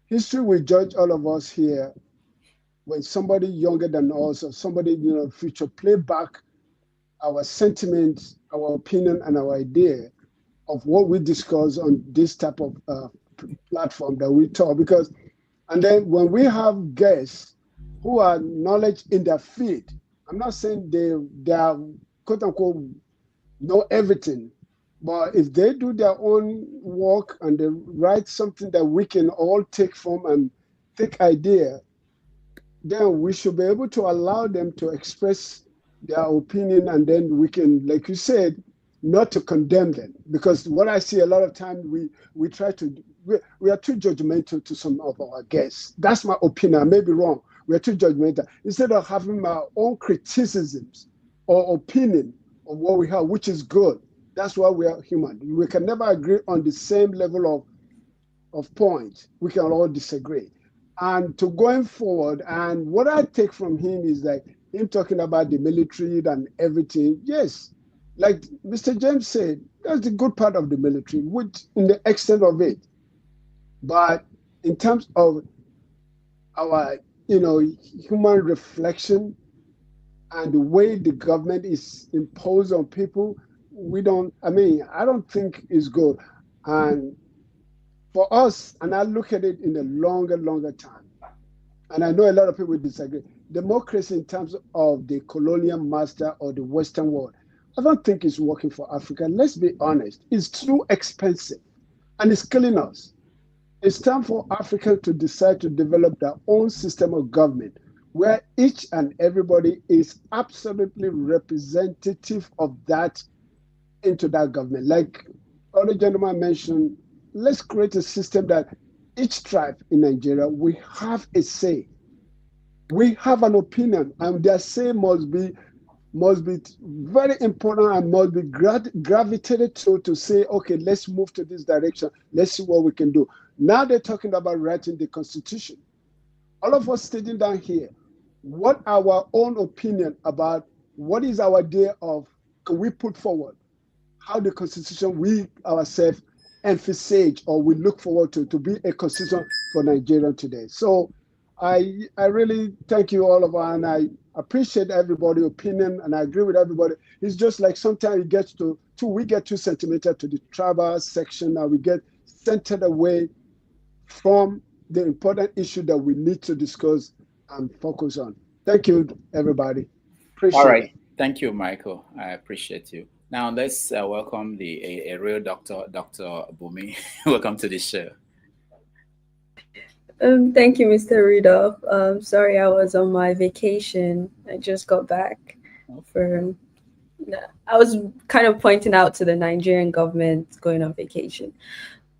history will judge all of us here. When somebody younger than us or somebody future play back our sentiments, our opinion, and our idea of what we discuss on this type of platform that we talk. And then when we have guests who are knowledge in their field, I'm not saying they are quote unquote know everything, but if they do their own work and they write something that we can all take from and take idea, then we should be able to allow them to express their opinion, and then we can, like you said, not to condemn them. Because what I see a lot of times, we try to, we are too judgmental to some of our guests. That's my opinion. I may be wrong. We are too judgmental. Instead of having our own criticisms or opinion of what we have, which is good. That's why we are human. We can never agree on the same level of points. We can all disagree. And to going forward, and what I take from him is like him talking about the military and everything. Yes, like Mr. James said, that's the good part of the military, which in the extent of it. But in terms of our, human reflection and the way the government is imposed on people, I don't think it's good. And for us, and I look at it in a longer time, and I know a lot of people disagree, democracy in terms of the colonial master or the Western world, I don't think it's working for Africa. Let's be honest. It's too expensive and it's killing us. It's time for Africa to decide to develop their own system of government where each and everybody is absolutely representative of that into that government. Like other gentleman mentioned, let's create a system that each tribe in Nigeria, we have a say. We have an opinion, and their say must be very important and must be gravitated to say, okay, let's move to this direction. Let's see what we can do. Now they're talking about writing the constitution. All of us sitting down here, what our own opinion about what is our idea of, can we put forward how the constitution we ourselves envisage or we look forward to be a constitution for Nigeria today. So I really thank you all of us, and I appreciate everybody's opinion, and I agree with everybody. It's just like sometimes it gets we get too sentimental to the tribal section, and we get centered away from the important issue that we need to discuss and focus on. Thank you, everybody. Appreciate All right. it. Thank you, Michael. I appreciate you. Now let's welcome a real doctor, Dr. Bumi. Welcome to the show. Thank you, Mr. Rudolph. Sorry, I was on my vacation. I just got back I was kind of pointing out to the Nigerian government going on vacation.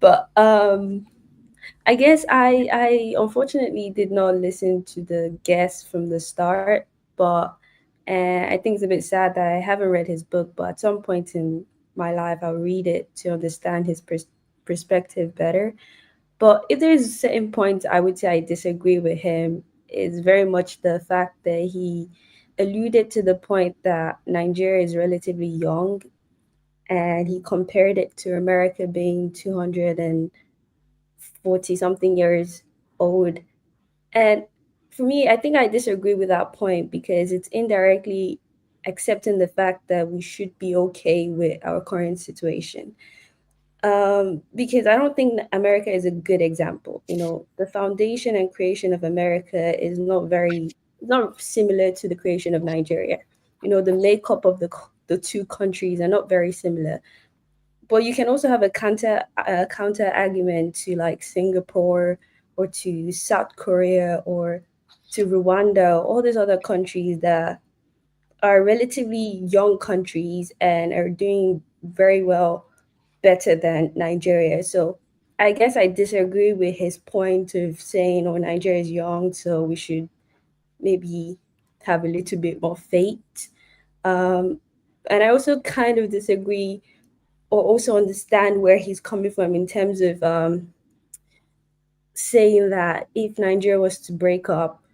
But I guess I unfortunately did not listen to the guest from the start, but I think it's a bit sad that I haven't read his book, but at some point in my life, I'll read it to understand his perspective better. But if there's certain points I would say I disagree with him, is very much the fact that he alluded to the point that Nigeria is relatively young, and he compared it to America being 240 something years old. And for me, I think I disagree with that point because it's indirectly accepting the fact that we should be okay with our current situation. Because I don't think that America is a good example. You know, the foundation and creation of America is not similar to the creation of Nigeria. You know, the makeup of the two countries are not very similar. But you can also have a counter argument to like Singapore or to South Korea or to Rwanda, all these other countries that are relatively young countries and are doing very well, better than Nigeria. So I guess I disagree with his point of saying, oh, Nigeria is young, so we should maybe have a little bit more faith. And I also kind of disagree or also understand where he's coming from in terms of saying that if Nigeria was to break up,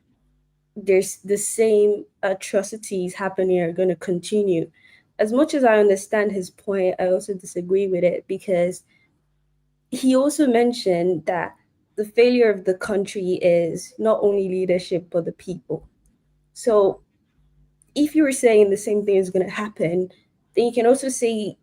there's the same atrocities happening are going to continue. As much as I understand his point, I also disagree with it because he also mentioned that the failure of the country is not only leadership, but the people. So if you were saying the same thing is going to happen, then you can also say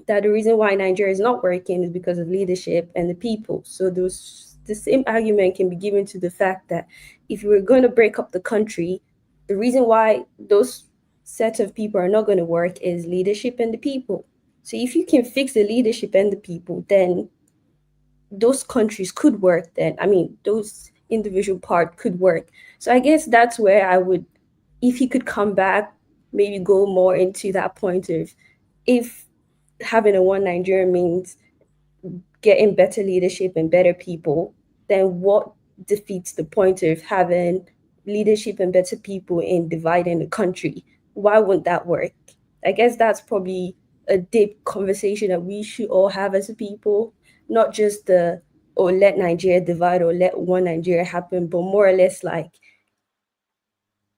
that the reason why Nigeria is not working is because of leadership and the people. So the same argument can be given to the fact that if you were going to break up the country, the reason why those set of people are not going to work is leadership and the people. So if you can fix the leadership and the people, then those countries could work then. I mean, those individual part could work. So I guess that's where I would, if he could come back, maybe go more into that point of if having a one Nigeria means getting better leadership and better people, then what defeats the point of having leadership and better people in dividing the country? Why wouldn't that work? I guess that's probably a deep conversation that we should all have as a people, not just the, or let Nigeria divide or let one Nigeria happen, but more or less like,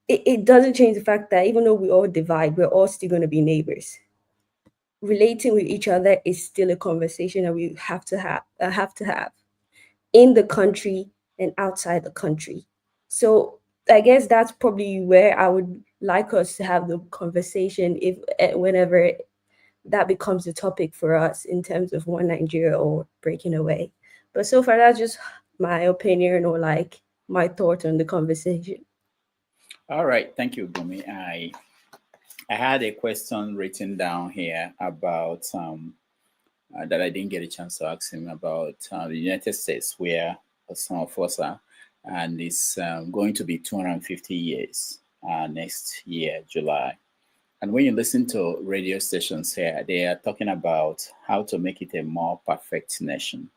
it doesn't change the fact that even though we all divide, we're all still going to be neighbors. Relating with each other is still a conversation that we have to have in the country and outside the country. So I guess that's probably where I would like us to have the conversation if whenever that becomes a topic for us in terms of one Nigeria or breaking away. But so far, that's just my opinion or like my thought on the conversation. All right, thank you, Bumi. I had a question written down here about that I didn't get a chance to ask him about the United States, where some of us are, and it's going to be 250 years next year, July. And when you listen to radio stations here, they are talking about how to make it a more perfect nation.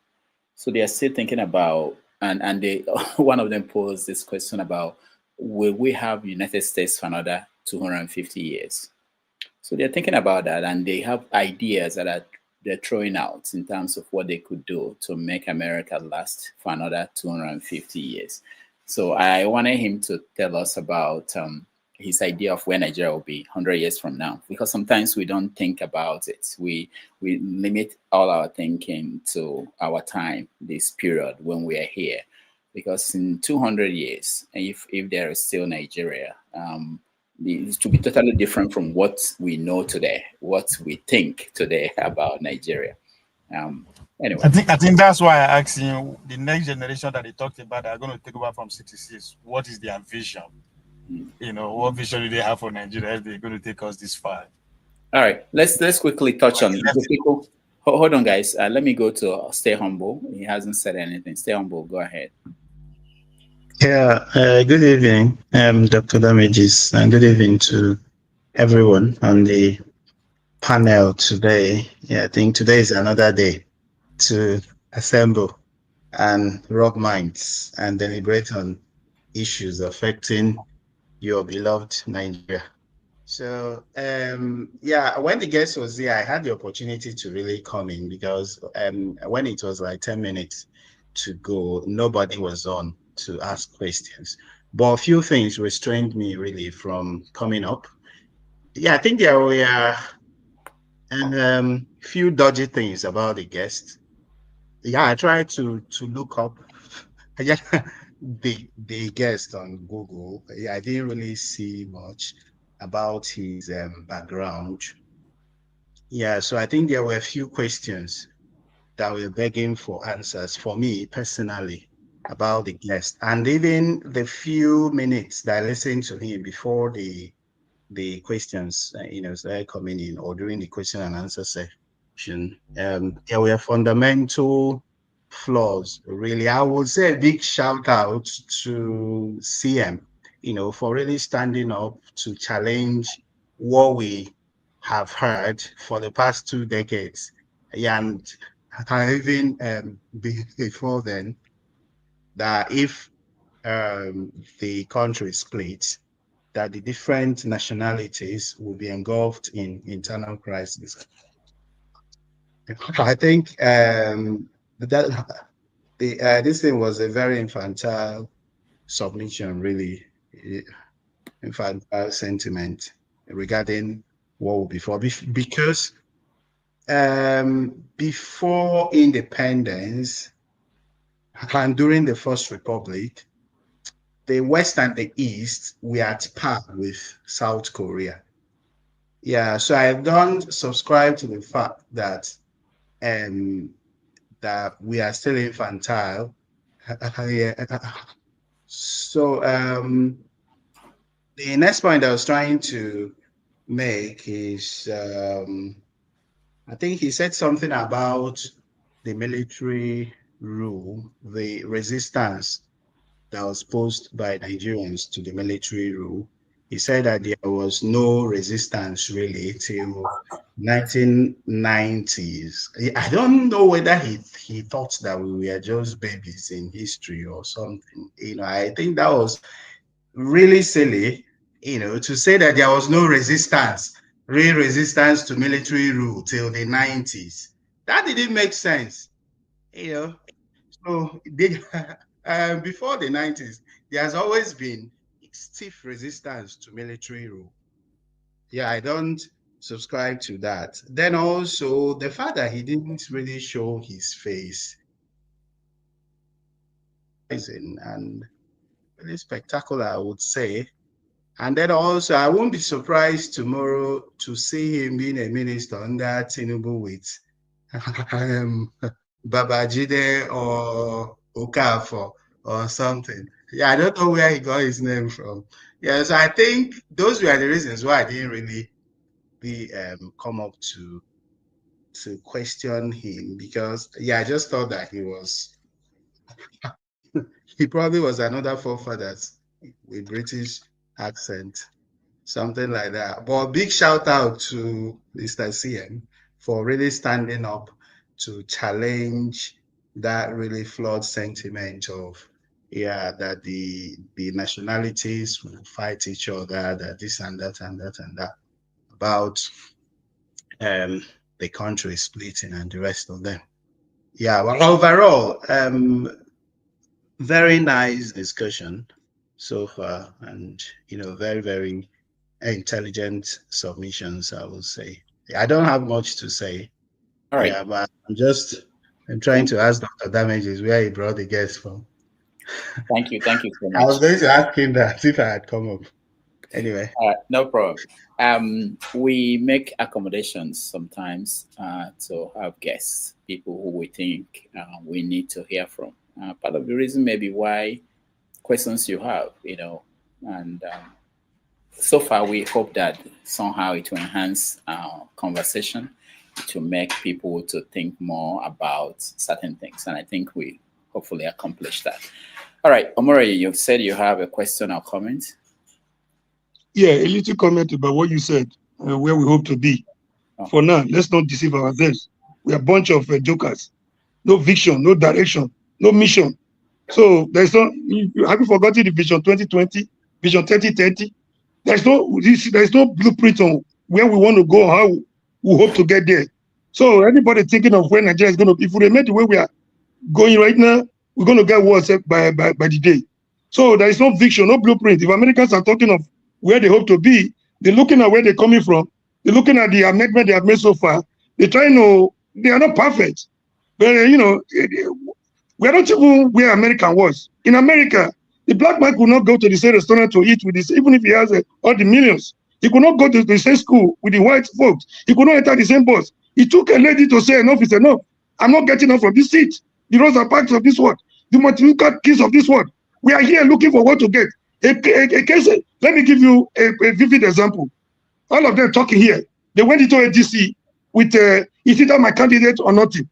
So they are still thinking about, and they one of them posed this question about, will we have United States for another 250 years? So they're thinking about that, and they have ideas that they're throwing out in terms of what they could do to make America last for another 250 years. So I wanted him to tell us about his idea of where Nigeria will be 100 years from now, because sometimes we don't think about it. We limit all our thinking to our time, this period when we are here, because in 200 years, if there is still Nigeria, it to be totally different from what we know today, what we think today about Nigeria. Anyway, I think that's why I asked you, the next generation that they talked about are going to take over from 66. What is their vision? You know, what vision do they have for Nigeria if they're going to take us this far? All right, let's quickly touch on people. Hold on, guys. Let me go to Stay Humble. He hasn't said anything. Stay Humble, go ahead. Yeah, good evening, Dr. Damages, and good evening to everyone on the panel today. Yeah, I think today is another day to assemble and rub minds and deliberate on issues affecting your beloved Nigeria. So, yeah, when the guest was here, I had the opportunity to really come in because when it was like 10 minutes to go, nobody was on to ask questions. But a few things restrained me really from coming up. Yeah, I think there were few dodgy things about the guest. Yeah, I tried to look up the guest on Google. Yeah, I didn't really see much about his background. Yeah, so I think there were a few questions that were begging for answers for me personally about the guest, and even the few minutes that I listened to him before the questions, started coming in, or during the question and answer section. There were fundamental flaws. Really, I would say a big shout out to CM, for really standing up to challenge what we have heard for the past 2 decades. Yeah, and even before then, that if the country splits, that the different nationalities will be engulfed in internal crisis. I think that this thing was a very infantile submission, really, infantile sentiment regarding what will be for, because before independence and during the First Republic, the West and the East were at par with South Korea. Yeah, so I don't subscribe to the fact that that we are still infantile. So the next point I was trying to make is I think he said something about the military rule, the resistance that was posed by Nigerians to the military rule. He said that there was no resistance really till 1990s. I don't know whether he thought that we were just babies in history or something. I think that was really silly, to say that there was no resistance, real resistance to military rule till the 90s. That didn't make sense, So before the 90s, there has always been stiff resistance to military rule. Yeah, I don't subscribe to that. Then also the fact that he didn't really show his face, and really spectacular, I would say. And then also, I won't be surprised tomorrow to see him being a minister under Tinubu with Babangida or Okafor or something. Yeah, I don't know where he got his name from. Yeah, so I think those were the reasons why I didn't really come up to to question him because, yeah, I just thought that he was, he probably was another forefathers with British accent, something like that. But big shout out to Mr. CM for really standing up to challenge that really flawed sentiment of, yeah, that the nationalities will fight each other, that this and that and that and that, about the country splitting and the rest of them. Yeah, well, overall, very nice discussion so far, and very, very intelligent submissions, I would say. I don't have much to say. All right. Yeah, but I'm trying to ask Dr. Damages where he brought the guest from. Thank you so much. I was going to ask him that if I had come up. Anyway. No problem. We make accommodations sometimes to have guests, people who we think we need to hear from. Part of the reason maybe why questions you have, and so far we hope that somehow it will enhance our conversation, to make people to think more about certain things. And I think we hopefully accomplish that. All right, Omori, you've said you have a question or comment. Yeah, a little comment about what you said, where we hope to be. For now, let's not deceive ourselves. We are a bunch of jokers. No vision, no direction, no mission. So there's no, have you forgotten the vision 2020, vision 2030? There's no blueprint on where we want to go, how we hope to get there. So anybody thinking of where Nigeria is going to be, if we remain the way we are going right now, we're going to get worse by the day. So there is no vision, no blueprint. If Americans are talking of where they hope to be, they're looking at where they're coming from. They're looking at the amendment they have made so far. They're trying to, they are not perfect. But, we're not even where America was. In America, the black man could not go to the same restaurant to eat with this, even if he has all the millions. He could not go to the same school with the white folks. He could not enter the same bus. It took a lady to say enough is enough. I'm not getting up from this seat. The Rosa Parks of this world, the multiplicative keys of this world. We are here looking for what to get. A case, let me give you a vivid example. All of them talking here. They went into a DC with, is either my candidate or nothing.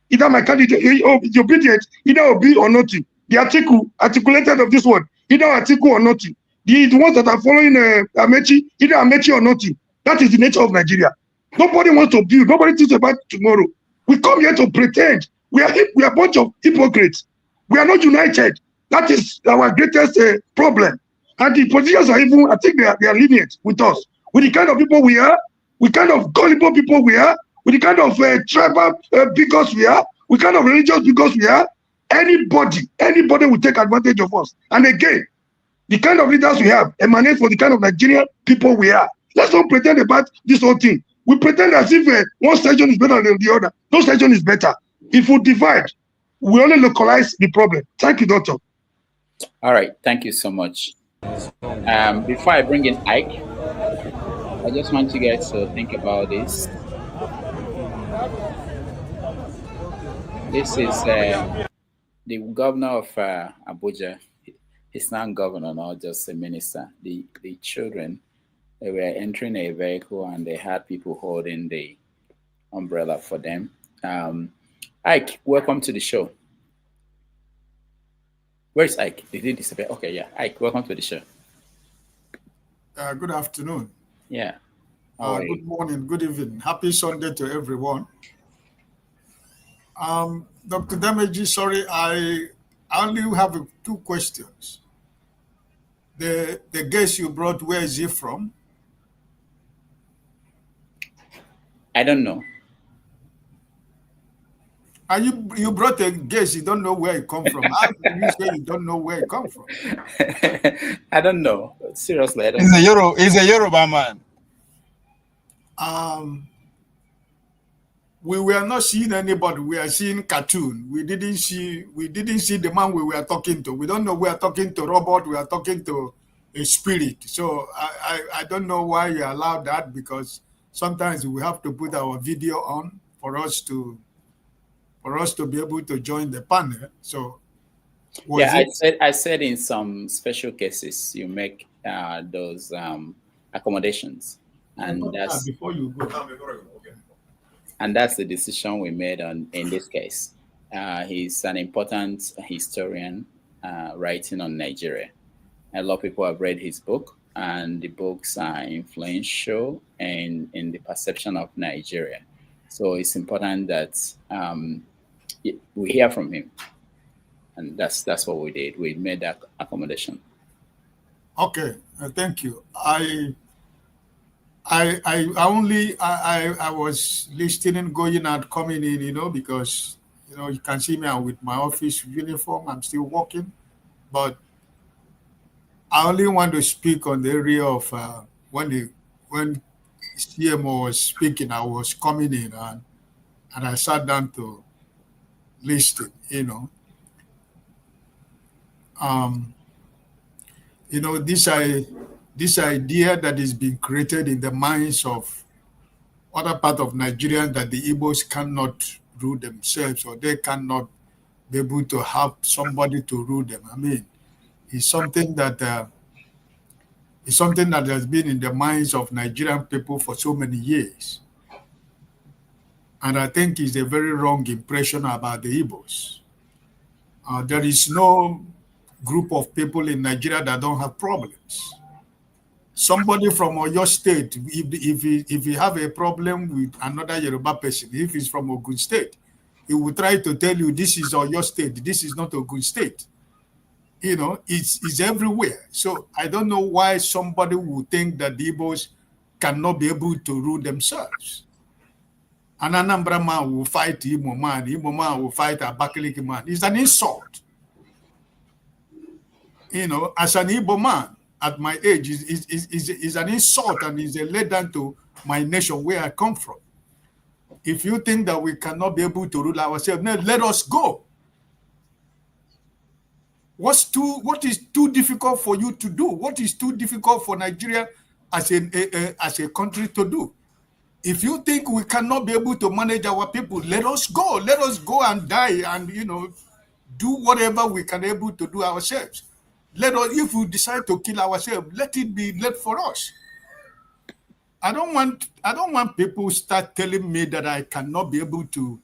Either my candidate, the obedient, either obey or nothing. The articulated of this word, either article or nothing. The ones that are following Amechi, either Amechi or nothing. That is the nature of Nigeria. Nobody wants to build. Nobody thinks about tomorrow. We come here to pretend. We are a bunch of hypocrites. We are not united. That is our greatest problem. And the politicians are even, I think they are lenient with us. With the kind of people we are, with kind of gullible people we are, with the kind of tribal bigots we are, with kind of religious bigots we are, anybody will take advantage of us. And again, the kind of leaders we have emanate for the kind of Nigerian people we are. Let's not pretend about this whole thing. We pretend as if one section is better than the other. No section is better. If we divide, we only localize the problem. Thank you, Doctor. All right, thank you so much. Before I bring in Ike, I just want you guys to think about this. This is the governor of Abuja. He's not governor, not just a minister. The children, they were entering a vehicle and they had people holding the umbrella for them. Ike, welcome to the show. Where's Ike? Did he disappear? Okay, yeah. Ike, welcome to the show. Good afternoon. Yeah. Good morning, good evening. Happy Sunday to everyone. Dr. Damaji, sorry, I only have two questions. The guest you brought, where is he from? I don't know. And you brought a guest, you don't know where he come from. How can you say you don't know where he come from? I don't know. Seriously, I don't know. He's a Yoruba man. We were not seeing anybody. We are seeing cartoon. We didn't see the man we were talking to. We don't know we are talking to robot. We are talking to a spirit. So I don't know why you allow that, because sometimes we have to put our video on for us to be able to join the panel. So yeah, I said in some special cases you make those accommodations, and that's before you go. And that's the decision we made in this case. He's an important historian writing on Nigeria. A lot of people have read his book, and the books are influential in the perception of Nigeria. So it's important that we hear from him. And that's what we did. We made that accommodation. Okay, thank you. I was listening, going out, coming in, because you can see me, I'm with my office uniform. I'm still working, but I only want to speak on the area of when CMO was speaking. I was coming in and I sat down to listen. This idea that is being created in the minds of other part of Nigeria that the Igbos cannot rule themselves, or they cannot be able to have somebody to rule them. I mean, it's something that has been in the minds of Nigerian people for so many years. And I think it's a very wrong impression about the Igbos. There is no group of people in Nigeria that don't have problems. Somebody from Oyo State, if he have a problem with another Yoruba person, if he's from Ogun State, he will try to tell you this is Oyo State, this is not Ogun State. It's everywhere. So I don't know why somebody would think that the Igbos cannot be able to rule themselves. An Anambra man will fight Igbo man will fight a Abakaliki man. It's an insult. As an Igbo man at my age, is an insult, and is a letdown to my nation where I come from. If you think that we cannot be able to rule ourselves, no, let us go. What is too difficult for you to do? What is too difficult for Nigeria as a country to do? If you think we cannot be able to manage our people, let us go. Let us go and die and do whatever we can able to do ourselves. If we decide to kill ourselves, let it be left for us. I don't want people start telling me that I cannot be able to,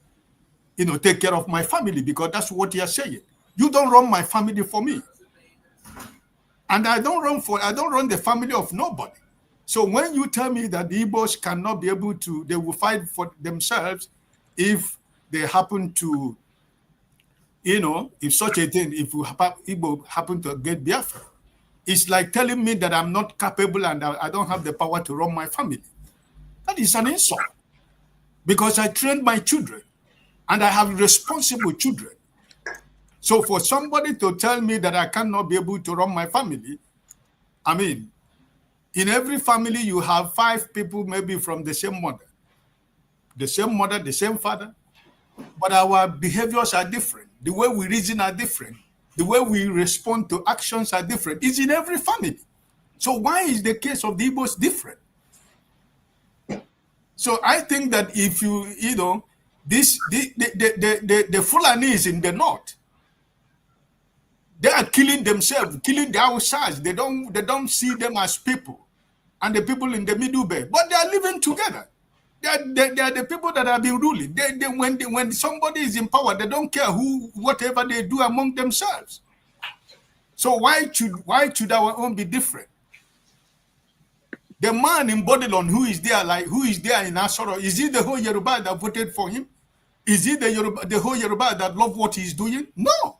take care of my family, because that's what you're saying. You don't run my family for me. And I don't run the family of nobody. So when you tell me that the Igbos cannot be able to, they will fight for themselves if they happen to, if such a thing, if Igbo happen to get Biafra, it's like telling me that I'm not capable and I don't have the power to run my family. That is an insult. Because I trained my children and I have responsible children. So for somebody to tell me that I cannot be able to run my family, I mean, in every family you have 5 people maybe from the same mother, the same father, but our behaviors are different. The way we reason are different. The way we respond to actions are different. It's in every family. So why is the case of the Igbos different? So I think that if the Fulanis in the north, they are killing themselves, killing the outsides. They don't see them as people, and the people in the Middle Belt, but they are living together. They are the people that have been ruling. When somebody is in power, they don't care whatever they do among themselves. So why should our own be different? The man in Bodilon who is there in Asoro, is he the whole Yoruba that voted for him? Is he the whole Yoruba that love what he's doing? No.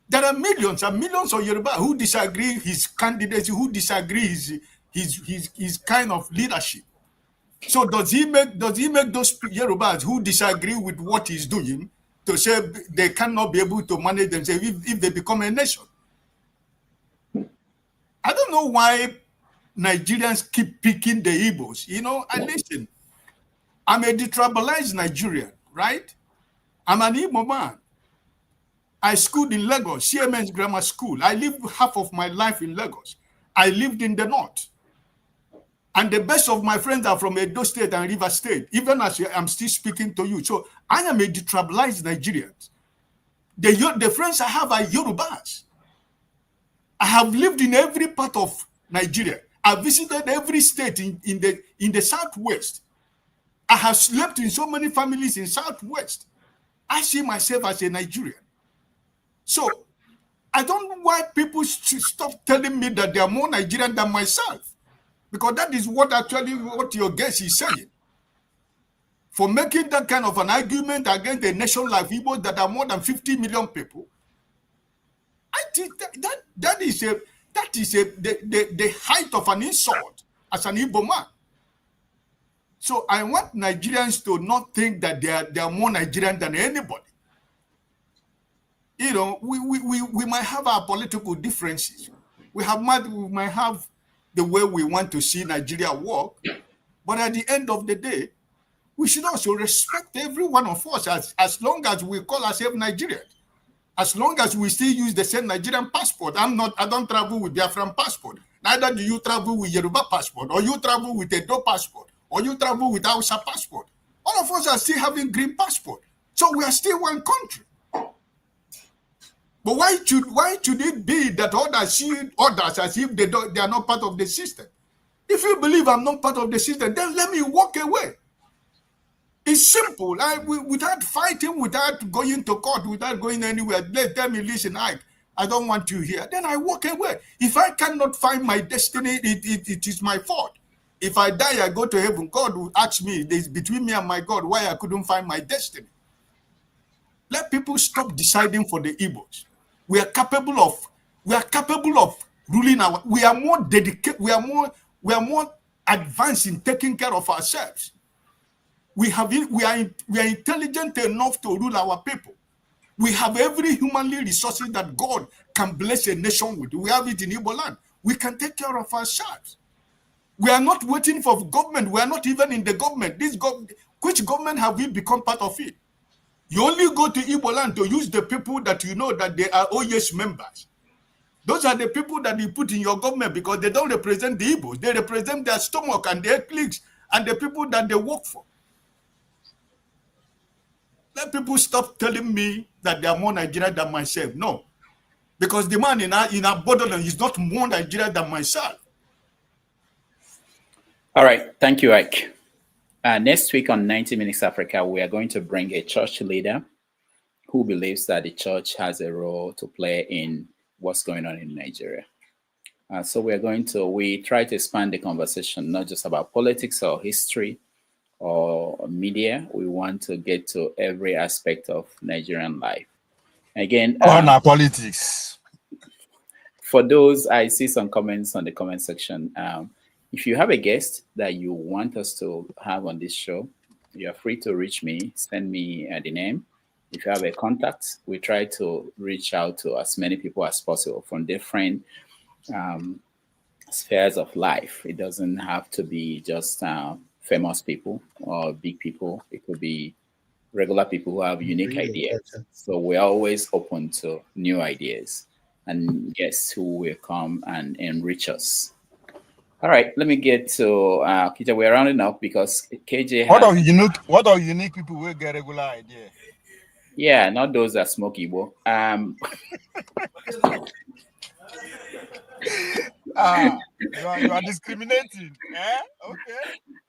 There are millions and millions of Yoruba who disagree his candidacy, who disagree his kind of leadership. So does he make those Yorubas who disagree with what he's doing to say they cannot be able to manage themselves if they become a nation? I don't know why Nigerians keep picking the Igbos. And listen, I'm a detribalized Nigerian, right? I'm an Igbo man. I schooled in Lagos, CMS Grammar School. I lived half of my life in Lagos. I lived in the north. And the best of my friends are from Edo State and River State, even as I'm still speaking to you. So I am a detribalized Nigerian. The friends I have are Yorubas. I have lived in every part of Nigeria. I visited every state in the southwest. I have slept in so many families in Southwest. I see myself as a Nigerian. So I don't know why people should stop telling me that they are more Nigerian than myself, because that is what your guest is saying. For making that kind of an argument against a nation like Igbo that are more than 50 million people, I think that is the height of an insult as an Igbo man. So I want Nigerians to not think that they are more Nigerian than anybody. You know, we might have our political differences. We might have the way we want to see Nigeria work, but at the end of the day, we should also respect every one of us as long as we call ourselves Nigerians. As long as we still use the same Nigerian passport. I don't travel with Biafran passport. Neither do you travel with Yoruba passport, or you travel with Edo passport, or you travel with Hausa passport. All of us are still having green passport. So we are still one country. But why should it be that others see others as if they are not part of the system? If you believe I'm not part of the system, then let me walk away. It's simple. Without fighting, without going to court, without going anywhere, they tell me, listen, I don't want you here. Then I walk away. If I cannot find my destiny, it is my fault. If I die, I go to heaven. God will ask me, it's between me and my God, why I couldn't find my destiny. Let people stop deciding for the Igbos. We are capable of ruling our. We are more dedicated. We are more advanced in taking care of ourselves. We are intelligent enough to rule our people. We have every humanly resources that God can bless a nation with. We have it in Igbo land. We can take care of ourselves. We are not waiting for government. We are not even in the government. Which government have we become part of it? You only go to Igbo land to use the people that you know that they are OYS members. Those are the people that you put in your government because they don't represent the Igbos. They represent their stomach and their cliques and the people that they work for. Let people stop telling me that they are more Nigerian than myself. No. Because the man in our borderland is not more Nigerian than myself. All right. Thank you, Ike. Next week on 90 Minutes Africa, we are going to bring a church leader who believes that the church has a role to play in what's going on in Nigeria. So we try to expand the conversation, not just about politics or history or media. We want to get to every aspect of Nigerian life. Again, on our politics. For those, I see some comments on the comment section. If you have a guest that you want us to have on this show, you are free to reach me, send me the name. If you have a contact, we try to reach out to as many people as possible from different spheres of life. It doesn't have to be just famous people or big people. It could be regular people who have unique ideas. So we're always open to new ideas and guests who will come and enrich us. All right, let me get to Kita. We're rounding up because KJ. What are unique people will get regular idea? Yeah, not those that smoke Igbo. You are discriminating. Okay.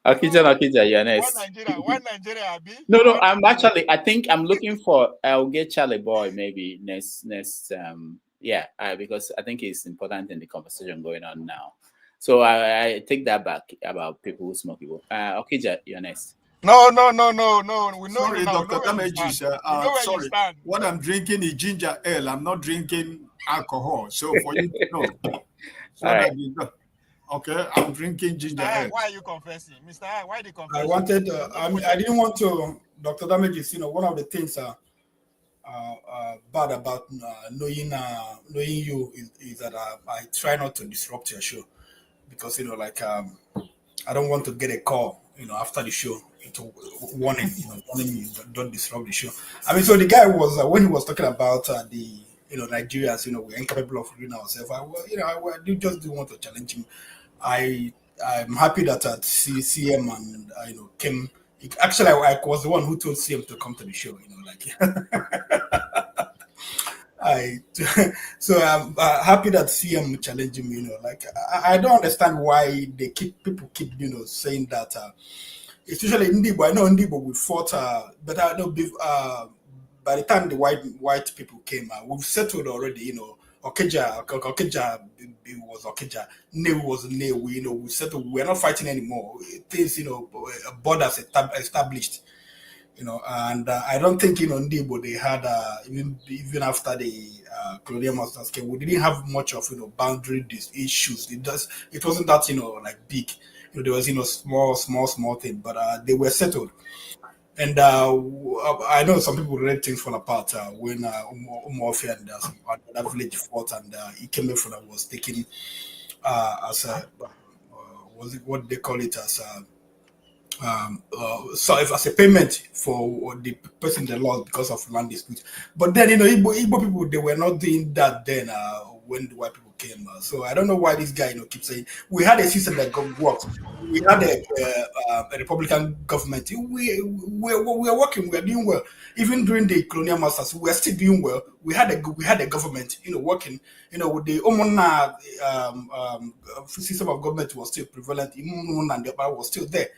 Akija, you're next. One Nigeria, Abi? No, I think I'm looking for, I'll get Charlie Boy maybe next. Because I think it's important in the conversation going on now. So I take that back about people who smoke Igbo. Akija, you're next. No. We know. Sorry, Dr. Damages. Sorry. What I'm drinking is ginger ale. I'm not drinking alcohol. So for you to know. Right. Okay, I'm drinking ginger ale. Why are you confessing? Mr. I, why the confession? I wanted, I didn't want to, Dr. Damages, one of the things bad about knowing you is that I try not to disrupt your show. Because, I don't want to get a call, after the show, warning me, don't disrupt the show. I mean, so the guy was, when he was talking about the, Nigerians, we're incapable of ruling ourselves. I just didn't want to challenge him. I'm happy that CM and, came. Actually, I was the one who told CM to come to the show, so I'm happy that CM challenging me, I don't understand why people keep saying that especially Ndibo. I know Ndibo we fought, but I know by the time the white people came, we've settled already. You know, Okeja was Okeja, New was New. You know, we settled. We're not fighting anymore. Things, you know, borders established. You know, and I don't think, you know, Ndibo, they had even after the colonial masters came, we didn't have much of, you know, boundary issues. It wasn't that, you know, like big. You know, there was, you know, small thing, but they were settled. And I know some people read things fall apart when Umuofi and that village fought, and Ikemefuna was taken as a was it what they call it as so if as a payment for the person they lost because of land dispute. But then, you know, Igbo people, they were not doing that then when the white people came. So I don't know why this guy, you know, keeps saying we had a system that worked. We had a Republican government. We were working. We were doing well. Even during the colonial masters, we were still doing well. We had a government, you know, working. You know, with the Omona system of government was still prevalent. Immun and the power was still there.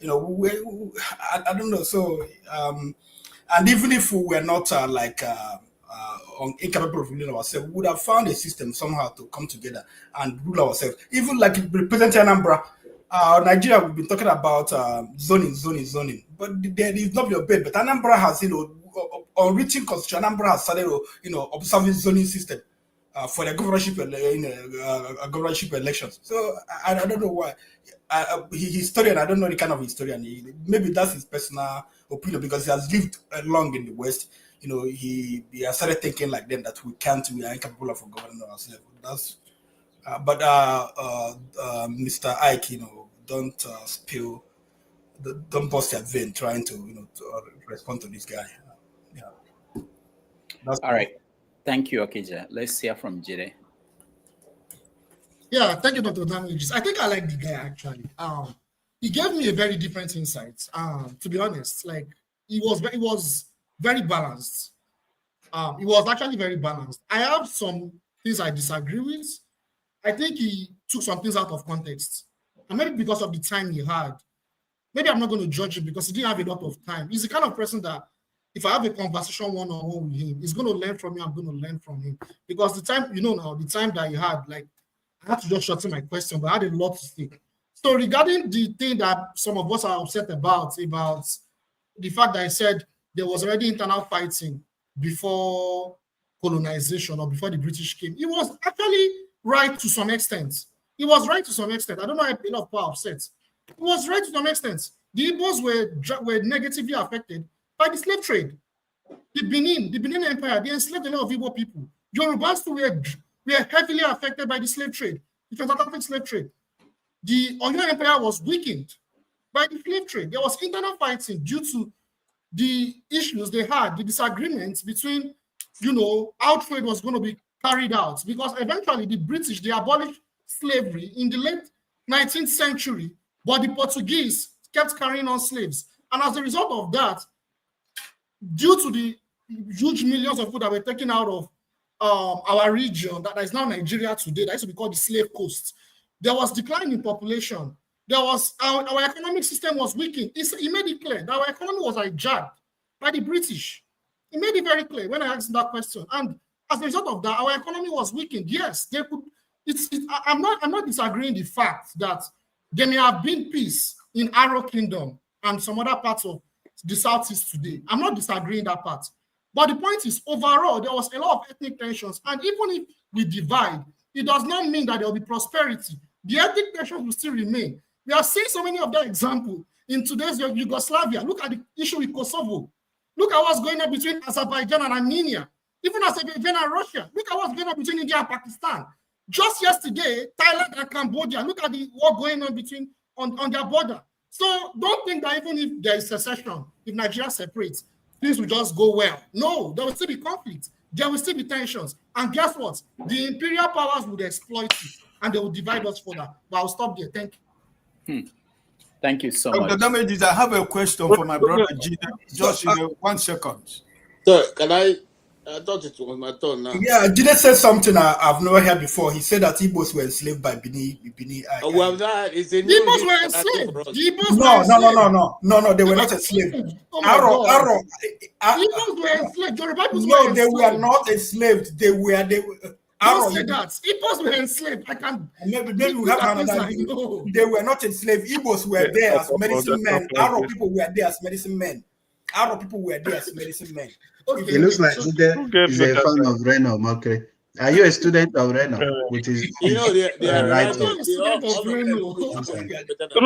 You know, I don't know. So, and even if we were not incapable of ruling ourselves, we would have found a system somehow to come together and rule ourselves. Even like President Anambra, Nigeria, we've been talking about zoning, but there is not your bed. But Anambra has, you know, on reaching constitution, Anambra has started, you know, observing zoning system for the governorship elections. So I don't know why. Historian, I don't know the kind of historian. Maybe that's his personal opinion because he has lived long in the West. You know, he has started thinking like them that we are incapable of governing ourselves. That's, but Mr. Ike, you know, don't don't bust your vein trying to, you know, to respond to this guy. Yeah. That's all right. Thank you, Okija. Let's hear from Jide. Yeah, thank you, Dr. Damages. I think I like the guy actually. He gave me a very different insight. To be honest, like it was very balanced. It was actually very balanced. I have some things I disagree with. I think he took some things out of context, and maybe because of the time he had. Maybe I'm not going to judge him because he didn't have a lot of time. He's the kind of person that if I have a conversation one-on-one with him, he's going to learn from me. I'm going to learn from him because the time, you know, now the time that he had, like. I had to just shorten my question, but I had a lot to say. So regarding the thing that some of us are upset about the fact that I said there was already internal fighting before colonization or before the British came, it was actually right to some extent. It was right to some extent. I don't know if a lot of people are upset. It was right to some extent. The Igbos were negatively affected by the slave trade. The Benin Empire, they enslaved a lot of Igbo people. Yorubas too were heavily affected by the slave trade, the transatlantic slave trade. The Oyo Empire was weakened by the slave trade. There was internal fighting due to the issues they had, the disagreements between, you know, how trade was going to be carried out. Because eventually the British, they abolished slavery in the late 19th century, but the Portuguese kept carrying on slaves. And as a result of that, due to the huge millions of people that were taken out of our region that is now Nigeria today, that used to be called the slave coast, there was decline in population. There was our economic system was weakened. He made it clear that our economy was hijacked by the British. He made it very clear when I asked that question. And as a result of that, our economy was weakened. Yes, they could. I'm not disagreeing the fact that there may have been peace in Aro Kingdom and some other parts of the Southeast today. I'm not disagreeing that part. But the point is, overall, there was a lot of ethnic tensions. And even if we divide, it does not mean that there will be prosperity. The ethnic tensions will still remain. We have seen so many of that example in today's Yugoslavia. Look at the issue with Kosovo. Look at what's going on between Azerbaijan and Armenia. Even Azerbaijan and Russia. Look at what's going on between India and Pakistan. Just yesterday, Thailand and Cambodia. Look at the war going on between on their border. So don't think that even if there is secession, if Nigeria separates, things will just go well. No, there will still be conflict. There will still be tensions. And guess what? The imperial powers would exploit it and they will divide us further. But I'll stop there. Thank you. Thank you so much. Dr. Damages, I have a question for my brother Gina. Just 1 second. So can I I thought it was my turn now. Yeah, Jide said something I've never heard before. He said that Igbos were enslaved by Bini. Well, that is a The new Igbos were history enslaved. for us. The Igbos were enslaved. No, they were not enslaved. Oh my God. The Igbos were enslaved. Yoruba people No, were they were enslaved. not enslaved. They were. Don't say that. Igbos were enslaved. I can. Maybe we have another. They were not enslaved. Igbos were there as medicine men. Arab people were there as medicine men. Arab people were there as medicine men. Okay. It looks like Jide is a fan of Reno. Okay. Are you a student of Reno? Which is they are right. all of them.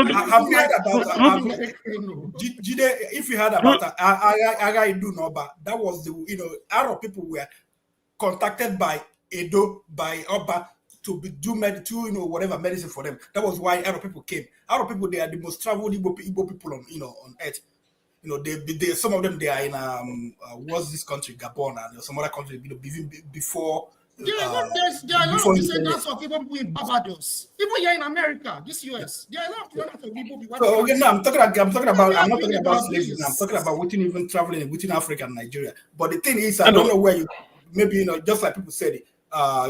Have you heard about Jide? If you heard about Aga Idunoba, that was the Arab people were contacted by Edo, by Oba to do whatever medicine for them. That was why Arab people came. Arab people, they are the most traveled Igbo people on earth. They some of them, they are in what's this country, Gabon, and some other country, even before. There are a lot of descendants of Igbo people in Barbados. Even here in America, this US, there are a lot of Igbo people. So okay, now I'm not talking about slavery. I'm talking about within even traveling within Africa and Nigeria. But the thing is, I don't know where maybe just like people said it.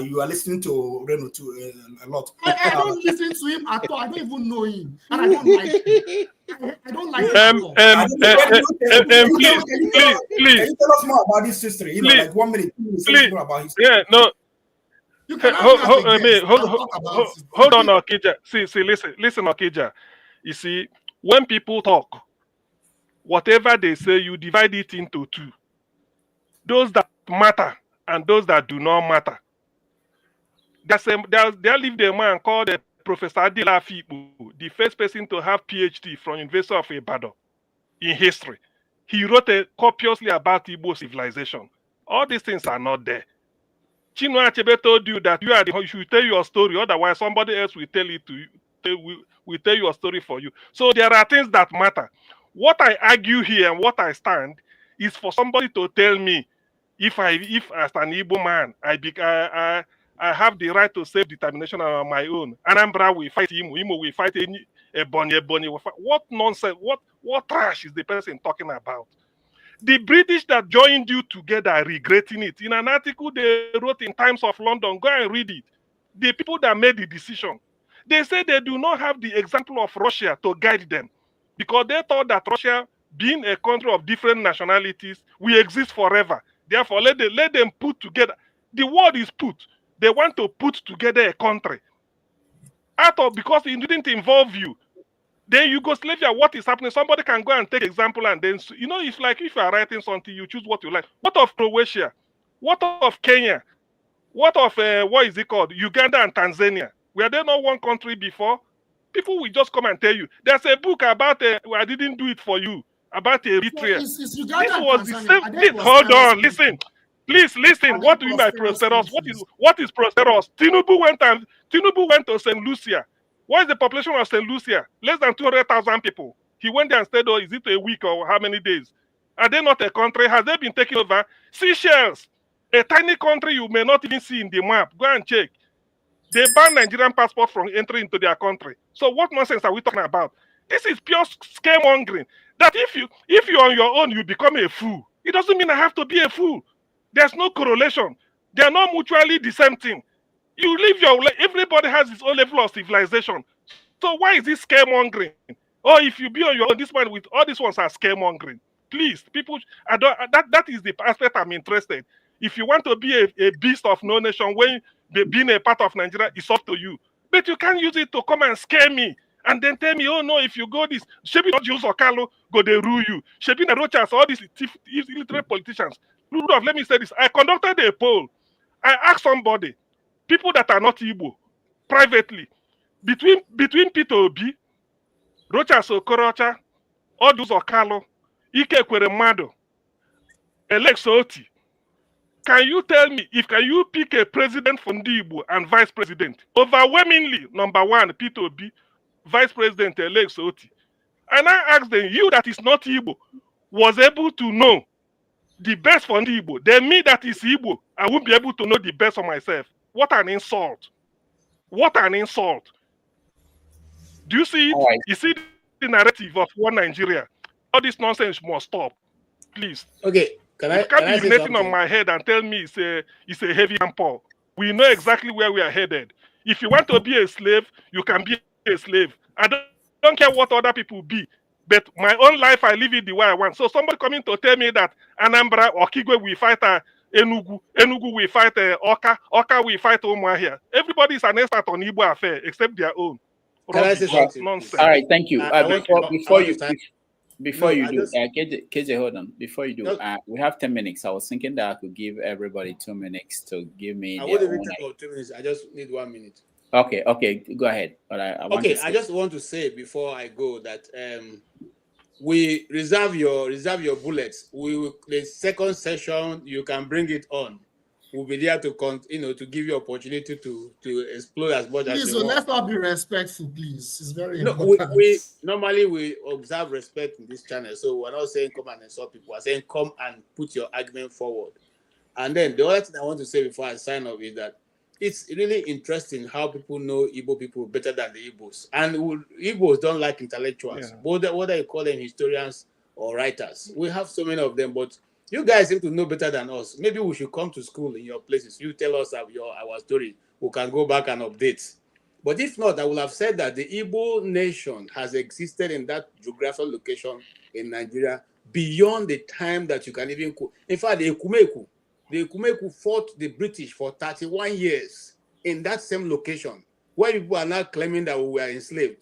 You are listening to Reno a lot. I don't listen to him at all. I don't even know him, and I don't like him. I don't like him. Please. Can you tell us more about this history? Like 1 minute, 2 minutes, please. More about history. Yeah, no. Hold on, Okija. See, listen, Okija. You see, when people talk, whatever they say, you divide it into two. Those that matter and those that do not matter. There lived a man called Professor Adila Fibu, the first person to have PhD from University of Ibadan in history. He wrote copiously about Igbo civilization. All these things are not there. Chinua Achebe told you that you should tell your story, otherwise somebody else will tell it to you. Will tell your story for you. So there are things that matter. What I argue here and what I stand is for somebody to tell me if as an Igbo man I have the right to self-determination on my own. Anambra will fight Imo will fight Ebonyi will fight. What nonsense, what trash is the person talking about? The British that joined you together are regretting it. In an article they wrote in Times of London, go and read it. The people that made the decision, they say they do not have the example of Russia to guide them because they thought that Russia, being a country of different nationalities, will exist forever. Therefore, let them put together. The word is put. They want to put together a country. Because it didn't involve you. Then Yugoslavia, what is happening? Somebody can go and take example and then, it's like if you are writing something, you choose what you like. What of Croatia? What of Kenya? What of, what is it called? Uganda and Tanzania. Were they not one country before? People will just come and tell you. There's a book about, I didn't do it for you, about Eritrea. This was the same thing. Hold on, listen. Please listen. What do you mean by Prosperous? What is Prosperous? Tinubu went to St. Lucia. What is the population of St. Lucia? Less than 200,000 people. He went there and stayed, or is it a week or how many days? Are they not a country? Has they been taken over? Seychelles, a tiny country you may not even see in the map. Go and check. They ban Nigerian passport from entering into their country. So what nonsense are we talking about? This is pure scaremongering. That if you're on your own, you become a fool. It doesn't mean I have to be a fool. There's no correlation. They are not mutually the same thing. You live everybody has his own level of civilization. So why is this scaremongering? Or if you be on your own, this one with all these ones are scaremongering. Please, people, that is the aspect I'm interested. If you want to be a beast of no nation, when being a part of Nigeria, it's up to you. But you can't use it to come and scare me and then tell me, oh no, if you go this, Shebi not use Okalo, go they rule you. Shebi na Rochas, all these illiterate politicians. Rudolph, let me say this. I conducted a poll. I asked somebody, people that are not Igbo, privately, between Peter Obi, Rochas Okorocha, Odus Okalo, Ike Kweremado, Alex Oti, can you tell me, can you pick a president from the Igbo and vice president? Overwhelmingly, number one, Peter Obi, vice president Alex Oti. And I asked them, you that is not Igbo, was able to know the best for the Igbo. Then me that is Igbo, I won't be able to know the best for myself. What an insult. What an insult. Do you see it? Right. You see the narrative of one Nigeria. All this nonsense must stop. Please. Okay. You can't be urinating on my head and tell me it's a heavy hamper. We know exactly where we are headed. If you want to be a slave, you can be a slave. I don't care what other people be. But my own life, I live it the way I want. So somebody coming to tell me that Anambra or Kigwe will fight Enugu, Enugu will fight Oka, Oka will fight Umuahia. Everybody is an expert on Igbo affair except their own. Can I say something? Nonsense. All right, thank you. Before you do, just, KJ, hold on. Before you do, we have 10 minutes. I was thinking that I could give everybody 2 minutes to give me. I wouldn't even take about 2 minutes. I just need 1 minute. Okay, go ahead. But I just want to say before I go that we reserve your bullets. The second session you can bring it on. We'll be there to give you opportunity to explore as much as you want. Let's not be respectful, please. It's very important. We normally observe respect in this channel, so we're not saying come and insult people. We're saying come and put your argument forward. And then the other thing I want to say before I sign off is that it's really interesting how people know Igbo people better than the Igbos. And Igbos don't like intellectuals, whether you call them historians or writers. We have so many of them, but you guys seem to know better than us. Maybe we should come to school in your places. You tell us our story. We can go back and update. But if not, I would have said that the Igbo nation has existed in that geographical location in Nigeria beyond the time that you can even... In fact, the Ekumeku fought the British for 31 years in that same location, where people are now claiming that we were enslaved.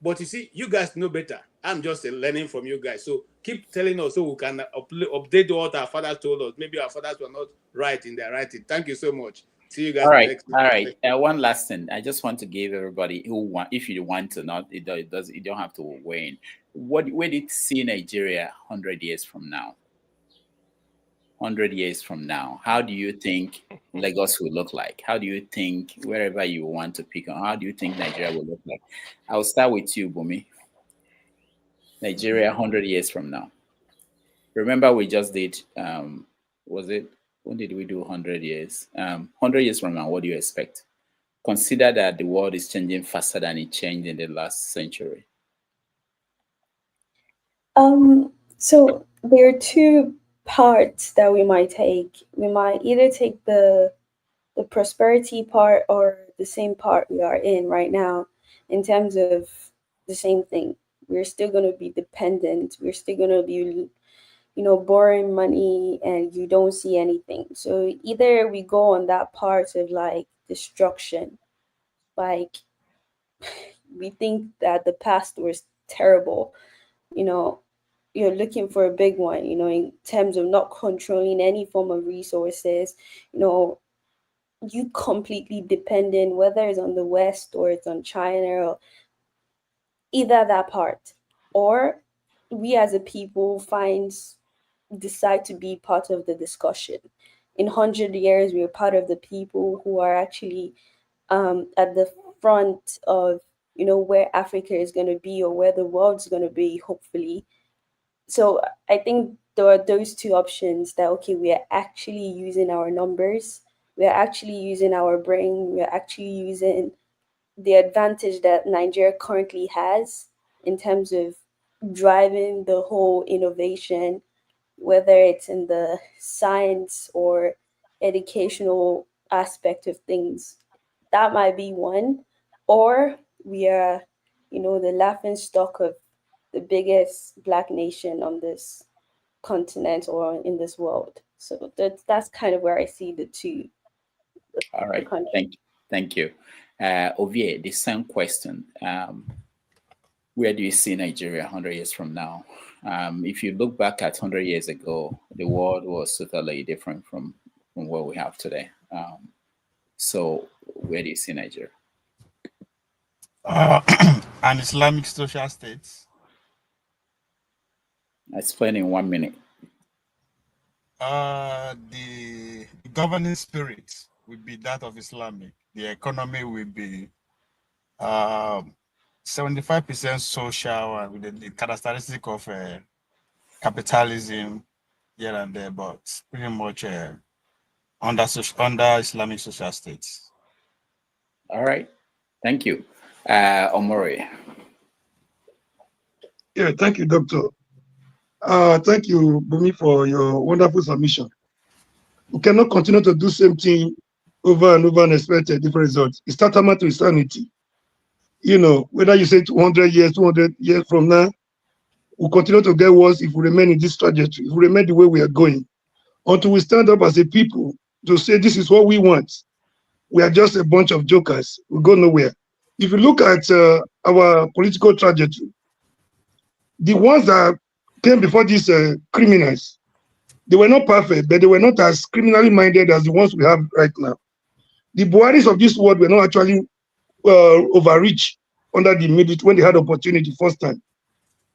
But you see, you guys know better. I'm just learning from you guys. So keep telling us so we can update what our fathers told us. Maybe our fathers were not right in their writing. Thank you so much. See you guys next week. All right. One last thing. I just want to give everybody if you want to, not you don't have to weigh in. Where do you see Nigeria 100 years from now? 100 years from now, how do you think Lagos will look like? How do you think, wherever you want to pick on, how do you think Nigeria will look like? I'll start with you, Bumi. Nigeria 100 years from now. Remember we just did, when did we do 100 years? 100 years from now, what do you expect? Consider that the world is changing faster than it changed in the last century. So there are two parts that we might take. We might either take the prosperity part or the same part we are in right now in terms of the same thing. We're still going to be dependent. We're still going to be, borrowing money and you don't see anything. So either we go on that part of like destruction, like we think that the past was terrible, you're looking for a big one, in terms of not controlling any form of resources, you completely dependent, whether it's on the West or it's on China or either that part, or we as a people decide to be part of the discussion. In 100 years, we're part of the people who are actually at the front of, where Africa is going to be or where the world's going to be, hopefully. So I think there are those two options that, okay, we are actually using our numbers, we are actually using our brain, we are actually using the advantage that Nigeria currently has in terms of driving the whole innovation, whether it's in the science or educational aspect of things. That might be one. Or we are, the laughing stock of the biggest Black nation on this continent or in this world. So that's kind of where I see the two. All right, thank you. Ovie, the same question. Where do you see Nigeria 100 years from now? If you look back at 100 years ago, the world was totally different from what we have today. So where do you see Nigeria? An Islamic social state. Explain in 1 minute. The governing spirit will be that of Islamic. The economy will be 75% social with the characteristic of capitalism here and there, but pretty much under Islamic social states. All right, thank you. Omori. Yeah, thank you, Doctor. Thank you, Bumi, for your wonderful submission. We cannot continue to do same thing over and over and expect a different result. It's tantamount to insanity. You know, whether you say 200 years, 200 years from now, we'll continue to get worse if we remain in this trajectory, if we remain the way we are going. Until we stand up as a people to say this is what we want. We are just a bunch of jokers. We go nowhere. If you look at our political trajectory, the ones that came before these criminals, they were not perfect, but they were not as criminally minded as the ones we have right now. The Buharis of this world were not actually overreach under the military when they had opportunity first time.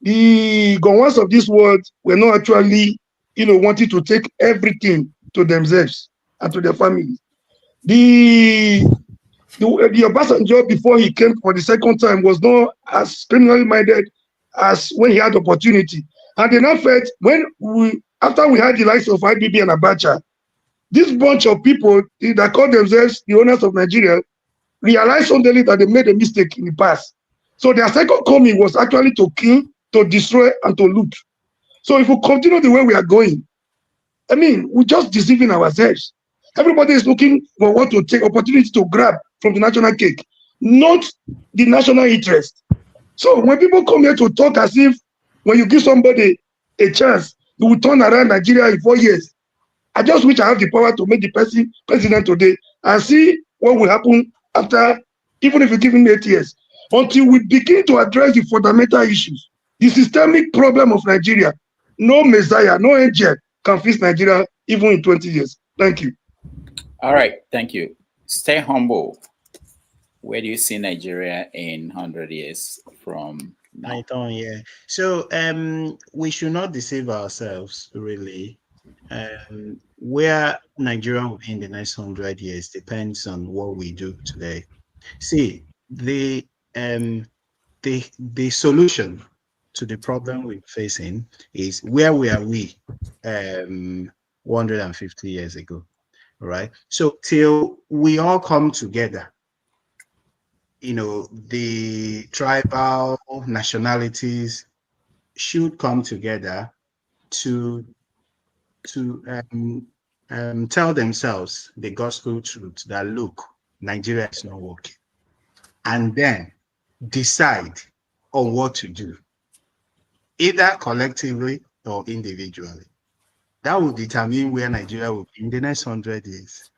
The Gowans of this world were not actually, wanting to take everything to themselves and to their families. The Obasanjo, before he came for the second time, was not as criminally minded as when he had opportunity. And they now felt after we had the likes of IBB and Abacha, this bunch of people that call themselves the owners of Nigeria realized suddenly that they made a mistake in the past. So their second coming was actually to kill, to destroy, and to loot. So if we continue the way we are going, we're just deceiving ourselves. Everybody is looking for what to take, opportunity to grab from the national cake, not the national interest. So when people come here to talk as if when you give somebody a chance, you will turn around Nigeria in 4 years. I just wish I have the power to make the person president today and see what will happen after, even if you give him 8 years, until we begin to address the fundamental issues, the systemic problem of Nigeria. No Messiah, no angel can fix Nigeria even in 20 years. Thank you. All right, thank you. Stay humble. Where do you see Nigeria in 100 years from now? Yeah. So we should not deceive ourselves, really. Where Nigeria will be in the next 100 years depends on what we do today. See, the solution to the problem we're facing is where were we 150 years ago, right? So till we all come together, the tribal nationalities should come together to tell themselves the gospel truth that, look, Nigeria is not working, and then decide on what to do, either collectively or individually. That will determine where Nigeria will be in the next 100 years.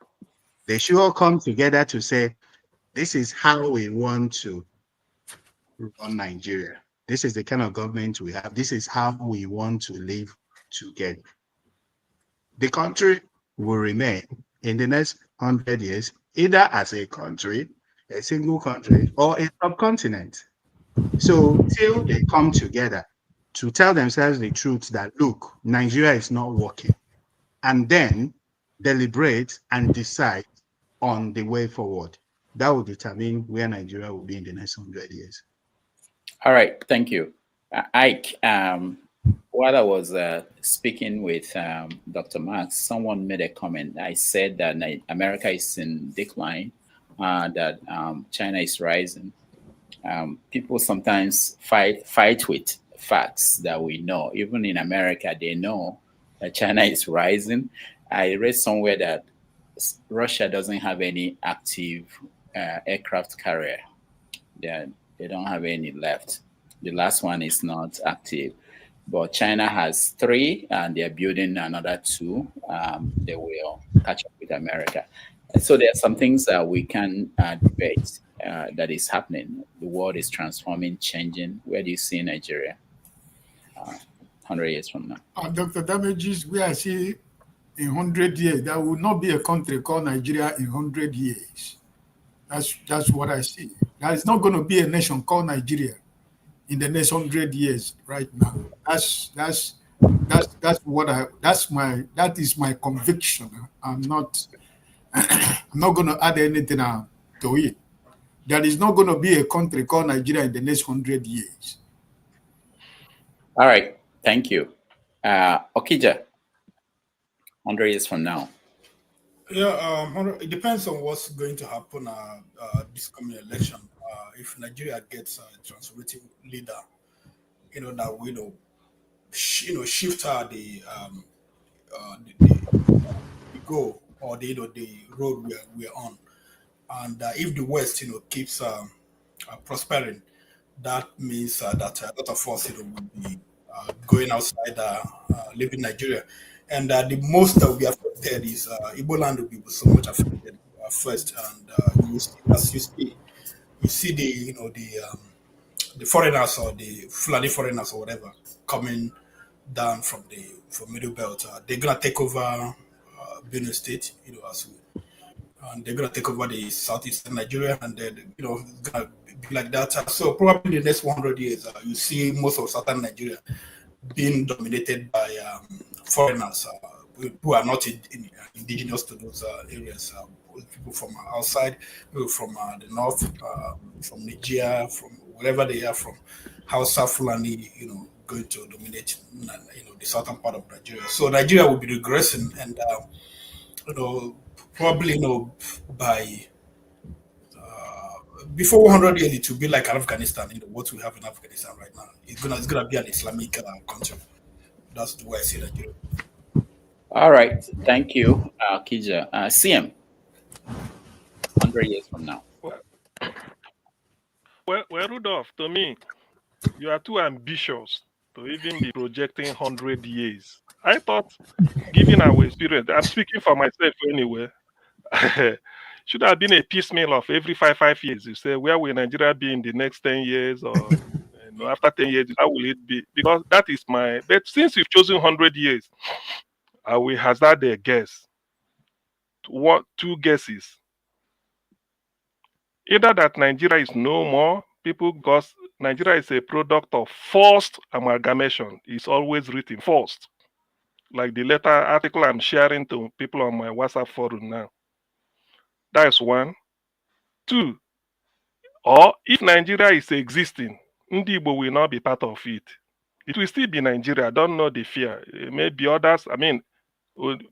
They should all come together to say, this is how we want to run Nigeria. This is the kind of government we have. This is how we want to live together. The country will remain in the next 100 years, either as a country, a single country, or a subcontinent. So till they come together to tell themselves the truth that, look, Nigeria is not working, and then deliberate and decide on the way forward, that will determine where Nigeria will be in the next 100 years. All right, thank you. Ike, while I was speaking with Dr. Marx, someone made a comment. I said that America is in decline, that China is rising. People sometimes fight with facts that we know. Even in America, they know that China is rising. I read somewhere that Russia doesn't have any active aircraft carrier. They don't have any left. The last one is not active. But China has 3, and they're building another 2. They will catch up with America. And so there are some things that we can debate that is happening. The world is transforming, changing. Where do you see Nigeria 100 years from now? Dr. Damages, we are seeing in 100 years, there will not be a country called Nigeria in 100 years. That's what I see. There is not going to be a nation called Nigeria in the next 100 years right now. That is my conviction. I'm not going to add anything to it. There is not going to be a country called Nigeria in the next 100 years. All right, thank you. Okija, 100 years from now. Yeah, it depends on what's going to happen this coming election. If Nigeria gets a transformative leader, that will shift the goal or the road we're on. And if the West, keeps prospering, that means that a lot of us, will be going outside, leaving Nigeria, and the most that will be affected is Igbo land will be so much affected first, and you see, as you see the foreigners or the Fulani foreigners or whatever coming down from Middle Belt. They're gonna take over Benue State, as we, and they're gonna take over the southeastern Nigeria, and then it's gonna be like that. So probably in the next 100 years, you see most of southern Nigeria being dominated by foreigners who are not indigenous to those areas. People from outside, people from the north, from Nigeria, from wherever they are from, Hausa, Fulani, going to dominate, the southern part of Nigeria. So Nigeria will be regressing, and probably, by before 100 years, it will be like Afghanistan. What we have in Afghanistan right now. It's gonna be an Islamic country. That's the way I see Nigeria. All right, thank you, Kija. CM, 100 years from now. Well, Rudolph, to me, you are too ambitious to even be projecting 100 years. I thought, given our experience, I'm speaking for myself anyway, should have been a piecemeal of every 5 years. You say, where will Nigeria be in the next 10 years, or after 10 years, how will it be? Because that is my, but since you've chosen 100 years, I will hazard a guess. Two guesses. Either that Nigeria is no more, because Nigeria is a product of forced amalgamation. It's always written forced. Like the letter article I'm sharing to people on my WhatsApp forum now. That is one. Two, or if Nigeria is existing, Ndi Igbo will not be part of it. It will still be Nigeria. I don't know the fear. Maybe others,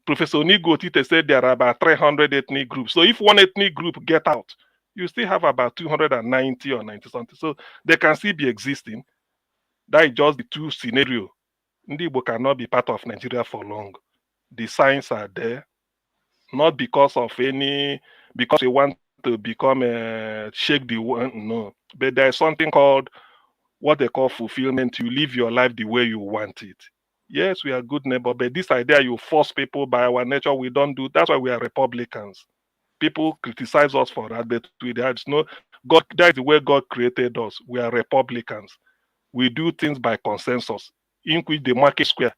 Professor Onigo Tite said there are about 300 ethnic groups. So if one ethnic group get out, you still have about 290 or 90 something. So they can still be existing. That is just the two scenarios. Ndi Igbo cannot be part of Nigeria for long. The signs are there. Not because we want to become shake the world, no. But there is something called what they call fulfillment. You live your life the way you want it. Yes, we are good neighbor, but this idea you force people by our nature, we don't do. That's why we are Republicans. People criticize us for that, but there's no God. That's the way God created us. We are Republicans. We do things by consensus, in which the market square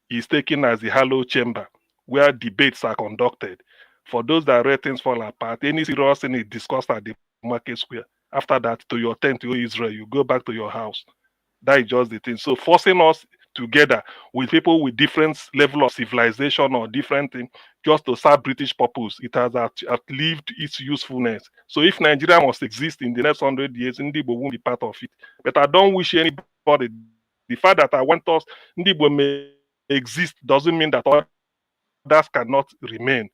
is taken as the hallowed chamber where debates are conducted. For those that ratings fall apart, any serious thing is discussed at the market square. After that, to your tent, to Israel, you go back to your house. That is just the thing. So forcing us together with people with different level of civilization or different thing, just to serve British purpose, it has outlived its usefulness. So if Nigeria must exist in the next 100 years, Ndibo won't be part of it. But I don't wish anybody. The fact that I want us, Ndibo may exist doesn't mean that others cannot remain.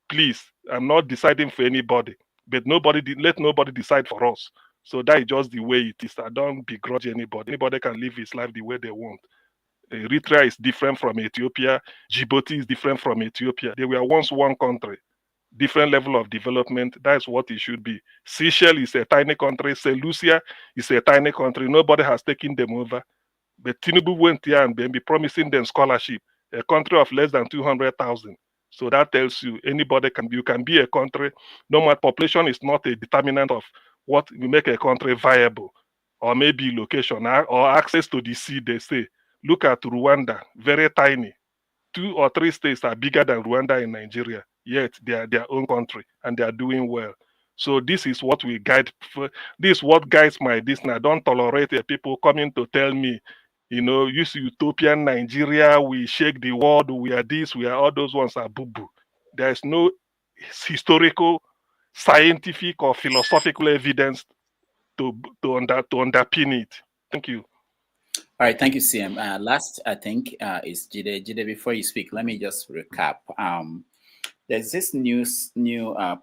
Please, I'm not deciding for anybody, but let nobody decide for us. So that is just the way it is. I don't begrudge anybody. Anybody can live his life the way they want. Eritrea is different from Ethiopia. Djibouti is different from Ethiopia. They were once one country. Different level of development. That's what it should be. Seychelles is a tiny country. St. Lucia is a tiny country. Nobody has taken them over. But Tinubu went here and be promising them scholarship. A country of less than 200,000. So that tells you you can be a country. No matter population is not a determinant of what will make a country viable, or maybe location or access to the sea. They say, look at Rwanda, very tiny. 2 or 3 states are bigger than Rwanda in Nigeria, yet they are their own country and they are doing well. So this is what we guide. This is what guides my business. I don't tolerate people coming to tell me, use utopian Nigeria, we shake the world, we are this, we are all those ones are boo-boo. There is no historical, scientific, or philosophical evidence to underpin it. Thank you. All right, thank you, CM. Last, I think, is Jide. Jide, before you speak, let me just recap. There's this new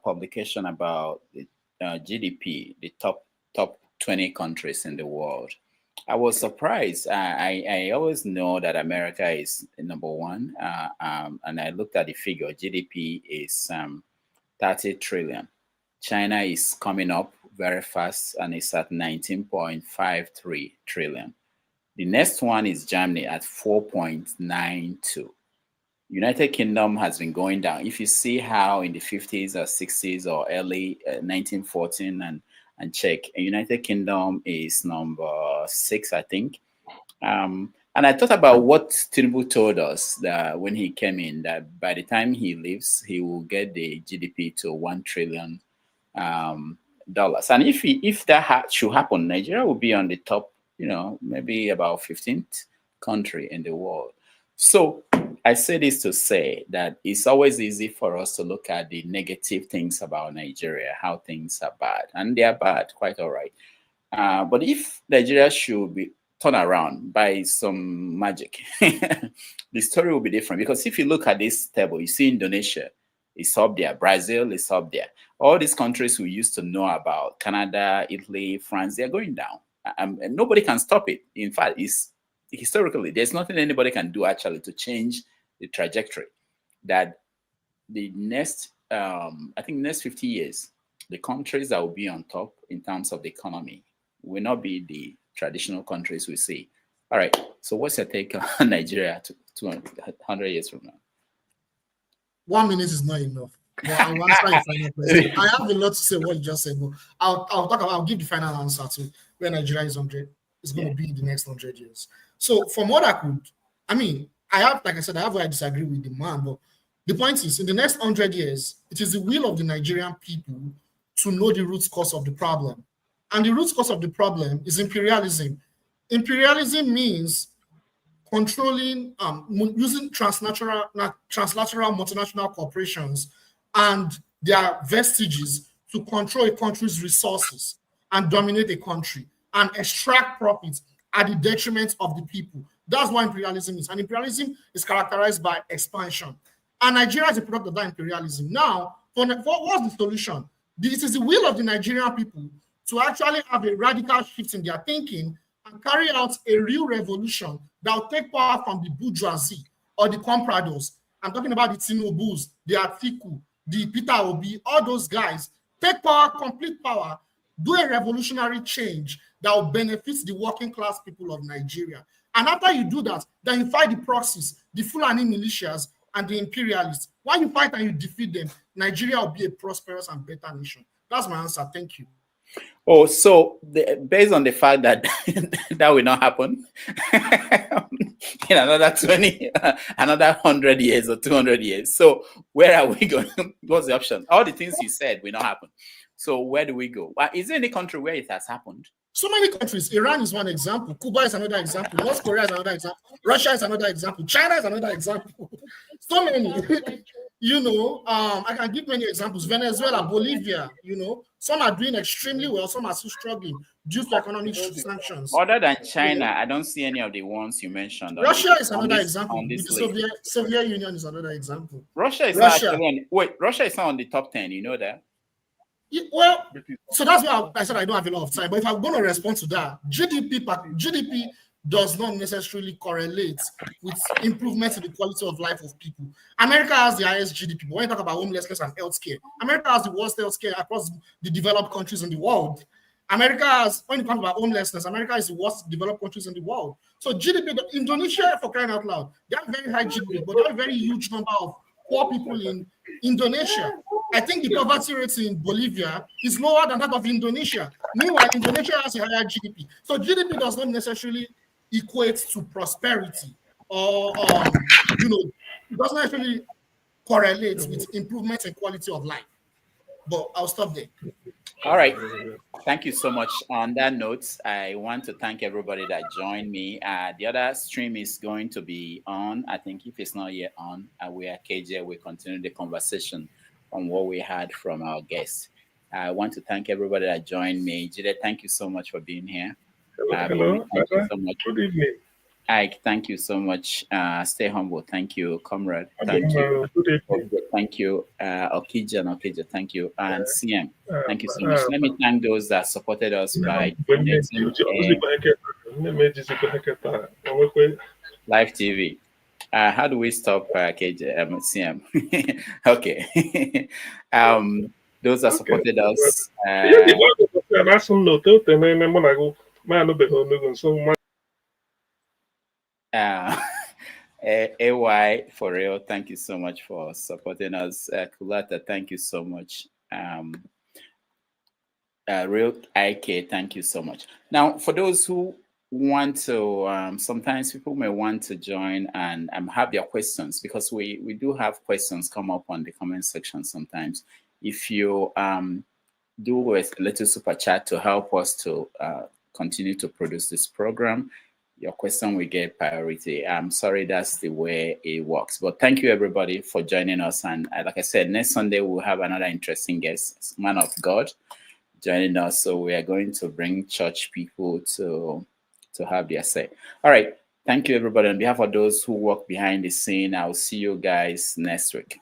publication about the GDP, the top 20 countries in the world. I was surprised. I always know that America is number one, and I looked at the figure. GDP is 30 trillion. China is coming up very fast and it's at 19.53 trillion. The next one is Germany at 4.92. United Kingdom has been going down. If you see how in the 50s or 60s or early 1914 and check, United Kingdom is number 6, I think. And I thought about what Tinubu told us that when he came in, that by the time he leaves, he will get the GDP to $1 trillion. Dollars. And if that should happen, Nigeria will be on the top, maybe about 15th country in the world. So I say this to say that it's always easy for us to look at the negative things about Nigeria, how things are bad, and they are bad, quite all right. But if Nigeria should be turned around by some magic, the story will be different. Because if you look at this table, you see Indonesia is up there, Brazil is up there. All these countries we used to know about, Canada, Italy, France, they're going down. And nobody can stop it. In fact, historically, there's nothing anybody can do actually to change the trajectory. That the next, I think next 50 years, the countries that will be on top in terms of the economy will not be the traditional countries we see. All right, so what's your take on Nigeria 200 years from now? 1 minute is not enough. But I'll answer your final question. I have a lot to say what you just said, but I'll give the final answer to where Nigeria is going to be in the next 100 years. So from what I have, like I said, I have where I disagree with the man, but the point is, in the next 100 years, it is the will of the Nigerian people to know the root cause of the problem. And the root cause of the problem is imperialism. Imperialism means controlling, using transnational multinational corporations and their vestiges to control a country's resources and dominate a country and extract profits at the detriment of the people. That's what imperialism is. And imperialism is characterized by expansion. And Nigeria is a product of that imperialism. Now, what's the solution? It is the will of the Nigerian people to actually have a radical shift in their thinking and carry out a real revolution that will take power from the bourgeoisie or the compradors. I'm talking about the Tinubus, the Atiku, the Peter Obi, all those guys. Take power, complete power, do a revolutionary change that will benefit the working class people of Nigeria. And after you do that, then you fight the proxies, the Fulani militias, and the imperialists. When you fight and you defeat them, Nigeria will be a prosperous and better nation. That's my answer. Thank you. Oh, so based on the fact that that will not happen in another 20, another 100 years or 200 years. So where are we going? What's the option? All the things you said will not happen. So where do we go? Is there any country where it has happened? So many countries. Iran is one example. Cuba is another example. North Korea is another example. Russia is another example. China is another example. So many. I can give many examples. Venezuela, Bolivia, some are doing extremely well, some are still struggling due to economic sanctions. Other than China, I don't see any of the ones you mentioned. Russia is another example. The Soviet Union is another example. Russia is not on the top 10, you know that? Yeah, well, so that's why I said I don't have a lot of time. But if I'm going to respond to that, GDP does not necessarily correlate with improvements in the quality of life of people. America has the highest GDP, but when you talk about homelessness and healthcare, America has the worst healthcare across the developed countries in the world. When you talk about homelessness, America is the worst developed countries in the world. So GDP, Indonesia, for crying out loud, they have very high GDP, but they have a very huge number of poor people in Indonesia. I think the poverty rate in Bolivia is lower than that of Indonesia. Meanwhile, Indonesia has a higher GDP. So GDP does not necessarily equate to prosperity or, it doesn't actually correlate with improvements in quality of life. But I'll stop there. All right. Thank you so much. On that note, I want to thank everybody that joined me. The other stream is going to be on. I think if it's not yet on, we at KJ will continue the conversation on what we had from our guests. I want to thank everybody that joined me. Jide, thank you so much for being here. Hello. Thank you so much. Good evening. Ike, thank you so much. Stay humble. Thank you, comrade. Thank you. Thank you, Okija, thank you. And CM, thank you so much. Let me thank those that supported us by donating. Live TV. How do we stop CM? Okay. Those that supported us. AY, for real, thank you so much for supporting us. Kulata, thank you so much. Real IK, thank you so much. Now, for those who want to, sometimes people may want to join and have their questions, because we do have questions come up on the comment section sometimes. If you do a little super chat to help us to continue to produce this program, your question will get priority. I'm sorry, that's the way it works. But thank you, everybody, for joining us. And like I said, next Sunday, we'll have another interesting guest, man of God, joining us. So we are going to bring church people to have their say. All right. Thank you, everybody. On behalf of those who work behind the scene, I'll see you guys next week.